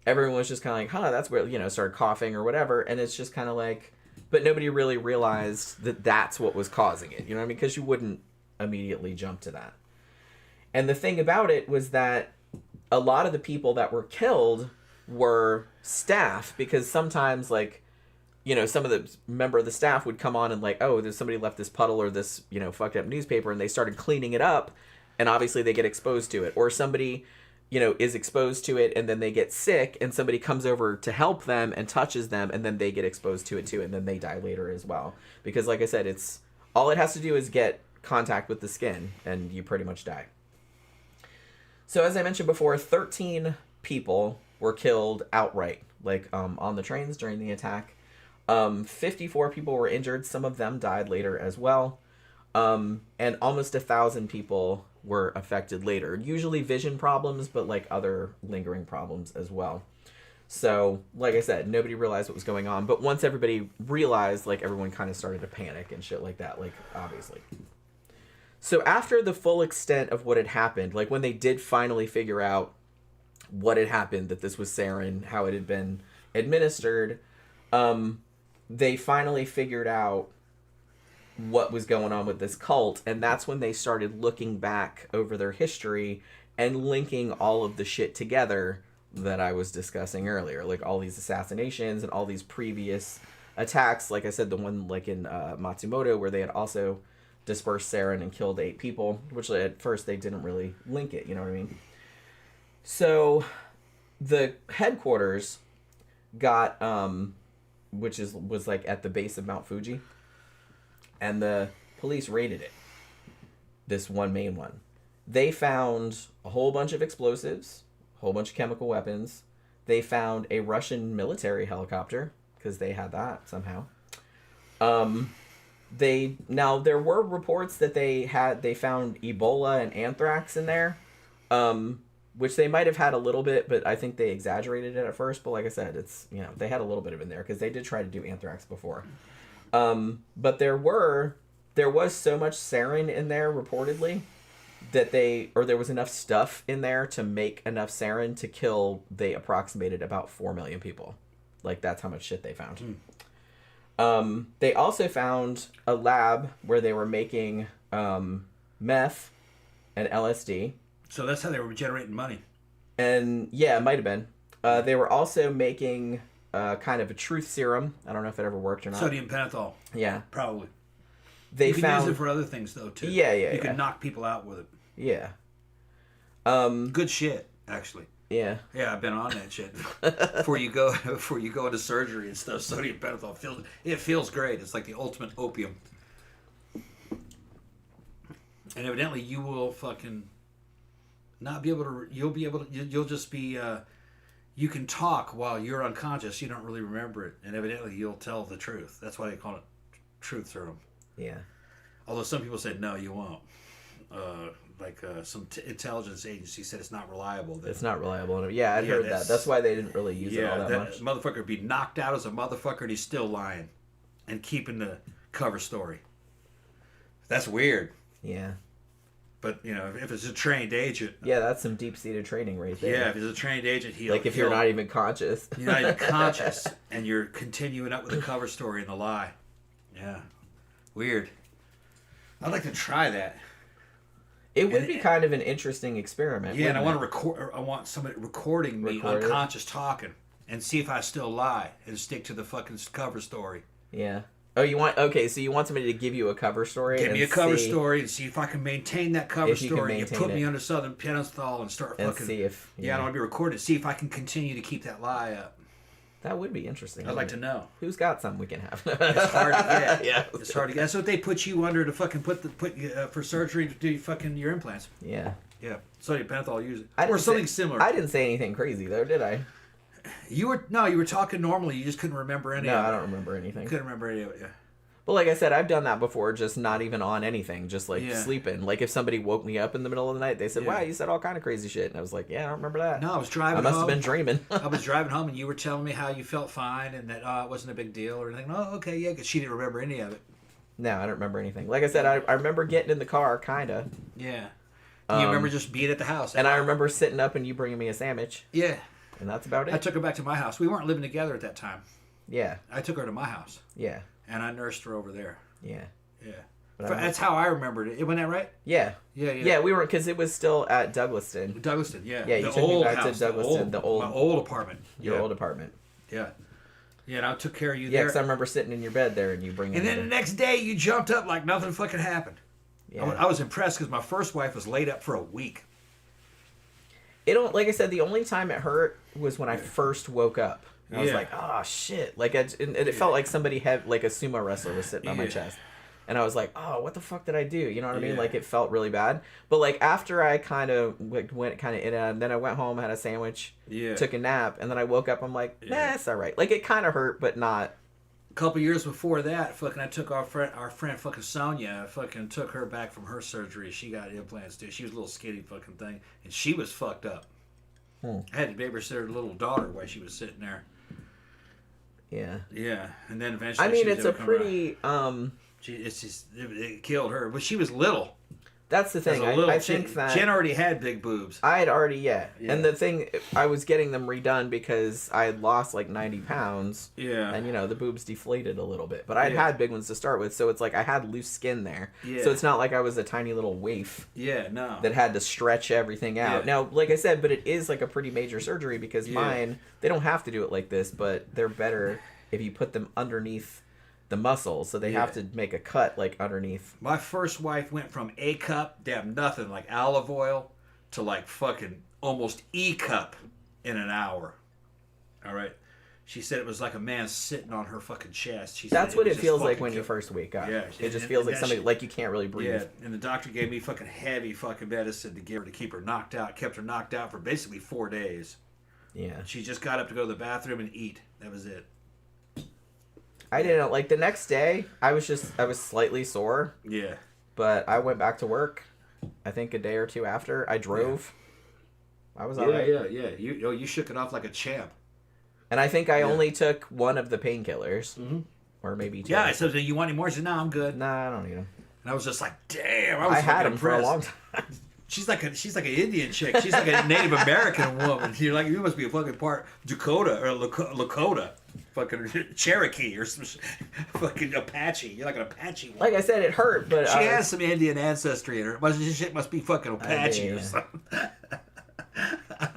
everyone was just kind of like, that's where, started coughing or whatever, and it's just kind of like, but nobody really realized that that's what was causing it, you know what I mean? Because you wouldn't immediately jump to that. And the thing about it was that a lot of the people that were killed were staff, because sometimes, like, some of the member of the staff would come on and like, there's somebody left this puddle or this, fucked up newspaper, and they started cleaning it up, and obviously they get exposed to it. Or somebody, is exposed to it, and then they get sick, and somebody comes over to help them and touches them, and then they get exposed to it too, and then they die later as well. Because like I said, it's all it has to do is get contact with the skin, and you pretty much die. So as I mentioned before, 13 people were killed outright, like on the trains during the attack. 54 people were injured. Some of them died later as well. And almost 1,000 people were affected later. Usually vision problems, but like other lingering problems as well. So, like I said, nobody realized what was going on. But once everybody realized, like, everyone kind of started to panic and shit like that, like, obviously. So after the full extent of what had happened, like when they did finally figure out what had happened, that this was sarin, how it had been administered, they finally figured out what was going on with this cult, and that's when they started looking back over their history and linking all of the shit together that I was discussing earlier, like all these assassinations and all these previous attacks. Like I said, the one like in Matsumoto, where they had also dispersed sarin and killed 8 people, which at first they didn't really link it, you know what I mean? So the headquarters got which was like at the base of Mount Fuji, and the police raided it, this one main one. They found a whole bunch of explosives, a whole bunch of chemical weapons. They found a Russian military helicopter, because they had that somehow. Now there were reports that they found Ebola and anthrax in there, which they might have had a little bit, but I think they exaggerated it at first. But like I said, it's, they had a little bit of it in there, because they did try to do anthrax before. But there was so much sarin in there reportedly that there was enough stuff in there to make enough sarin to kill, they approximated, about 4 million people. Like, that's how much shit they found. They also found a lab where they were making meth and LSD. So that's how they were generating money. And yeah, it might have been. They were also making kind of a truth serum. I don't know if it ever worked or not. Sodium pentothal. Yeah. Probably. they you can found use it for other things though too. Yeah, You can knock people out with it. Yeah. Good shit, actually. Yeah. Yeah, I've been on that shit. before you go into surgery and stuff, sodium pentothal feels great. It's like the ultimate opium. And evidently, you will fucking not be able to. You'll just be. You can talk while you're unconscious. You don't really remember it, and evidently, you'll tell the truth. That's why they call it truth serum. Yeah. Although some people said no, you won't. Some intelligence agency said it's not reliable. It's not reliable. Yeah, I'd heard that. That's why they didn't really use it all that much. Motherfucker would be knocked out as a motherfucker, and he's still lying and keeping the cover story. That's weird. Yeah. But, if it's a trained agent... Yeah, that's some deep-seated training right there. Yeah, if it's a trained agent, if you're not even conscious. You're not even conscious, and you're continuing up with the cover story and the lie. Yeah. Weird. I'd like to try that. It would be kind of an interesting experiment. Yeah, and I want to record. I want somebody recording me unconscious talking, and see if I still lie and stick to the fucking cover story. Yeah. Oh, so you want somebody to give you a cover story? Give me a cover story and see if I can maintain that cover story. You put me under Southern pentothal and start fucking. And see if. Yeah, I don't want to be recorded. See if I can continue to keep that lie up. That would be interesting. I'd like to know. Who's got some we can have? It's hard to get. Yeah. It's hard to get. That's what they put you under to fucking for surgery to do fucking your implants. Yeah. Yeah. Sodium pentothal use it. Or something similar. I didn't say anything crazy though, did I? You were talking normally. You just couldn't remember any of it. No, I don't remember anything. Couldn't remember any of it, yeah. But like I said, I've done that before, just not even on anything, just sleeping. Like if somebody woke me up in the middle of the night, they said, "Wow, you said all kind of crazy shit," and I was like, "Yeah, I don't remember that." No, I was driving. I must have been dreaming. I was driving home, and you were telling me how you felt fine, and that it wasn't a big deal or anything. Oh, okay, yeah, because she didn't remember any of it. No, I don't remember anything. Like I said, I remember getting in the car, kinda. Yeah. You remember just being at the house, and I remember sitting up and you bringing me a sandwich. Yeah. And that's about it. I took her back to my house. We weren't living together at that time. Yeah. I took her to my house. Yeah. And I nursed her over there. Yeah. Yeah. That's how I remembered it. Wasn't that right? Yeah. Yeah. Yeah, we were, because it was still at Douglaston. Douglaston, yeah. Yeah, you took me back to Douglaston, my old apartment. Your old apartment. Yeah. Yeah, and I took care of you there. there. Yeah, because I remember sitting in your bed there and you bringing. And then the next day you jumped up like nothing fucking happened. Yeah. I was impressed because my first wife was laid up for a week. Like I said, the only time it hurt was when I first woke up. I was like, oh shit! Like, it felt like somebody had, like a sumo wrestler was sitting on my chest, and I was like, oh, what the fuck did I do? You know what I mean? Like, it felt really bad. But like after I kind of went kind of in and then I went home, had a sandwich, took a nap, and then I woke up. I'm like, nah, it's all right. Like, it kind of hurt, but not. A couple years before that, fucking, I took our friend fucking Sonia, I fucking took her back from her surgery. She got implants too. She was a little skinny fucking thing, and she was fucked up. I had to babysit her little daughter while she was sitting there. Yeah. Yeah, and then eventually. I mean, it's a pretty. It killed her, but she was little. That's the thing. I think that Jen already had big boobs. I had already, and the thing, I was getting them redone because I had lost like 90 pounds. Yeah. And the boobs deflated a little bit, but I'd had big ones to start with, so it's like I had loose skin there. Yeah. So it's not like I was a tiny little waif. Yeah, no. That had to stretch everything out. Yeah. Now, like I said, but it is like a pretty major surgery because mine, they don't have to do it like this, but they're better if you put them underneath the muscles, so they have to make a cut like underneath. My first wife went from A cup, damn nothing, like olive oil, to like fucking almost E cup in an hour. All right. She said it was like a man sitting on her fucking chest. She said that's what it feels like when you first wake up. Yeah, it just feels like somebody like you can't really breathe. Yeah, and the doctor gave me fucking heavy fucking medicine to give her to keep her knocked out. Kept her knocked out for basically 4 days. Yeah. She just got up to go to the bathroom and eat. That was it. I didn't like the next day. I was slightly sore. Yeah. But I went back to work. I think a day or two after I drove. Yeah. I was alright. Yeah. You shook it off like a champ. And I think I only took one of the painkillers, or maybe two. Yeah. I said, "Do you want any more?" She said, "No, I'm good." Nah, I don't need them. And I was just like, "Damn!" I had them impressed. for a long time. She's like an Indian chick. She's like a Native American woman. You're like, you must be a fucking part Dakota or Lakota. Fucking Cherokee or some fucking Apache. You're like an Apache woman. Like I said, it hurt, but she has some Indian ancestry in her. This shit must be fucking Apache or something.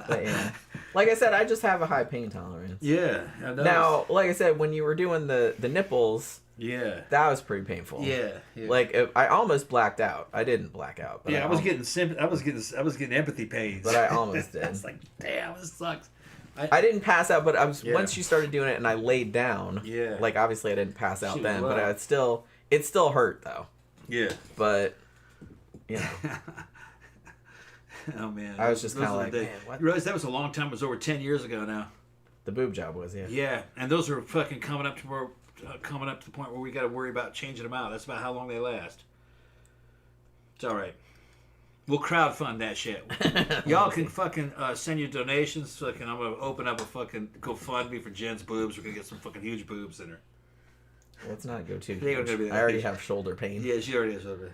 But yeah. Like I said, I just have a high pain tolerance. Yeah. I know. Now, like I said, when you were doing the nipples, Yeah. That was pretty painful. Yeah. Like I almost blacked out. I didn't black out. But I was getting empathy pains. But I almost did. I was like, damn, this sucks. I didn't pass out, but I was once you started doing it and I laid down. Yeah. Like obviously I didn't pass out then, well. but it still hurt though. Yeah. But you know. Oh man. I was just kind of like, man, what? You realize that was a long time. It was over 10 years ago now. The boob job was, yeah. Yeah, and those are fucking coming up to the point where we got to worry about changing them out. That's about how long they last. It's all right. We'll crowdfund that shit. Y'all can fucking send your donations. Fucking, I'm gonna open up a fucking GoFundMe for Jen's boobs. We're gonna get some fucking huge boobs in her. Let's not go too They are huge. gonna be that I already huge. have shoulder pain. Yeah, she already has shoulder.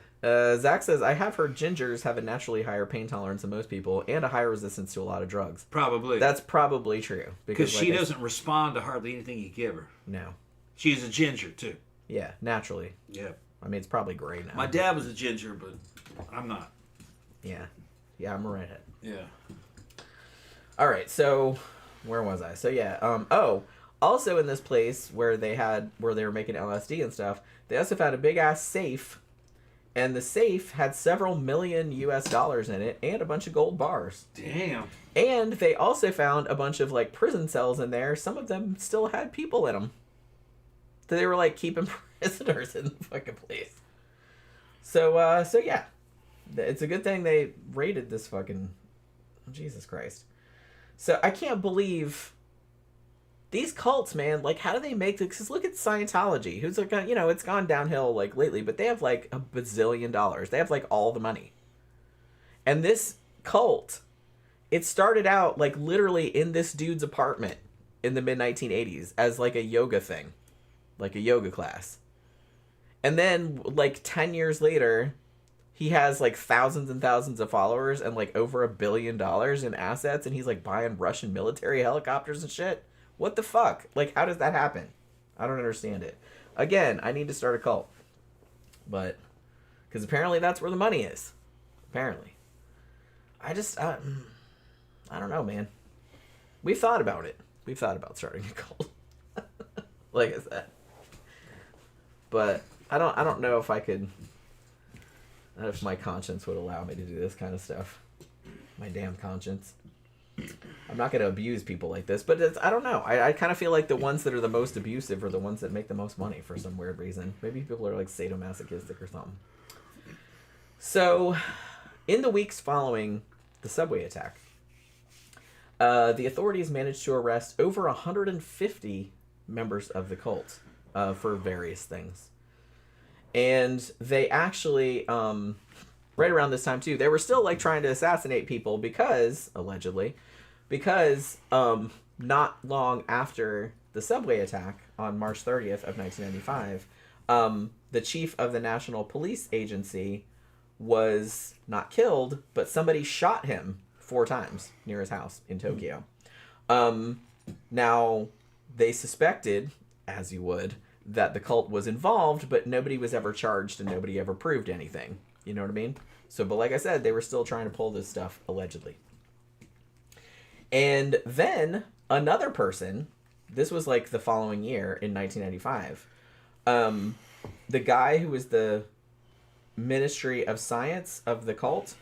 Zach says, I have heard gingers have a naturally higher pain tolerance than most people and a higher resistance to a lot of drugs. Probably. That's probably true. Because she doesn't respond to hardly anything you give her. No. She's a ginger, too. Yeah, naturally. Yeah. I mean, it's probably gray now. My dad was a ginger, but I'm not. Yeah. Yeah, I'm a redhead. Yeah. All right, so where was I? So yeah, also in this place where they were making LSD and stuff, they also found a big ass safe, and the safe had several million US dollars in it and a bunch of gold bars. Damn. And they also found a bunch of like prison cells in there. Some of them still had people in them. They were like keeping prisoners in the fucking place. So yeah. It's a good thing they raided this fucking... Jesus Christ. So I can't believe... These cults, man, like, how do they make this? Because look at Scientology, who's like, it's gone downhill, like, lately, but they have, like, $1 bazillion. They have, like, all the money. And this cult, it started out, like, literally in this dude's apartment in the mid-1980s as, like, a yoga thing. Like, a yoga class. And then, like, 10 years later... He has, like, thousands and thousands of followers and, like, over $1 billion in assets, and he's, like, buying Russian military helicopters and shit. What the fuck? Like, how does that happen? I don't understand it. Again, I need to start a cult. But, because apparently that's where the money is. Apparently. I don't know, man. We've thought about it. We've thought about starting a cult. Like I said. But, I don't know if I could... if my conscience would allow me to do this kind of stuff. My damn conscience. I'm not going to abuse people like this, but I don't know. I kind of feel like the ones that are the most abusive are the ones that make the most money for some weird reason. Maybe people are like sadomasochistic or something. So, in the weeks following the subway attack, the authorities managed to arrest over 150 members of the cult for various things. And they actually, right around this time too, they were still like trying to assassinate people allegedly, because not long after the subway attack on March 30th of 1995, the chief of the National Police Agency was not killed, but somebody shot him 4 times near his house in Tokyo. Now, they suspected, as you would, that the cult was involved, but nobody was ever charged and nobody ever proved anything. You know what I mean? So, but like I said, they were still trying to pull this stuff, allegedly. And then another person, this was like the following year in 1995, the guy who was the Ministry of Science of the cult,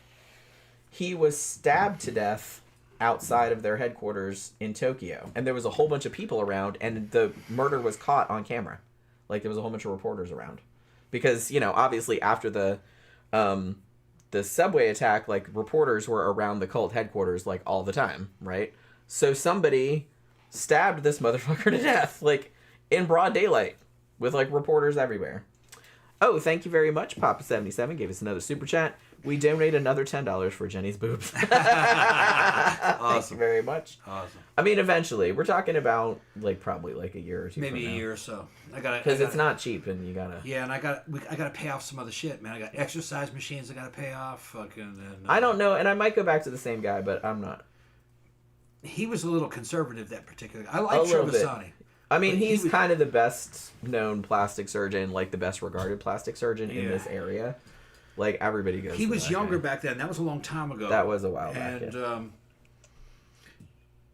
he was stabbed to death outside of their headquarters in Tokyo. And there was a whole bunch of people around, and the murder was caught on camera. Like, there was a whole bunch of reporters around. Because, obviously after the subway attack, like, reporters were around the cult headquarters, like, all the time, right? So somebody stabbed this motherfucker to death, like, in broad daylight, with, like, reporters everywhere. Oh, thank you very much. Papa77 gave us another super chat. We donate another $10 for Jenny's boobs. Awesome. Thank you very much. Awesome. I mean, eventually. We're talking about, like, probably, like, a year or two Maybe from a now. year or so. Because it's not cheap, and you gotta... Yeah, and I gotta pay off some other shit, man. I got exercise machines I gotta pay off. Fucking... And, I don't know, and I might go back to the same guy, but I'm not. He was a little conservative, that particular guy. I like little bit. Trevisani. I mean, he's kind of the best known plastic surgeon, like the best regarded plastic surgeon in this area. Like, everybody goes He to was that younger guy. back then. That was a long time ago. That was a while back, And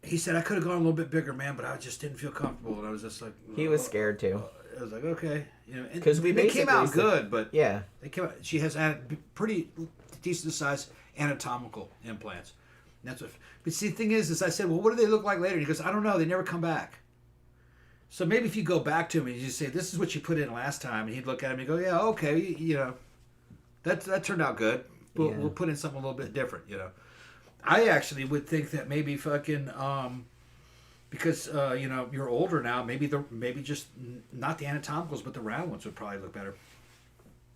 he said, I could have gone a little bit bigger, man, but I just didn't feel comfortable. And I was just like... He was scared, too. I was like, okay, because they came out good, but yeah, they came out. She has pretty decent sized anatomical implants. And that's what. But see, the thing is I said, well, what do they look like later? And he goes, I don't know. They never come back. So maybe if you go back to him and you just say, this is what you put in last time, and he'd look at him and go, yeah, okay, that turned out good. We'll put in something a little bit different, I actually would think that maybe fucking because you're older now, maybe just not the anatomicals, but the round ones would probably look better.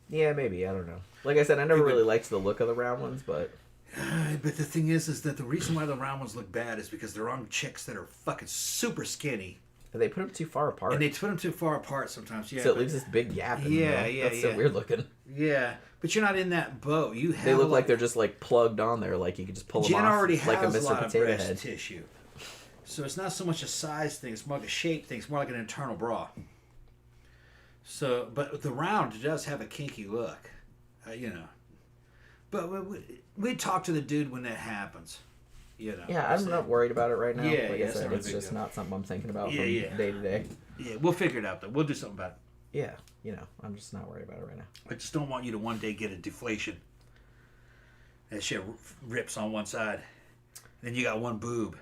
Yeah, maybe, I don't know. Like I said, I never really liked the look of the round ones, but but the thing is that the reason why the round ones look bad is because they're on chicks that are fucking super skinny. They put them too far apart. And they put them too far apart sometimes. Yeah. So it leaves this big gap. That's so weird looking. Yeah, but you're not in that boat. They look like they're just like plugged on there, like you could just pull them Jen off already like a has Mr. a lot Potato of breast Head. tissue, so it's not so much a size thing. It's more like a shape thing. It's more like an internal bra. So, but the round does have a kinky look, But we talk to the dude when that happens. Yeah, I'm not worried about it right now. Yeah, like I said, it's just not something I'm thinking about from day to day. Yeah, we'll figure it out though. We'll do something about it. Yeah, I'm just not worried about it right now. I just don't want you to one day get a deflation. That shit rips on one side. Then you got one boob.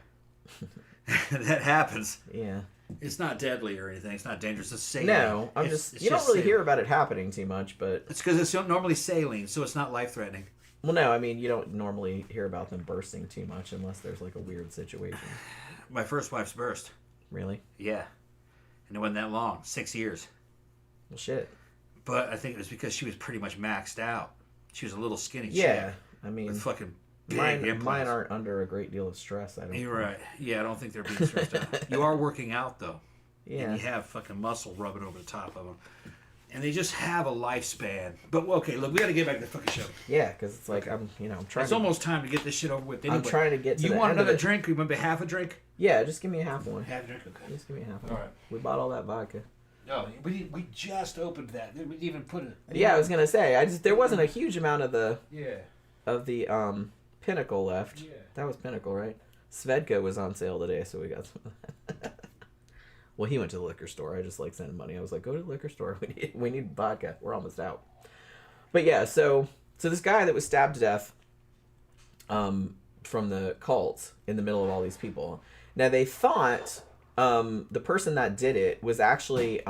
That happens. Yeah. It's not deadly or anything. It's not dangerous. It's saline. No, you don't really hear about it happening too much, but it's because it's normally saline, so it's not life threatening. Well, no, I mean, you don't normally hear about them bursting too much unless there's like a weird situation. My first wife's burst. Really? Yeah. And it wasn't that long. 6 years. Well, shit. But I think it was because she was pretty much maxed out. She was a little skinny chick. Yeah, I mean... With fucking big mine aren't under a great deal of stress, I don't think. You're right. Yeah, I don't think they're being stressed out. You are working out, though. Yeah. And you have fucking muscle rubbing over the top of them. And they just have a lifespan. But, okay, look, we got to get back to the fucking show. Yeah, because it's like, I'm trying It's almost time to get this shit over with. Anyway, I'm trying to get to You the want end of another it. drink? You want half a drink? Yeah, just give me a half one. Half a drink? Okay. Just give me a half one. All right. We bought all that vodka. No, we just opened that. We didn't even put it. Yeah, I was gonna say, there wasn't a huge amount of the Pinnacle left. Yeah. That was Pinnacle, right? Svedka was on sale today, so we got some of that. Well, he went to the liquor store. I just like sending money. I was like, go to the liquor store. We need vodka. We're almost out. But yeah, so this guy that was stabbed to death from the cult in the middle of all these people. Now, they thought the person that did it was actually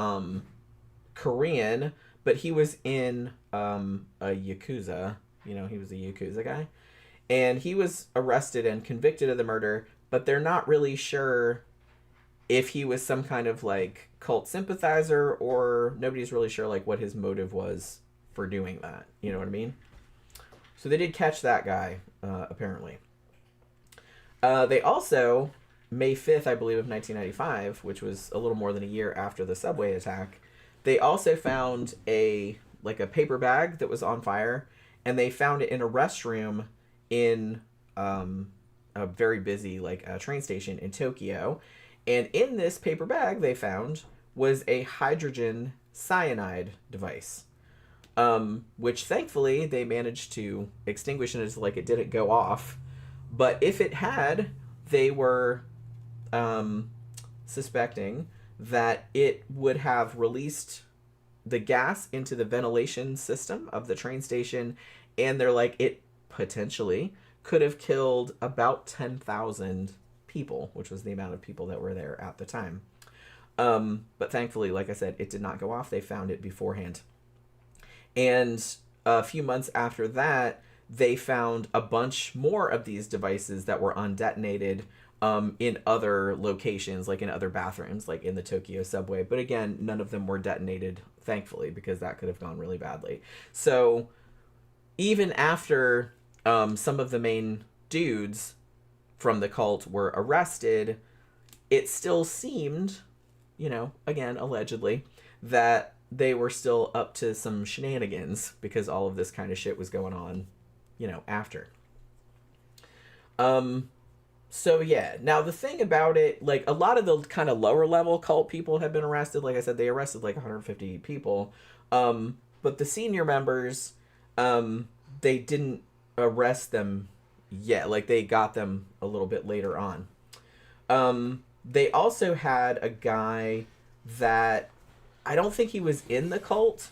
Korean, but he was in a Yakuza. He was a Yakuza guy. And he was arrested and convicted of the murder, but they're not really sure if he was some kind of like cult sympathizer, or nobody's really sure like what his motive was for doing that. You know what I mean? So they did catch that guy, apparently. They also, May 5th, I believe, of 1995, which was a little more than a year after the subway attack, they also found a paper bag that was on fire, and they found it in a restroom in a very busy train station in Tokyo. And in this paper bag they found was a hydrogen cyanide device, which thankfully they managed to extinguish, and it's like it didn't go off. But if it had, they were suspecting that it would have released the gas into the ventilation system of the train station, and they're like, it potentially could have killed about 10,000 people, which was the amount of people that were there at the time. But thankfully, like I said, it did not go off. They found it beforehand. And a few months after that, they found a bunch more of these devices that were undetonated in other locations, like in other bathrooms, like in the Tokyo subway. But again, none of them were detonated, thankfully, because that could have gone really badly. So even after some of the main dudes from the cult were arrested, it still seemed, again, allegedly, that they were still up to some shenanigans because all of this kind of shit was going on, after. So yeah, now the thing about it, like a lot of the kind of lower level cult people have been arrested. Like I said, they arrested like 150 people. But the senior members, they didn't arrest them yet. Like they got them a little bit later on. They also had a guy that I don't think he was in the cult,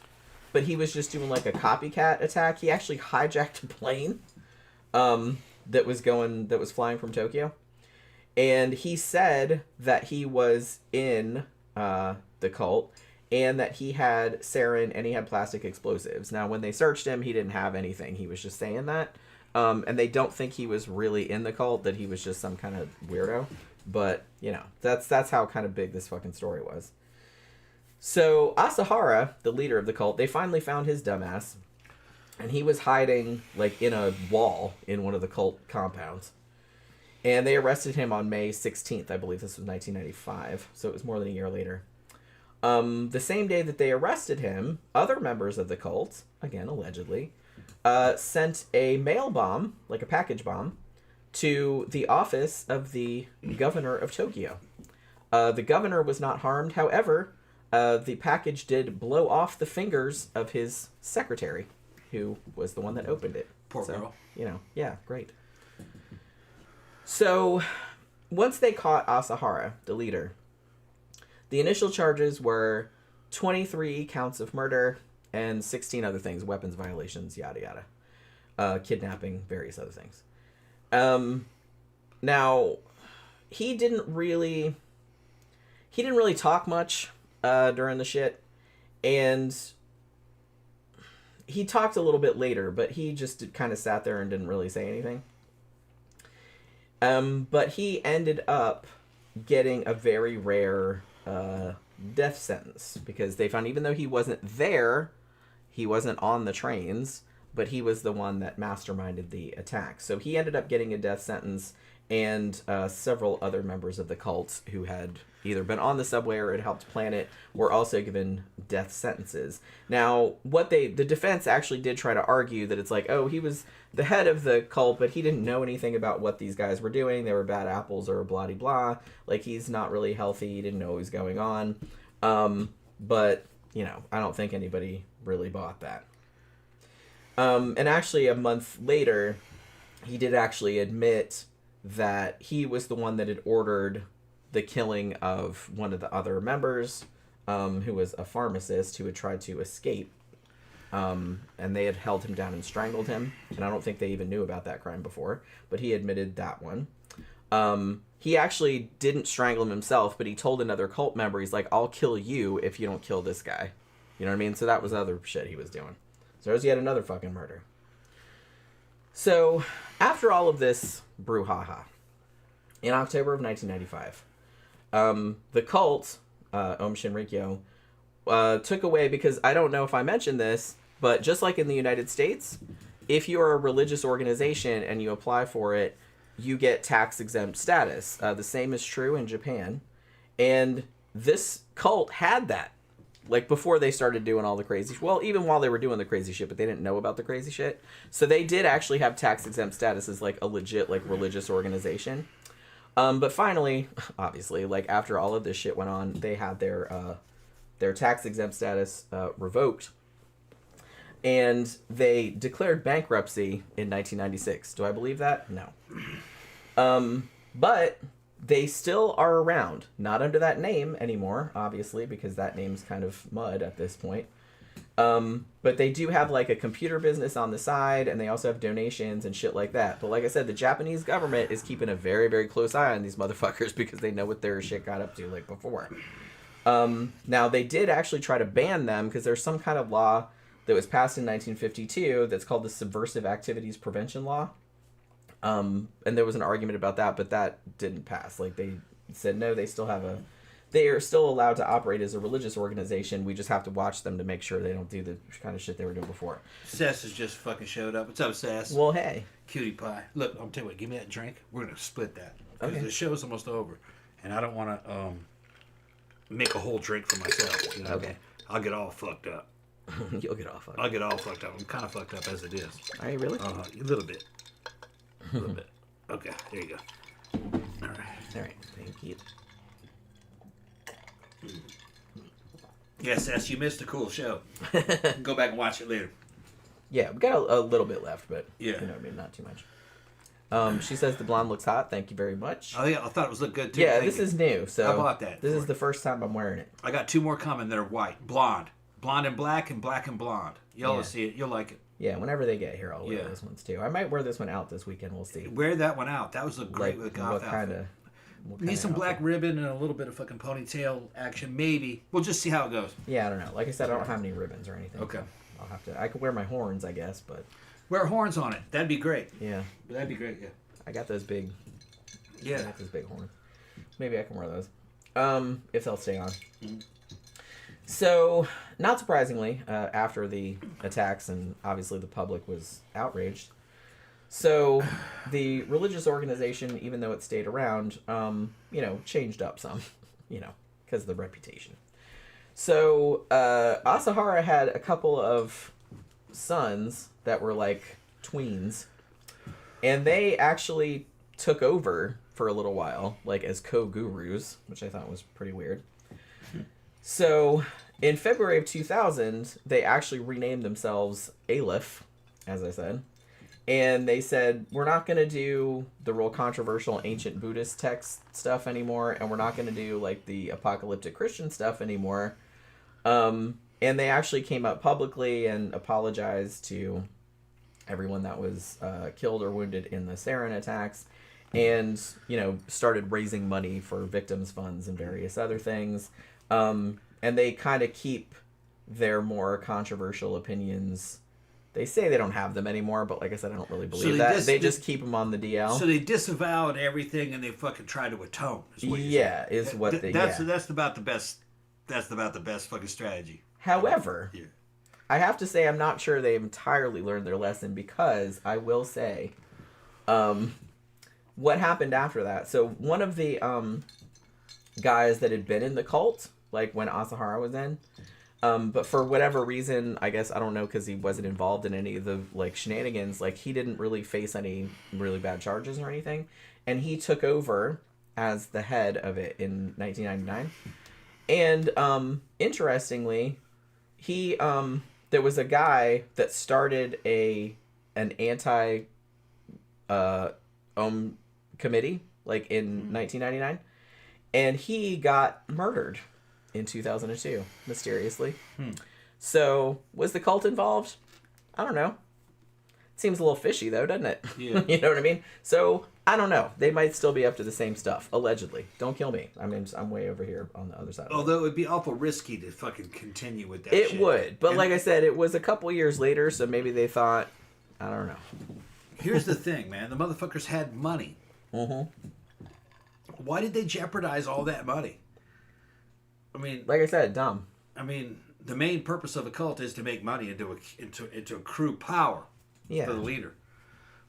but he was just doing like a copycat attack. He actually hijacked a plane that was flying from Tokyo. And he said that he was in the cult and that he had sarin and he had plastic explosives. Now, when they searched him, he didn't have anything. He was just saying that. And they don't think he was really in the cult, that he was just some kind of weirdo. But, you know, that's how kind of big this fucking story was. So, Asahara, the leader of the cult, they finally found his dumbass. And he was hiding, like, in a wall in one of the cult compounds. And they arrested him on May 16th. I believe this was 1995. So it was more than a year later. The same day that they arrested him, other members of the cult, again, allegedly, sent a mail bomb, like a package bomb, to the office of the governor of Tokyo. The governor was not harmed. However, the package did blow off the fingers of his secretary, who was the one that opened it. Poor girl. You know, yeah, great. So, once they caught Asahara, the leader, the initial charges were 23 counts of murder and 16 other things, weapons violations, yada yada, kidnapping, various other things. Now, he didn't really talk much during the shit, and he talked a little bit later, but he just kind of sat there and didn't really say anything. But he ended up getting a very rare death sentence, because they found, even though he wasn't there, he wasn't on the trains, but he was the one that masterminded the attack. So he ended up getting a death sentence, and several other members of the cult who had either been on the subway or had helped plan it were also given death sentences. Now, the defense actually did try to argue that it's like, oh, he was the head of the cult, but he didn't know anything about what these guys were doing. They were bad apples or blah-de-blah. Like, he's not really healthy. He didn't know what was going on. But, you know, I don't think anybody really bought that. And actually, a month later, he did actually admit that he was the one that had ordered the killing of one of the other members, who was a pharmacist who had tried to escape. And they had held him down and strangled him. And I don't think they even knew about that crime before, but he admitted that one. He actually didn't strangle him himself, but he told another cult member, he's like, I'll kill you if you don't kill this guy. You know what I mean? So that was other shit he was doing. So there's yet another fucking murder. So, after all of this brouhaha, in October of 1995, the cult, Aum Shinrikyo, took away, because I don't know if I mentioned this, but just like in the United States, if you're a religious organization and you apply for it, you get tax-exempt status. The same is true in Japan. And this cult had that. Like, before they started doing all the crazy... Well, even while they were doing the crazy shit, but they didn't know about the crazy shit. So they did actually have tax-exempt status as, like, a legit, like, religious organization. But finally, obviously, like, after all of this shit went on, they had their tax-exempt status revoked. And they declared bankruptcy in 1996. Do I believe that? No. But they still are around. Not under that name anymore, obviously, because that name's kind of mud at this point. But they do have, like, a computer business on the side, and they also have donations and shit like that. But like I said, the Japanese government is keeping a very, very close eye on these motherfuckers because they know what their shit got up to, like, before. Now, they did actually try to ban them because there's some kind of law that was passed in 1952 that's called the Subversive Activities Prevention Law. And there was an argument about that, but that didn't pass. Like, they said, no, they are still allowed to operate as a religious organization. We just have to watch them to make sure they don't do the kind of shit they were doing before. Sass has just fucking showed up. What's up, Sass? Well, hey. Cutie pie. Look, I'm telling you what, give me that drink. We're going to split that. Because Okay. the show's almost over. And I don't want to make a whole drink for myself. You know? Okay. I'll get all fucked up. You'll get off on it. I'll get all fucked up. I'm kind of fucked up as it is. Are you really? A little bit. A little bit. Okay, there you go. All right. All right. Thank you. Yes, Sass, you missed a cool show. Go back and watch it later. Yeah, we got a little bit left, but Yeah. you know what I mean, not too much. She says the blonde looks hot. Thank you very much. Oh yeah, I thought it was look good too. Yeah, Thank this you. is new. So I bought that. This is the first time I'm wearing it. I got 2 more coming that are white, blonde and black, and black and blonde. Y'all will see it. You'll like it. Yeah, whenever they get here, I'll wear those ones too. I might wear this one out this weekend. We'll see. Wear that one out. That was a great goth outfit. Need some black ribbon and a little bit of fucking ponytail action, maybe. We'll just see how it goes. Yeah, I don't know. Like I said, I don't have any ribbons or anything. Okay. I'll have to. I could wear my horns, I guess, but wear horns on it. That'd be great. Yeah. That'd be great. Yeah. I got those big. Yeah. I got those big horns. Maybe I can wear those. If they'll stay on. Mm-hmm. So, not surprisingly, after the attacks, and obviously the public was outraged, so the religious organization, even though it stayed around, changed up some, because of the reputation. So, Asahara had a couple of sons that were like tweens, and they actually took over for a little while, like as co-gurus, which I thought was pretty weird. So, in February of 2000, they actually renamed themselves Aleph, as I said. And they said, we're not going to do the real controversial ancient Buddhist text stuff anymore, and we're not going to do, like, the apocalyptic Christian stuff anymore. And they actually came out publicly and apologized to everyone that was killed or wounded in the Sarin attacks. And, started raising money for victims' funds and various other things. And they kind of keep their more controversial opinions. They say they don't have them anymore, but like I said, I don't really believe that. They just keep them on the DL. So they disavowed everything and they fucking try to atone. That's about the best. That's about the best fucking strategy. However, I have to say I'm not sure they've entirely learned their lesson, because I will say, what happened after that. So one of the guys that had been in the cult, like when Asahara was in, but for whatever reason, I guess, I don't know, because he wasn't involved in any of the like shenanigans, like he didn't really face any really bad charges or anything, and he took over as the head of it in 1999. And interestingly, he there was a guy that started an anti Aum committee like in 1999, and he got murdered in 2002, mysteriously. So, was the cult involved? I don't know. Seems a little fishy, though, doesn't it? Yeah. You know what I mean? So, I don't know. They might still be up to the same stuff, allegedly. Don't kill me. I mean, I'm way over here on the other side. Although it would be awful risky to fucking continue with that shit. It would. But like I said, it was a couple years later, so maybe they thought, I don't know. Here's the thing, man. The motherfuckers had money. Mm-hmm. Why did they jeopardize all that money? I mean, like I said, dumb. I mean, the main purpose of a cult is to make money and to accrue power for the leader.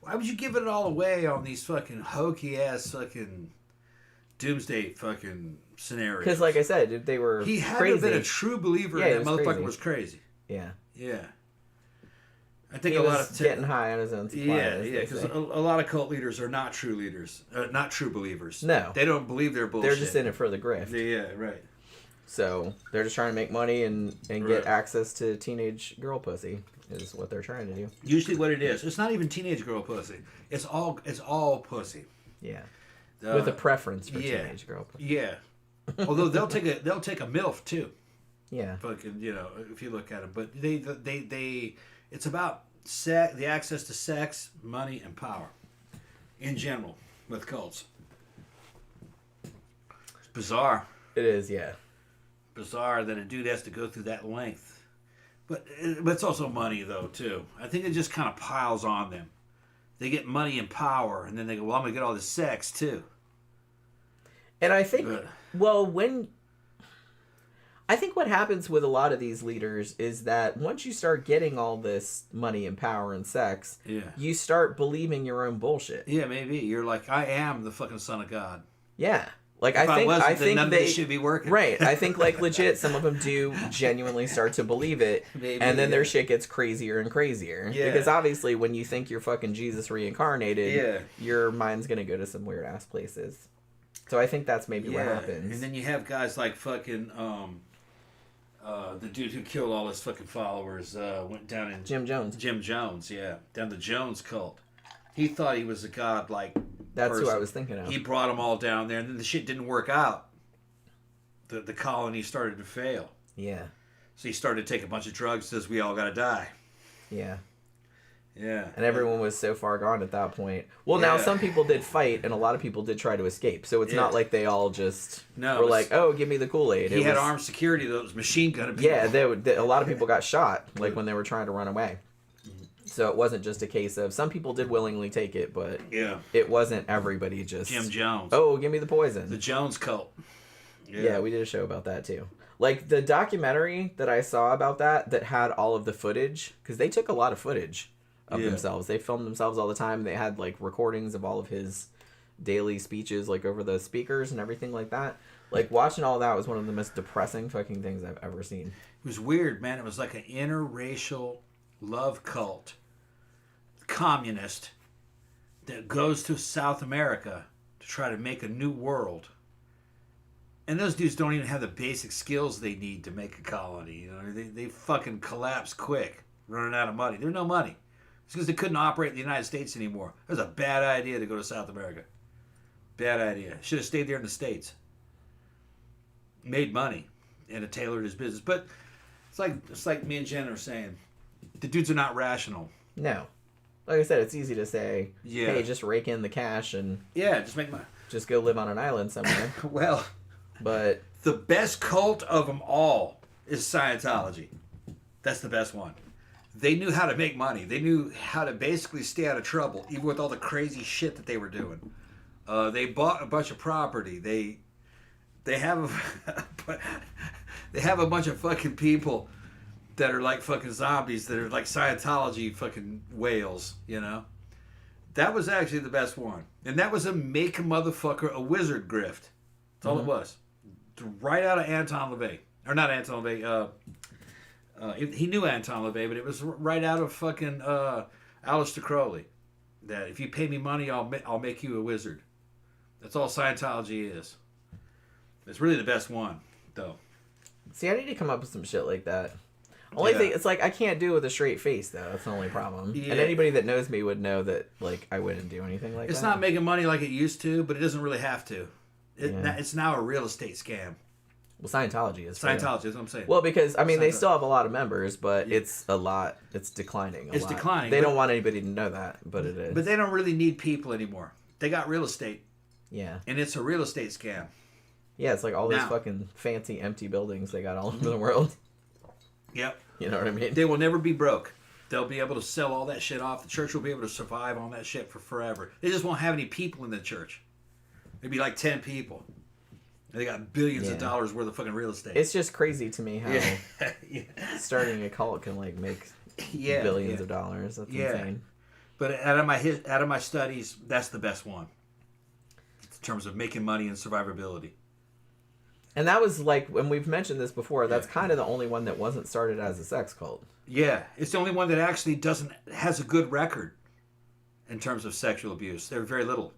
Why would you give it all away on these fucking hokey ass fucking doomsday fucking scenarios? Because, like I said, they were he had crazy. to have been a true believer, and that motherfucker was crazy. Yeah. Yeah. I think he was getting high on his own supply. Yeah, because a lot of cult leaders are not true leaders, not true believers. No, they don't believe their bullshit. They're just in it for the grift. Yeah, right. So they're just trying to make money and get access to teenage girl pussy is what they're trying to do. Usually, what it is, it's not even teenage girl pussy. It's all pussy. Yeah, with a preference for teenage girl pussy. Yeah, although they'll take a MILF too. Yeah, fucking if you look at them, but they it's about sex, the access to sex, money, and power in general with cults. It's bizarre. It is, yeah. Bizarre that a dude has to go through that length, but it's also money though too. I think it just kind of piles on them. They get money and power, and then they go, "Well, I'm gonna get all this sex too." And I think, I think what happens with a lot of these leaders is that once you start getting all this money and power and sex, you start believing your own bullshit. Yeah, maybe you're like, I am the fucking son of God. Yeah. Like, I think none of this should be working. Right. I think, like, legit, some of them do genuinely start to believe it. Maybe, and then their shit gets crazier and crazier. Yeah. Because obviously, when you think you're fucking Jesus reincarnated, your mind's going to go to some weird ass places. So I think that's maybe what happens. And then you have guys like fucking, the dude who killed all his fucking followers, went down in... Jim Jones. Jim Jones, yeah. Down the Jones cult. He thought he was a godlike That's person. who I was thinking of. He brought them all down there, and then the shit didn't work out. The colony started to fail. Yeah. So he started to take a bunch of drugs, says we all gotta die. Yeah. Yeah. And everyone was so far gone at that point. Well, now some people did fight, and a lot of people did try to escape. So it's not like they all just were like, "Oh, give me the Kool-Aid." He had armed security, those machine gun people. Yeah, a lot of people got shot, like when they were trying to run away. So it wasn't just a case of some people did willingly take it, but it wasn't everybody just Jim Jones. Oh, give me the poison. The Jones cult. Yeah, we did a show about that too. Like the documentary that I saw about that had all of the footage, because they took a lot of footage of themselves. They filmed themselves all the time. They had like recordings of all of his daily speeches, like over the speakers and everything like that. Like watching all that was one of the most depressing fucking things I've ever seen. It was weird, man. It was like an interracial love cult, communist, that goes to South America to try to make a new world. And those dudes don't even have the basic skills they need to make a colony. You know, they fucking collapse quick, running out of money. There's no money. It's because they couldn't operate in the United States anymore. It was a bad idea to go to South America. Bad idea. Should have stayed there in the States. Made money and it tailored his business. But it's like me and Jen are saying, the dudes are not rational. No. Like I said, it's easy to say, hey, just rake in the cash and just make money. Just go live on an island somewhere. Well, but the best cult of them all is Scientology. That's the best one. They knew how to make money. They knew how to basically stay out of trouble, even with all the crazy shit that they were doing. They bought a bunch of property. They have a bunch of fucking people that are like fucking zombies, that are like Scientology fucking whales, you know? That was actually the best one. And that was a make a motherfucker a wizard grift. That's all it was. Right out of Anton LaVey. Or not Anton LaVey, he knew Anton LaVey, but it was right out of fucking Aleister Crowley. That if you pay me money, I'll make you a wizard. That's all Scientology is. It's really the best one, though. See, I need to come up with some shit like that. Only thing, it's like I can't do it with a straight face, though. That's the only problem. Yeah. And anybody that knows me would know that, like, I wouldn't do anything like that. It's not making money like it used to, but it doesn't really have to. It's now a real estate scam. Well, Scientology is. Scientology is what I'm saying. Well, because, I mean, they still have a lot of members, but it's a lot. It's declining a lot. Declining. They don't want anybody to know that, but it is. But they don't really need people anymore. They got real estate. Yeah. And it's a real estate scam. Yeah, it's like all these fucking fancy empty buildings they got all over the world. Yep. You know what I mean? They will never be broke. They'll be able to sell all that shit off. The church will be able to survive on that shit for forever. They just won't have any people in the church. Maybe like 10 people. They got billions of dollars worth of fucking real estate. It's just crazy to me how starting a cult can like make billions of dollars. That's insane. But out of my studies, that's the best one in terms of making money and survivability. And that was like, when we've mentioned this before, that's kind of the only one that wasn't started as a sex cult. Yeah, it's the only one that actually has a good record in terms of sexual abuse. There's very little.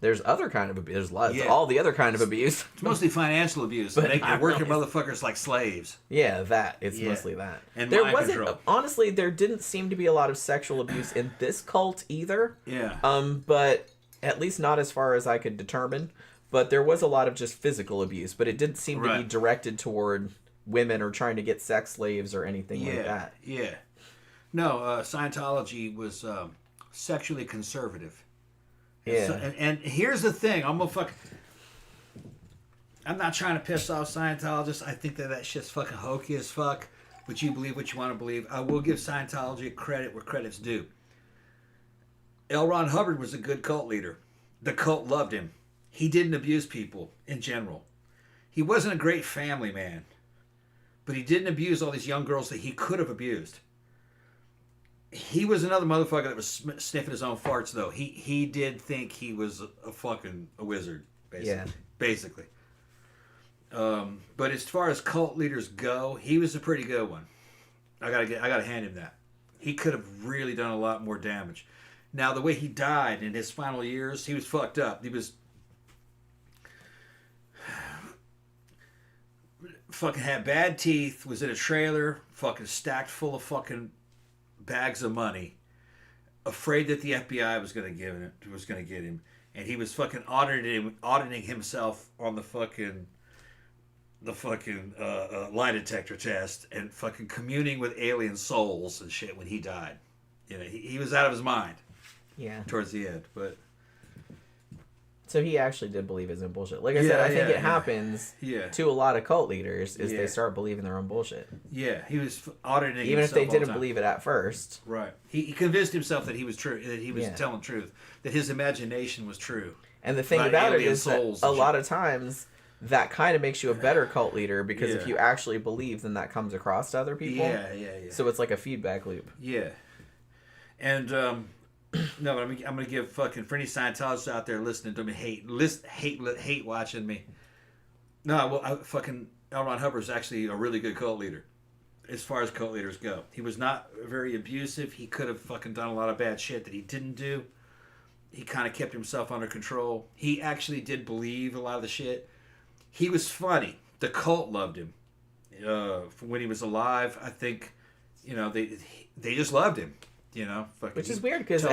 There's other kind of abuse. There's lots. All the other kind of abuse. It's mostly financial abuse. They're working motherfuckers like slaves. Yeah, that. It's mostly that. And there mind wasn't, control. honestly, there didn't seem to be a lot of sexual abuse in this cult either. Yeah. But at least not as far as I could determine. But there was a lot of just physical abuse. But it didn't seem to be directed toward women or trying to get sex slaves or anything like that. Yeah. No, Scientology was sexually conservative. Yeah. And here's the thing. I'm not trying to piss off Scientologists. I think that shit's fucking hokey as fuck. But you believe what you want to believe. I will give Scientology credit where credit's due. L. Ron Hubbard was a good cult leader. The cult loved him. He didn't abuse people in general. He wasn't a great family man. But he didn't abuse all these young girls that he could have abused. He was another motherfucker that was sniffing his own farts, though. He did think he was a wizard, basically. Yeah. Basically. But as far as cult leaders go, he was a pretty good one. I gotta hand him that. He could have really done a lot more damage. Now, the way he died in his final years, he was fucked up. He was fucking had bad teeth, was in a trailer, fucking stacked full of fucking bags of money. afraid that the FBI was going to get him, and he was fucking auditing himself on the fucking lie detector test and fucking communing with alien souls and shit when he died. You know, he was out of his mind. Yeah. Towards the end, but so he actually did believe his own bullshit. Like I said, I think it happens to a lot of cult leaders is they start believing their own bullshit. Yeah, he was auditing even if they himself all the didn't time. believe it at first. Right. He convinced himself that he was true, that he was telling truth, that his imagination was true. And the thing about it is that a lot of times that kind of makes you a better cult leader because if you actually believe, then that comes across to other people. Yeah. So it's like a feedback loop. Yeah. And no, I'm gonna give fucking for any Scientologists out there listening to me hate watching me. No, well, fucking L. Ron Hubbard's actually a really good cult leader, as far as cult leaders go. He was not very abusive. He could have fucking done a lot of bad shit that he didn't do. He kind of kept himself under control. He actually did believe a lot of the shit. He was funny. The cult loved him. When he was alive, I think, they just loved him. Which is weird because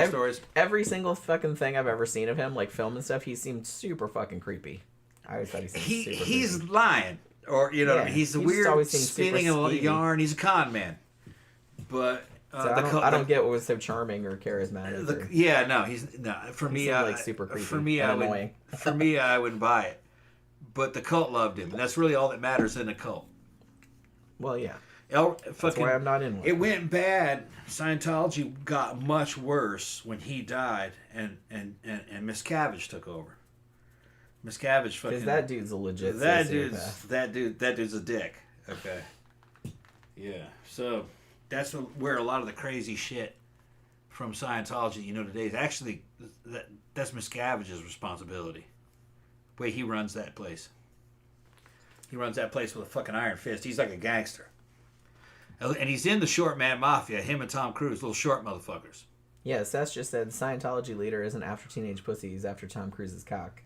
every single fucking thing I've ever seen of him, like film and stuff, he seemed super fucking creepy. I always thought he seemed super creepy. He's lying, or he's a weird spinning a yarn. He's a con man. But I don't get what was so charming or charismatic. For me, like super creepy. For me, I wouldn't buy it. But the cult loved him, and that's really all that matters in a cult. Well, yeah. That's why I'm not in one. It went bad. Scientology got much worse when he died, and Miscavige took over. Miscavige fucking. Because that dude's a legit. That dude's a dick. Okay. Yeah. So that's where a lot of the crazy shit from Scientology, today is actually that's Miscavige's responsibility. The way he runs that place. He runs that place with a fucking iron fist. He's like a gangster. And he's in the Short Man Mafia, him and Tom Cruise, little short motherfuckers. Yeah, Seth just said Scientology leader isn't after teenage pussy, he's after Tom Cruise's cock.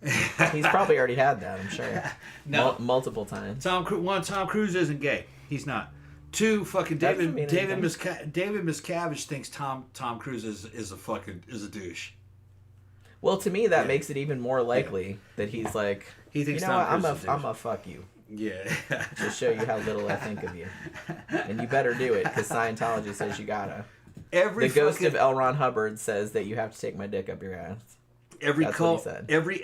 He's probably already had that, I'm sure. No. Multiple times. Tom Cruise isn't gay. He's not. Two, fucking David Miscavige thinks Tom Cruise is a douche. Well, to me, that makes it even more likely that he's like, he thinks I'm a fuck you. Yeah. To show you how little I think of you. And you better do it, because Scientology says you gotta. The ghost of L. Ron Hubbard says that you have to take my dick up your ass. Every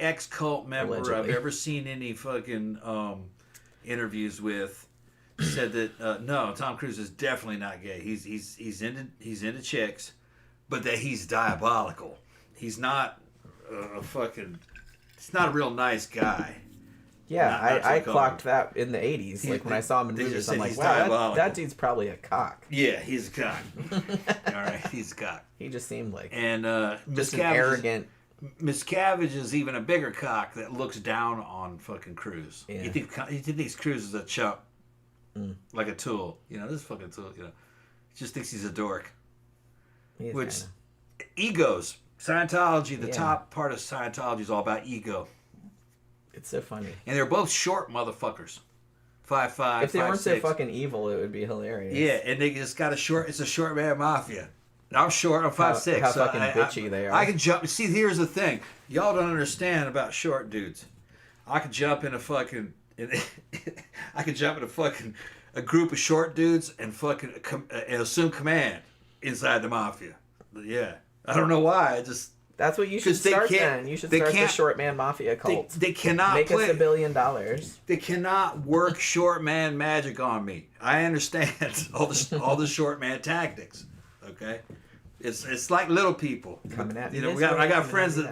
ex-cult member Allegedly. I've ever seen any fucking interviews with said that no, Tom Cruise is definitely not gay. He's into chicks, but that he's diabolical. He's not he's not a real nice guy. Yeah, I clocked that in the 80s. Like, when I saw him in movies, I'm like, wow, that dude's probably a cock. Yeah, he's a cock. All right, he's a cock. He just seemed like... And just an arrogant... Miscavige is even a bigger cock that looks down on fucking Cruise. Yeah. He thinks Cruise is a chump. Like a tool. This is fucking tool, He just thinks he's a dork. Egos. Scientology, the top part of Scientology is all about ego. It's so funny. And they're both short motherfuckers. 5'5", If they weren't 5'6". so fucking evil, it would be hilarious. Yeah, and they just got it's a short man mafia. I'm short, I'm 5'6". How fucking bitchy they are. I can jump. See, here's the thing. Y'all don't understand about short dudes. I could jump in a fucking... a group of short dudes and fucking and assume command inside the mafia. Yeah. I don't know why. That's what you should start then. You should start the short man mafia cult. They cannot make us $1 billion. They cannot work short man magic on me. I understand all the short man tactics. Okay, it's like little people. Coming at me. I got friends that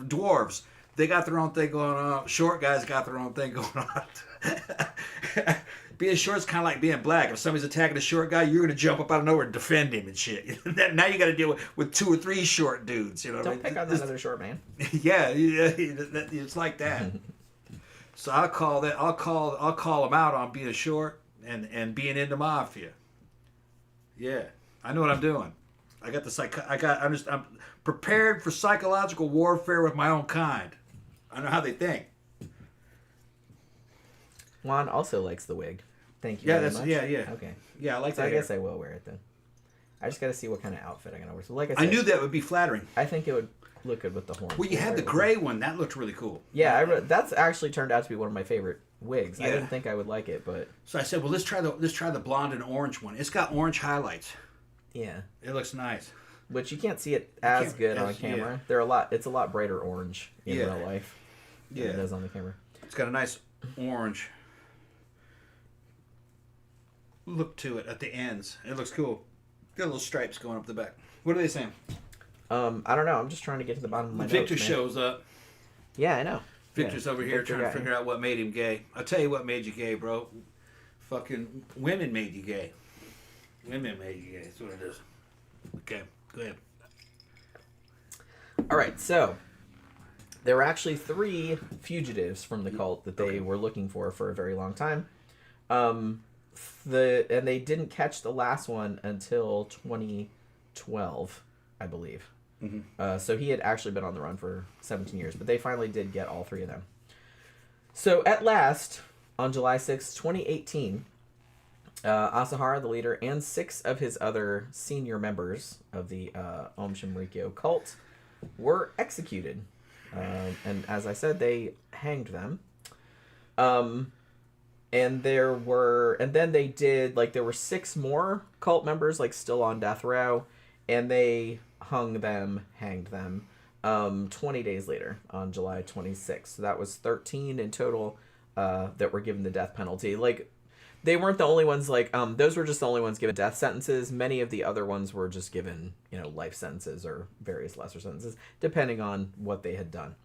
dwarves. They got their own thing going on. Short guys got their own thing going on. Being short is kind of like being black. If somebody's attacking a short guy, you're going to jump up out of nowhere and defend him and shit. Now you got to deal with 2 or 3 short dudes. Don't pick on that other short man. Yeah, it's like that. So I'll call them out on being short and being into mafia. Yeah, I know what I'm doing. I'm prepared for psychological warfare with my own kind. I know how they think. Juan also likes the wig. Thank you. Yeah, very much. Yeah. Okay. Yeah, I like that. I guess I will wear it then. I just got to see what kind of outfit I'm gonna wear. So, like I I said, knew that would be flattering. I think it would look good with the horns. Well, you had the gray one. That looked really cool. Yeah, that's actually turned out to be one of my favorite wigs. Yeah. I didn't think I would like it, but so I said, well, let's try the blonde and orange one. It's got orange highlights. yeah, It looks nice. which you can't see it as good on as- camera. yeah. It's a lot brighter orange in Yeah. real life than Yeah. it is on the camera. It's got a nice orange look to it at the ends. It looks cool. Got little stripes going up the back. What are they saying? I don't know. I'm just trying to get to the bottom of my Victor notes, man. shows up. Yeah, I know. Victor's over here Victor trying to got figure here. out what made him gay. I'll tell you what made you gay, bro. Fucking women made you gay. Women made you gay. That's what it is. Okay, go ahead. All right, so there were actually 3 fugitives from the cult that they were looking for a very long time. And they didn't catch the last one until 2012, I believe. Mm-hmm. So he had actually been on the run for 17 years, but they finally did get all 3 of them. So at last, on July 6, 2018, Asahara, the leader, and 6 of his other senior members of the Aum Shinrikyo cult were executed. And as I said, they hanged them. And then they did, like, there were 6 more cult members, like, still on death row, and they hanged them 20 days later on July 26th. So that was 13 in total that were given the death penalty. Like, they weren't the only ones, like, those were just the only ones given death sentences. Many of the other ones were just given, life sentences or various lesser sentences, depending on what they had done.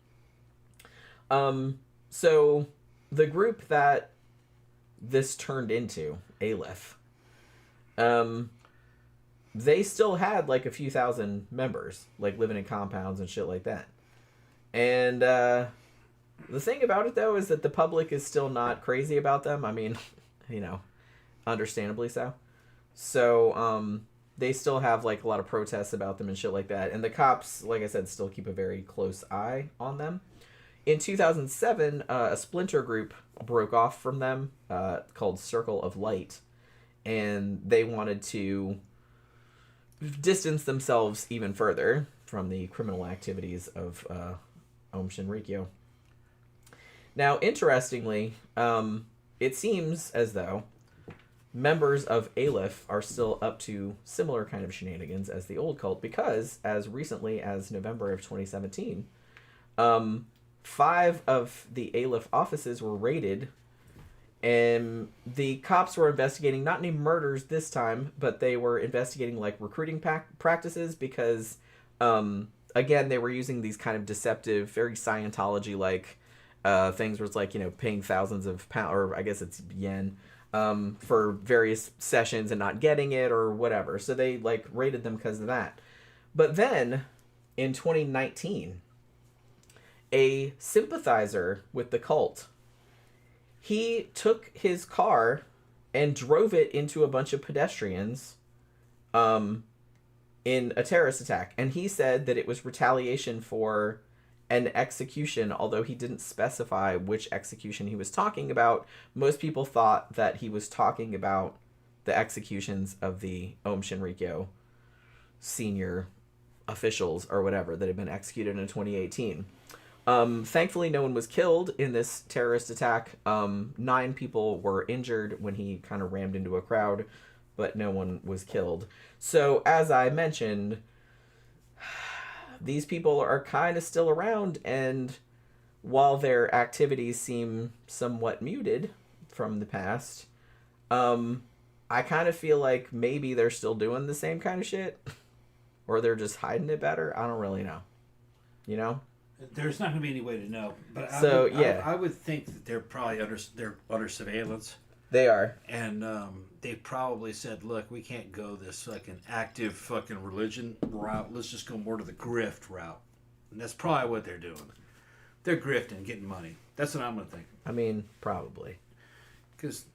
So the group that this turned into, Aleph, they still had, like, a few thousand members, like, living in compounds and shit like that. And the thing about it, though, is that the public is still not crazy about them. I mean, understandably so. So they still have, like, a lot of protests about them and shit like that. And the cops, like I said, still keep a very close eye on them. In 2007, a splinter group broke off from them called Circle of Light. And they wanted to distance themselves even further from the criminal activities of Aum Shinrikyo. Now, interestingly, it seems as though members of Aleph are still up to similar kind of shenanigans as the old cult, because as recently as November of 2017, 5 of the Aleph offices were raided, and the cops were investigating not any murders this time, but they were investigating, like, recruiting practices, because again, they were using these kind of deceptive, very Scientology-like things where it's like, paying thousands of pounds, or I guess it's yen, for various sessions and not getting it or whatever. So they, like, raided them because of that. But then, in 2019, a sympathizer with the cult, he took his car and drove it into a bunch of pedestrians in a terrorist attack. And he said that it was retaliation for an execution, although he didn't specify which execution he was talking about. Most people thought that he was talking about the executions of the Aum Shinrikyo senior officials or whatever that had been executed in 2018. Thankfully, no one was killed in this terrorist attack. 9 people were injured when he kind of rammed into a crowd, but no one was killed. So, as I mentioned, these people are kind of still around, and while their activities seem somewhat muted from the past, I kind of feel like maybe they're still doing the same kind of shit, or they're just hiding it better. I don't really know. There's not going to be any way to know, but I would think that they're probably under surveillance. They are, and they probably said, "Look, we can't go this fucking active fucking religion route. Let's just go more to the grift route." And that's probably what they're doing. They're grifting, getting money. That's what I'm going to think. I mean, probably. Because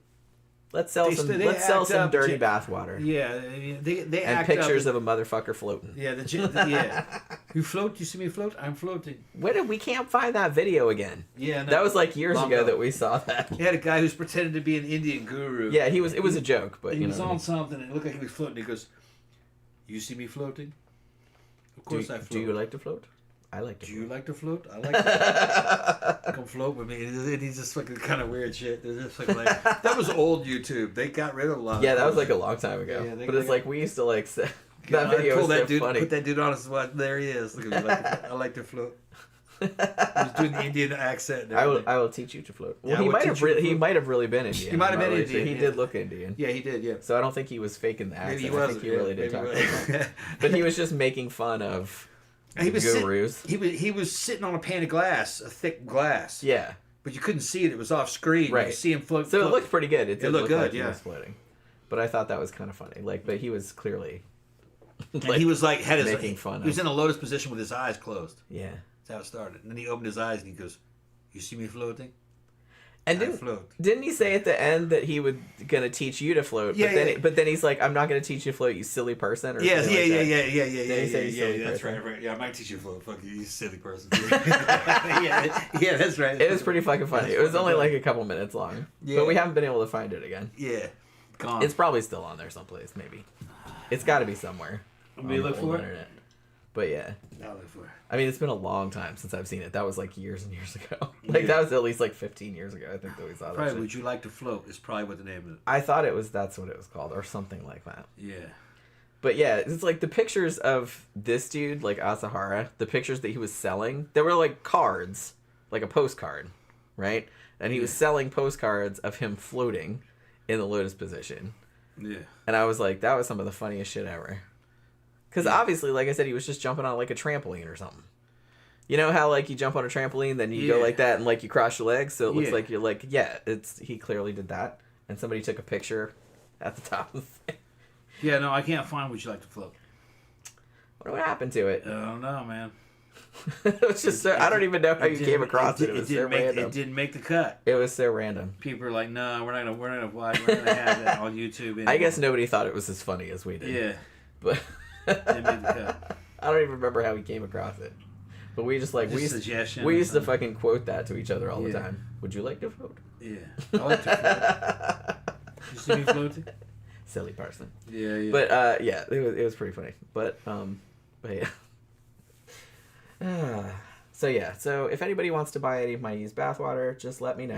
let's sell some dirty bathwater. Yeah, they and act pictures up, of a motherfucker floating. Yeah, yeah. You float? You see me float? I'm floating. We can't find that video again. Yeah, no, that was like years ago that we saw that. He had a guy who's pretending to be an Indian guru. Yeah, it was a joke, but he was on something and it looked like he was floating. He goes, You see me floating? Of course I float. Do you like to float? I like to Do float. you like to float? I like to float. Come float with me. And he's just fucking kind of weird shit. They're just like that was old YouTube. They got rid of a lot. Yeah, that was like a long time ago. Yeah, but it's like we used to like that video was that so dude, funny. Put that dude on his watch. There he is. Look at me. I like to float. He was doing the Indian accent. And I will teach you to float. Well, Yeah, he might have really been Indian. He might have been really Indian. Sure. He did look Indian. Yeah, he did. Yeah. So I don't think he was faking the accent. Maybe he was. I think he really did talk like that. But But he was just making fun of he was gurus. he was sitting on a pane of glass, a thick glass. Yeah. But you couldn't see it. It was off screen. Right. You could see him float. So it looked pretty good. It did looked look good. like he Yeah. was floating. But I thought that was kind of funny. But he was clearly. And he was like had his making fun. He was in a lotus position with his eyes closed. Yeah. That's how it started. And then he opened his eyes and he goes, "You see me floating?" And didn't he say at the end that he would gonna teach you to float? Yeah, but then he's like, I'm not gonna teach you to float, you silly person. Or Yeah. Then he Yeah. That's person? right. Yeah, I might teach you to float. Fuck you, you silly person. yeah, that's right. It was pretty fucking funny. It was only like a couple minutes long. Yeah. But we haven't been able to find it again. Yeah, gone. It's probably still on there someplace, maybe. It's got to be somewhere. Want me to look on the for it? internet. But yeah. I'll look for it. I mean, it's been a long time since I've seen it. That was like years and years ago. Like that was at least like 15 years ago. I think that we saw that. Probably, shit. would you like to float? Is probably what the name of it. I thought that's what it was called, or something like that. Yeah. But yeah, it's like the pictures of this dude, like Asahara, the pictures that he was selling, they were like cards, like a postcard, right? And he was selling postcards of him floating in the lotus position. Yeah. And I was like, that was some of the funniest shit ever. Because obviously, like I said, he was just jumping on like a trampoline or something. You know how like you jump on a trampoline, then you go like that and like you cross your legs, so it looks like you're like, he clearly did that. And somebody took a picture at the top of the thing. Yeah, no, I can't find Would You Like to Float. What happened to it? I don't know, man. It was just so, I don't even know how you came across it. It was so random. It didn't make the cut. It was so random. People are like, no, we're not gonna have that on YouTube anymore. I guess nobody thought it was as funny as we did. Yeah. But Didn't make the cut. I don't even remember how we came across it. But we just like Just we used to fucking quote that to each other all the time. Would you like to float? Yeah. I like to float. You see me floating? Silly person. Yeah. But yeah, it was pretty funny. But yeah. So yeah, so if anybody wants to buy any of my used bathwater, just let me know.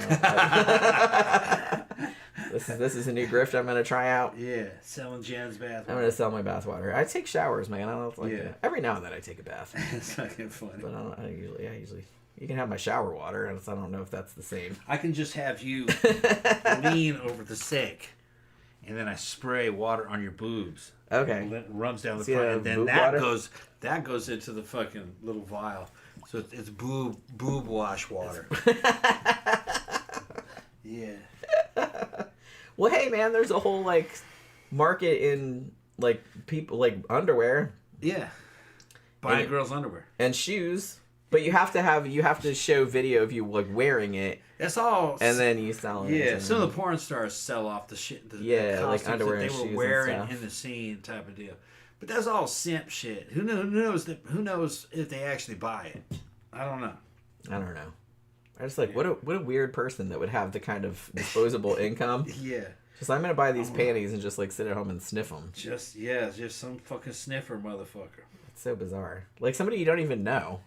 This is a new grift I'm gonna try out. Yeah, selling Jen's bathwater. I'm gonna sell my bathwater. I take showers, man. I don't like Yeah. Every now and then I take a bath. It's fucking funny. But I usually you can have my shower water, and I don't know if that's the same. I can just have you lean over the sink, and then I spray water on your boobs. Okay. And it runs down the See, front, and then boob that water? goes into the fucking little vial. So it's boob wash water. Yeah. Well, hey man, there's a whole like market in like people like underwear. Yeah. Buy a girl's underwear and shoes, but you have to show video of you like wearing it. That's all. And then you sell it. Yeah, some of the porn stars sell off the shit. The like underwear that and they shoes were wearing and stuff. in the scene, type of deal. But that's all simp shit. Who knows if they actually buy it? I don't know. I just like what a weird person that would have the kind of disposable income. Yeah. Just I'm gonna buy these panties and just like sit at home and sniff them. Just some fucking sniffer motherfucker. It's so bizarre. Like somebody you don't even know.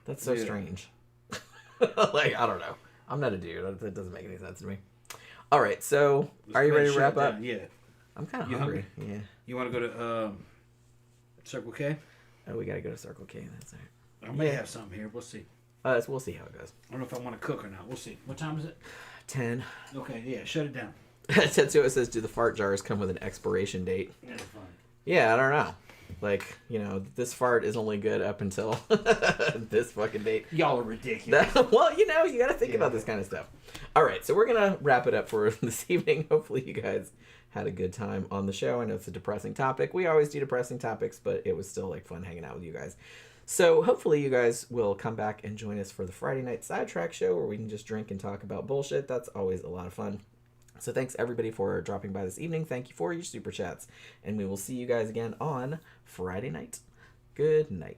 That's so strange. Like I don't know. I'm not a dude. That doesn't make any sense to me. All right, so are you ready to wrap up? Yeah. I'm kind of hungry. Yeah. You want to go to Circle K? Oh, we gotta go to Circle K. That's all right. I may have something here. We'll see. We'll see how it goes. I don't know if I want to cook or not. We'll see. What time is it? 10. Okay, yeah, shut it down. Tetsuo says, do the fart jars come with an expiration date? Yeah, fine. Yeah, I don't know. Like, this fart is only good up until this fucking date. Y'all are ridiculous. Well, you gotta think about this kind of stuff. All right, so we're gonna wrap it up for this evening. Hopefully you guys had a good time on the show. I know it's a depressing topic. We always do depressing topics, but it was still like fun hanging out with you guys. So hopefully you guys will come back and join us for the Friday night sidetrack show where we can just drink and talk about bullshit. That's always a lot of fun. So thanks everybody for dropping by this evening. Thank you for your super chats. And we will see you guys again on Friday night. Good night.